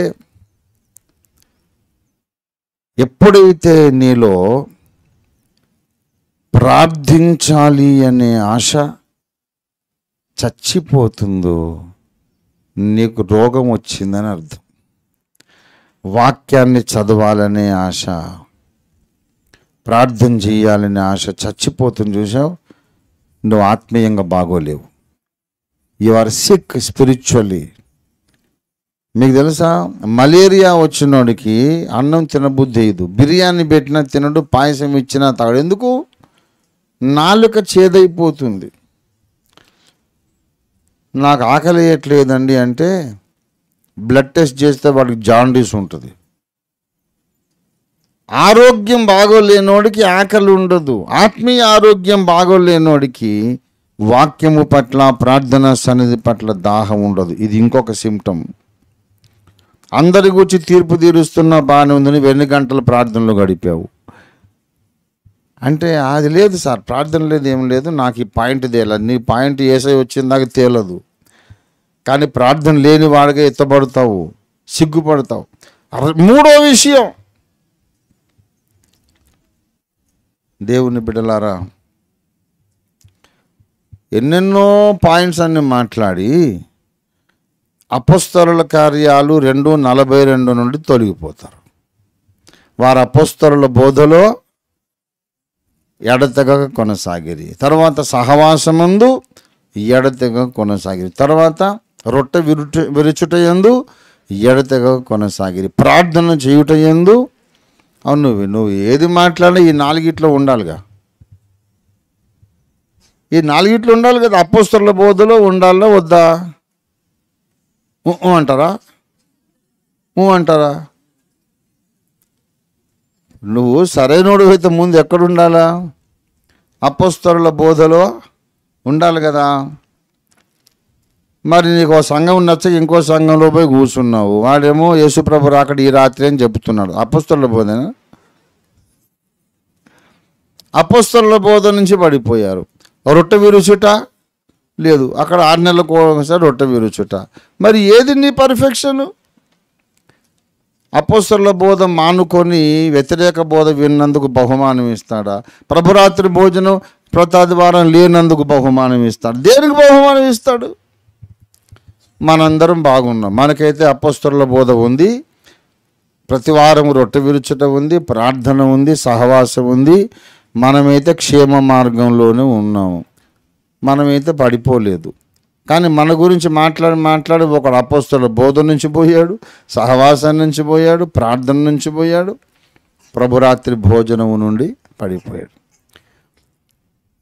ఎప్పుడైతే నీలో ప్రార్థించాలి అనే ఆశ చచ్చిపోతుందో నీకు రోగం వచ్చిందని అర్థం. వాక్యాన్ని చదవాలనే ఆశ, ప్రార్థన చేయాలనే ఆశ చచ్చిపోతుంది. చూసావు, నువ్వు ఆత్మీయంగా బాగోలేవు. You are sick spiritually. మీకు తెలుసా, మలేరియా వచ్చినోడికి అన్నం తినబుద్ధి అయ్యదు. బిర్యానీ పెట్టినా తినడు, పాయసం ఇచ్చినా తాగడు. ఎందుకు? నాలుక చేదైపోతుంది. నాకు ఆకలి వేయట్లేదండి అంటే బ్లడ్ టెస్ట్ చేస్తే వాడికి జాండీస్ ఉంటుంది. ఆరోగ్యం బాగోలేనోడికి ఆకలి ఉండదు. ఆత్మీయ ఆరోగ్యం బాగోలేనోడికి వాక్యము పట్ల, ప్రార్థన సన్నిధి పట్ల దాహం ఉండదు. ఇది ఇంకొక సిమ్టమ్. అందరి గురించి తీర్పు తీరుస్తున్నా బాగానే ఉందని 2 గంటల ప్రార్థనలో గడిపావు అంటే అది లేదు సార్, ప్రార్థన లేదు, ఏం లేదు, నాకు ఈ పాయింట్ తేలదు. నీ పాయింట్ ఏసై వచ్చింది నాకు తేలదు. కానీ ప్రార్థన లేని వాడిగా ఎత్తబడతావు, సిగ్గుపడతావు. మూడో విషయం, దేవుని బిడ్డలారా, ఎన్నెన్నో పాయింట్స్ అన్ని మాట్లాడి అపొస్తలుల కార్యాలు 2:42 నుండి తొలగిపోతారు. వారు అపొస్తలుల బోధలో ఎడతెగక కొనసాగిరి. తర్వాత సహవాసమందు ఎడతెగక కొనసాగిరి. తర్వాత రొట్టె విరుచుటయందు ఎడతెగక కొనసాగిరి. ప్రార్థన చేయుటయందు. అవును, నువ్వు ఏది మాట్లాడినా ఈ 4 ఉండాలిగా. ఈ 4 ఉండాలి కదా. అపొస్తలుల బోధలో ఉండాలా వద్దా? అంటారా? నువ్వు సరైనోడు అయితే ముందు ఎక్కడుండాలా? అపోస్తలుల బోధలో ఉండాలి కదా. మరి నీకు ఒక సంఘం నచ్చ ఇంకో సంఘంలో పోయి కూర్చున్నావు. వాడేమో యేసుప్రభు రాకడ ఈ రాత్రి అని చెప్తున్నాడు. అపోస్తలుల బోధన, అపోస్తలుల బోధ నుంచి పడిపోయారు. రొట్టె విరుచుట లేదు, అక్కడ 6 నెలలకు ఒకసారి రొట్టె విరుచుట. మరి ఏది నీ పర్ఫెక్షన్? అపోస్తలుల బోధ మానుకొని వ్యతిరేక బోధ విన్నందుకు బహుమానం ఇస్తాడా? ప్రభురాత్రి భోజనం ప్రతాదివారం లేనందుకు బహుమానం ఇస్తాడు. దేనికి బహుమానం ఇస్తాడు? మనందరం బాగున్నాం. మనకైతే అపోస్తలుల బోధ ఉంది, ప్రతి వారం రొట్టె విరుచుట ఉంది, ప్రార్థన ఉంది, సహవాసం ఉంది. మనమైతే క్షేమ మార్గంలోనే ఉన్నాము, మనమైతే పడిపోలేదు. కానీ మన గురించి మాట్లాడి ఒకడు అపోస్తలుల బోధ నుంచి పోయాడు, సహవాసం నుంచి పోయాడు, ప్రార్థన నుంచి పోయాడు, ప్రభురాత్రి భోజనము నుండి పడిపోయాడు.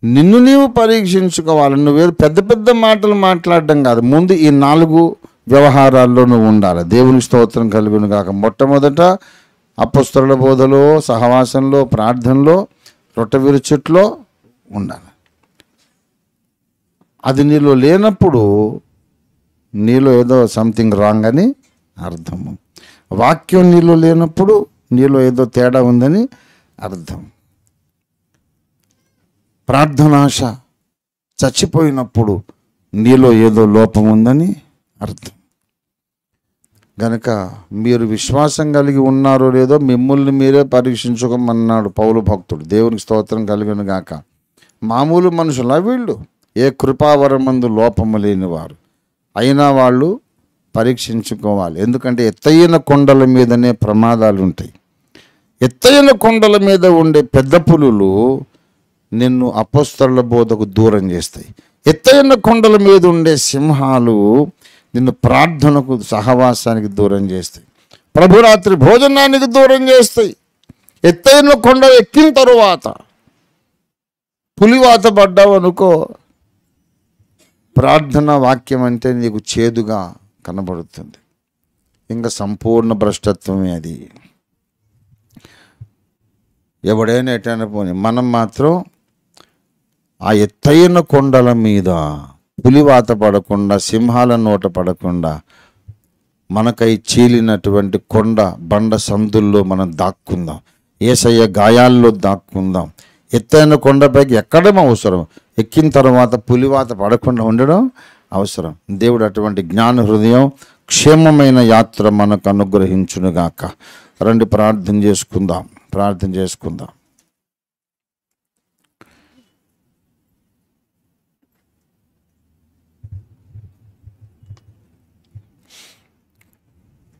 నిన్ను నీవు పరీక్షించుకోవాలి. నువ్వేదో పెద్ద పెద్ద మాటలు మాట్లాడడం కాదు, ముందు ఈ 4 వ్యవహారాల్లో నువ్వు ఉండాలి. దేవుని స్తోత్రం కలుగును గాక. మొట్టమొదట అపోస్తలుల బోధలో, సహవాసంలో, ప్రార్థనలో, రొట్టె విరుచుట్లో ఉండాలి. అది నీలో లేనప్పుడు నీలో ఏదో సంథింగ్ రాంగ్ అని అర్థము. వాక్యం నీలో లేనప్పుడు నీలో ఏదో తేడా ఉందని అర్థం. ప్రార్థనాశ చచ్చిపోయినప్పుడు నీలో ఏదో లోపం ఉందని అర్థం. గనక మీరు విశ్వాసం కలిగి ఉన్నారో లేదో మిమ్మల్ని మీరే పరీక్షించుకోమన్నాడు పౌలు భక్తుడు. దేవునికి స్తోత్రం కలుగును గాక. మామూలు మనుషులా వీళ్ళు? ఏ కృపావరమందు లోపము లేని వారు అయినా వాళ్ళు పరీక్షించుకోవాలి. ఎందుకంటే ఎత్తైన కొండల మీదనే ప్రమాదాలు ఉంటాయి. ఎత్తైన కొండల మీద ఉండే పెద్ద పులులు నిన్ను అపోస్తలుల బోధకు దూరం చేస్తాయి. ఎత్తైన కొండల మీద ఉండే సింహాలు నిన్ను ప్రార్థనకు, సహవాసానికి దూరం చేస్తాయి. ప్రభురాత్రి భోజనానికి దూరం చేస్తాయి. ఎత్తైన కొండ ఎక్కిన తరువాత పులివాత పడ్డావు అనుకో, ప్రార్థన వాక్యం అంటే నీకు చేదుగా కనబడుతుంది. ఇంకా సంపూర్ణ భ్రష్టత్వమే అది. ఎవడైనా ఎటైనా పోని, మనం మాత్రం ఆ ఎత్తైన కొండల మీద పులివాత పడకుండా, సింహాల నోట పడకుండా, మనకై చీలినటువంటి కొండ బండ సందుల్లో మనం దాక్కుందాం. యేసయ్య గాయాల్లో దాక్కుందాం. ఎత్తైన కొండపైకి ఎక్కడం అవసరం, ఎక్కిన తర్వాత పులివాత పడకుండా ఉండడం అవసరం. దేవుడు అటువంటి జ్ఞాన హృదయం, క్షేమమైన యాత్ర మనకు అనుగ్రహించునుగాక. రండి ప్రార్థన చేసుకుందాం.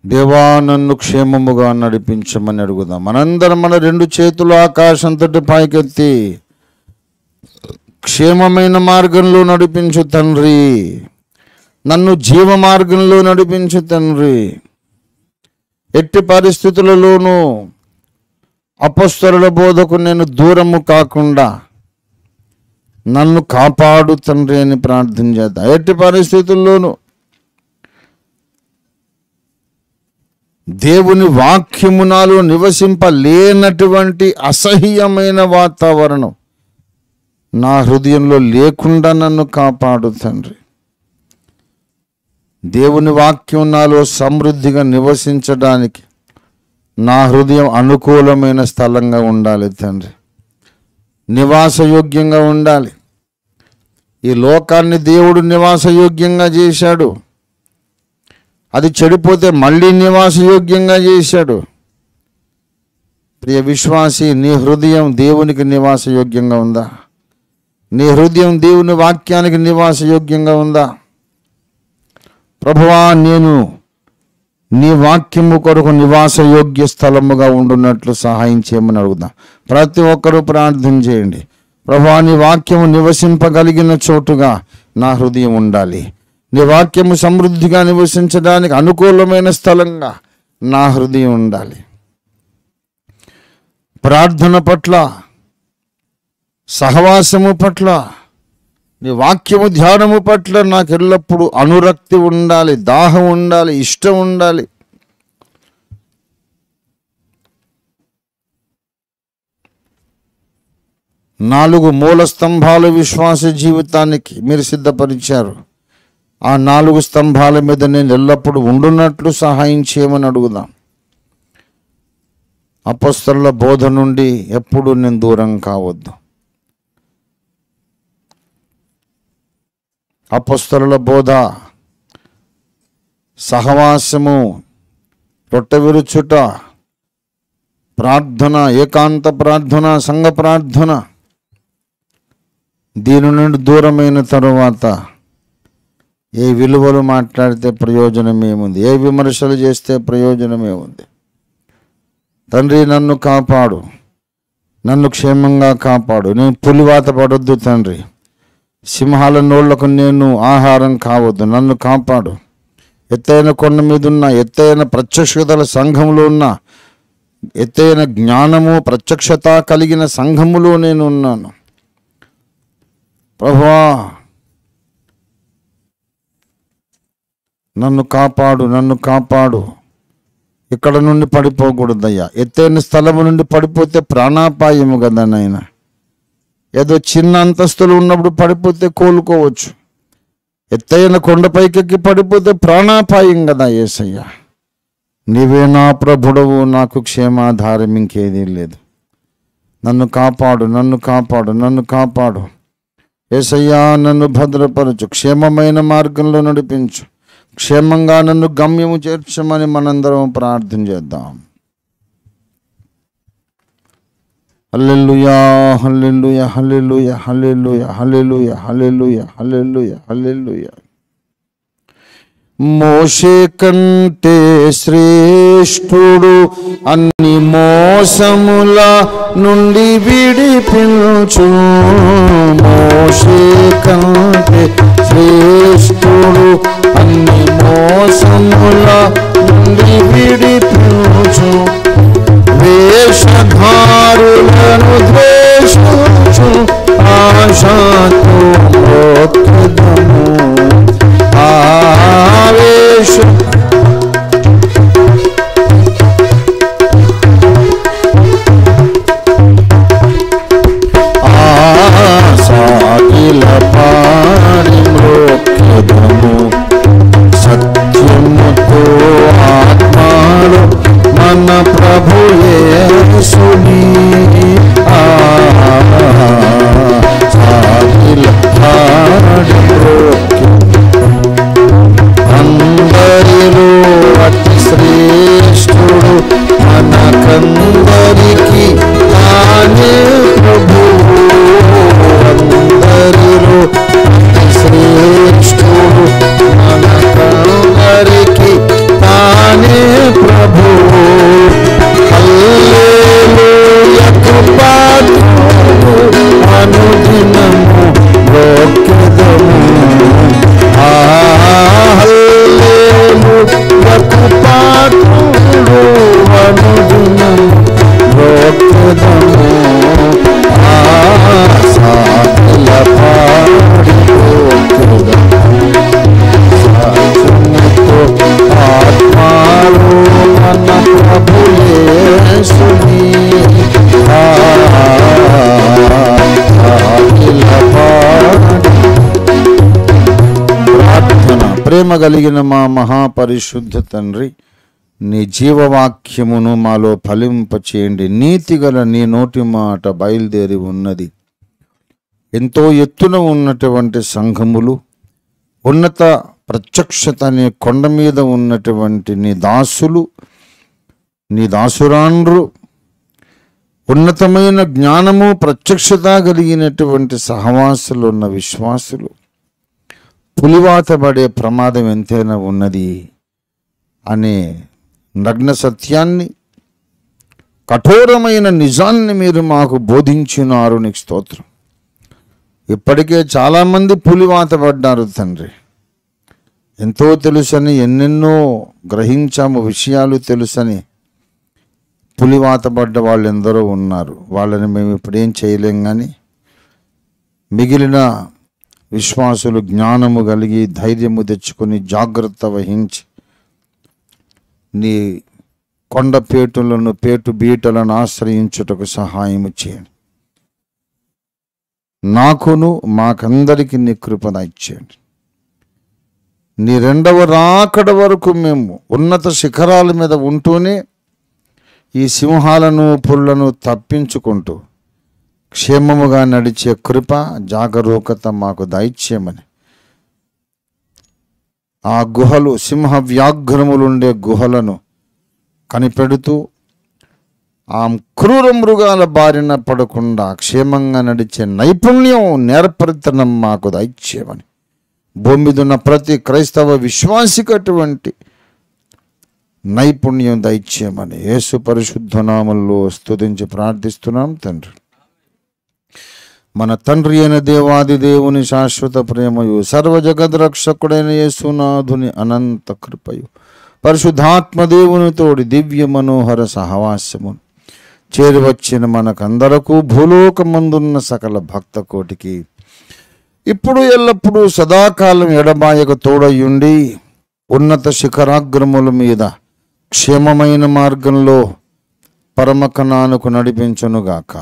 దేవా, నన్ను క్షేమముగా నడిపించమని అడుగుదాం. మనందరం మన 2 చేతులు ఆకాశంతటి పైకెత్తి, క్షేమమైన మార్గంలో నడిపించు తండ్రి, నన్ను జీవ మార్గంలో నడిపించు తండ్రి. ఎట్టి పరిస్థితులలోనూ అపోస్తలుల బోధకు నేను దూరము కాకుండా నన్ను కాపాడు తండ్రి అని ప్రార్థన చేద్దాం. ఎట్టి పరిస్థితుల్లోనూ దేవుని వాక్యము నాలో నివసింపలేనటువంటి అసహ్యమైన వాతావరణం నా హృదయంలో లేకుండా నన్ను కాపాడు తండ్రి. దేవుని వాక్యం నాలో సమృద్ధిగా నివసించడానికి నా హృదయం అనుకూలమైన స్థలంగా ఉండాలి తండ్రి. నివాసయోగ్యంగా ఉండాలి. ఈ లోకాన్ని దేవుడు నివాసయోగ్యంగా చేశాడు. అది చెడిపోతే మళ్ళీ నివాసయోగ్యంగా చేశాడు. ప్రియ విశ్వాసి, నీ హృదయం దేవునికి నివాసయోగ్యంగా ఉందా? నీ హృదయం దేవుని వాక్యానికి నివాసయోగ్యంగా ఉందా? ప్రభువా, నేను నీ వాక్యము కొరకు నివాసయోగ్య స్థలముగా ఉండున్నట్లు సహాయం చేయమని అడుగుదాం. ప్రతి ఒక్కరూ ప్రార్థన చేయండి. ప్రభువా, నీ వాక్యము నివసింపగలిగిన చోటుగా నా హృదయం ఉండాలి. నీ వాక్యము సమృద్ధిగా నివసించడానికి అనుకూలమైన స్థలంగా నా హృదయం ఉండాలి. ప్రార్థన పట్ల, సహవాసము పట్ల, నీ వాక్యము ధ్యానము పట్ల నాకు ఎల్లప్పుడూ అనురక్తి ఉండాలి, దాహం ఉండాలి, ఇష్టం ఉండాలి. 4 మూల స్తంభాలు విశ్వాస జీవితానికి మీరు సిద్ధపరిచారు. ఆ 4 స్తంభాల మీద నేను ఎల్లప్పుడూ ఉండున్నట్లు సహాయం చేయమని అడుగుదాం. అపొస్తలుల బోధ నుండి ఎప్పుడు నేను దూరం కావద్దు. అపొస్తలుల బోధ, సహవాసము, రొట్టె విరుచుట, ప్రార్థన, ఏకాంత ప్రార్థన, సంఘ ప్రార్థన, దీని నుండి దూరమైన తరువాత ఏ విలువలు మాట్లాడితే ప్రయోజనమేముంది? ఏ విమర్శలు చేస్తే ప్రయోజనమేముంది? తండ్రి, నన్ను కాపాడు, నన్ను క్షేమంగా కాపాడు. నేను పులివాత పడొద్దు తండ్రి. సింహాల నోళ్లకు నేను ఆహారం కావద్దు. నన్ను కాపాడు. ఎత్తైన కొండ మీద ఉన్న, ఎత్తైన ప్రత్యక్షతల సంఘంలో ఉన్న, ఎత్తైన జ్ఞానము ప్రత్యక్షత కలిగిన సంఘములో నేను ఉన్నాను. ప్రభువా, నన్ను కాపాడు, నన్ను కాపాడు. ఇక్కడ నుండి పడిపోకూడదయ్యా. ఎత్తైన స్థలము నుండి పడిపోతే ప్రాణాపాయము కదా నాయన. ఏదో చిన్న అంతస్తులు ఉన్నప్పుడు పడిపోతే కోలుకోవచ్చు. ఎత్తైన కొండపైకెక్కి పడిపోతే ప్రాణాపాయం కదా యేసయ్యా. నీవే నా ప్రభుడవు, నాకు క్షేమాధారం ఇంకేదీ లేదు. నన్ను కాపాడు, నన్ను కాపాడు, నన్ను కాపాడు యేసయ్యా. నన్ను భద్రపరచు, క్షేమమైన మార్గంలో నడిపించు, క్షేమంగా నన్ను గమ్యము చేర్చమని మనందరం ప్రార్థన చేద్దాం. హల్లెలూయా, హల్లెలూయా, హల్లెలూయా, హల్లెలూయా, హల్లెలూయా, హల్లెలూయా, హల్లెలూయా, హల్లెలూయా. మోషే కంటే శ్రేష్ఠుడు అన్ని మోసముల నుండి విడిపించు. మోషే కంటే శ్రేష్ఠుడు అన్ని మోసముల నుండి విడిపించు. వేషధారులను ద్వేషించు, ఆశతో మోక్షదము. సాగిల పాడి మోక్షదము. సత్యముతో ఆత్మలో మన ప్రభు యేసుని సాగిల పాడి అందరిలో అతి శ్రేష్ఠుడు మనకందరికి తానే ప్రభువు. అందరిలో అతి శ్రేష్ఠుడు మనకందరికి తానే ప్రభువు. హల్లెలూయా, కృపాత్ముడు అనుదినము లోకెదము. హల్లెలూయా, కృపాత్ముడు అనుదినము లోకెదము. సాగిల పాడి సాధ్యముతో ఆత్మలో మన ప్రభు యేసుని సాగిల పాడి. ప్రార్థన. ప్రేమ కలిగిన మా మహాపరిశుద్ధ తండ్రి, నీ జీవవాక్యమును మాలో ఫలింపచేయండి. నీతిగల నీ నోటి మాట బయలుదేరి ఉన్నది. ఎంతో ఎత్తున ఉన్నటువంటి సంఘములు, ఉన్నత ప్రత్యక్షత అనే కొండ మీద ఉన్నటువంటి నీ దాసులు, నీ దాసురాండ్రు, ఉన్నతమైన జ్ఞానము ప్రత్యక్షత కలిగినటువంటి సహవాసులు ఉన్న విశ్వాసులు పులివాత పడే ప్రమాదం ఎంతైనా ఉన్నది అనే నగ్న సత్యాన్ని, కఠోరమైన నిజాన్ని మీరు మాకు బోధించినారు. నీకు స్తోత్రం. ఇప్పటికే చాలామంది పులివాత పడ్డారు తండ్రి. ఎంతో తెలుసని, ఎన్నెన్నో గ్రహించాము, విషయాలు తెలుసని పులివాత పడ్డ వాళ్ళు ఎందరో ఉన్నారు. వాళ్ళని మేము ఇప్పుడేం చేయలేం. కానీ మిగిలిన విశ్వాసులు జ్ఞానము కలిగి ధైర్యము తెచ్చుకొని జాగ్రత్త వహించి నీ కొండపేటులను, పేటు బీటలను ఆశ్రయించుటకు సహాయము చేయండి. నాకును మాకందరికి నీ కృప దయచేయండి. నీ రెండవ రాకడ వరకు మేము ఉన్నత శిఖరాల మీద ఉంటూనే ఈ సింహాలను పురులను తప్పించుకుంటూ క్షేమముగా నడిచే కృప జాగరూకత మాకు దయచేయమని, ఆ గుహలు సింహ వ్యాఘ్రములుండే గుహలను కనిపెడుతూ ఆ క్రూర మృగాల బారిన పడకుండా క్షేమంగా నడిచే నైపుణ్యం నేర్పరితనం మాకు దయచేయమని, భూమి మీద ఉన్న ప్రతి క్రైస్తవ విశ్వాసికి అటువంటి నైపుణ్యం దయచేయమని యేసు పరిశుద్ధ నామములో స్తుతించి ప్రార్థిస్తున్నాం తండ్రి. మన తండ్రి అయిన దేవాది దేవుని శాశ్వత ప్రేమయు సర్వజగద్రక్షకుడైన యేసునాథుని అనంత కృపయు పరిశుద్ధాత్మ దేవుని తోడి దివ్య మనోహర సహవాసము చేరివచ్చిన మనకందరకు భూలోకమందున్న సకల భక్త కోటికి ఇప్పుడు ఎల్లప్పుడూ సదాకాలం ఎడబాయక తోడయుండి ఉన్నత శిఖరాగ్రముల మీద క్షేమమైన మార్గంలో పరమకణానుకు నడిపించునుగాక.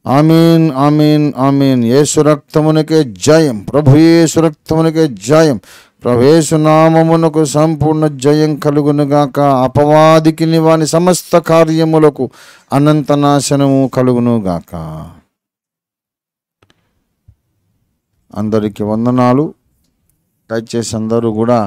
ఆమీన్ ఆమీన్ ఆమీన్. యేసు రక్తమునకే జయం. ప్రభు యేసు రక్తమునకే జయం. ప్రభు యేసు నామమునకు సంపూర్ణ జయం కలుగునుగాక. అపవాదికి వాని సమస్త కార్యములకు అనంత నాశనము కలుగునుగాక. అందరికీ వందనాలు. దయచేసి అందరూ కూడా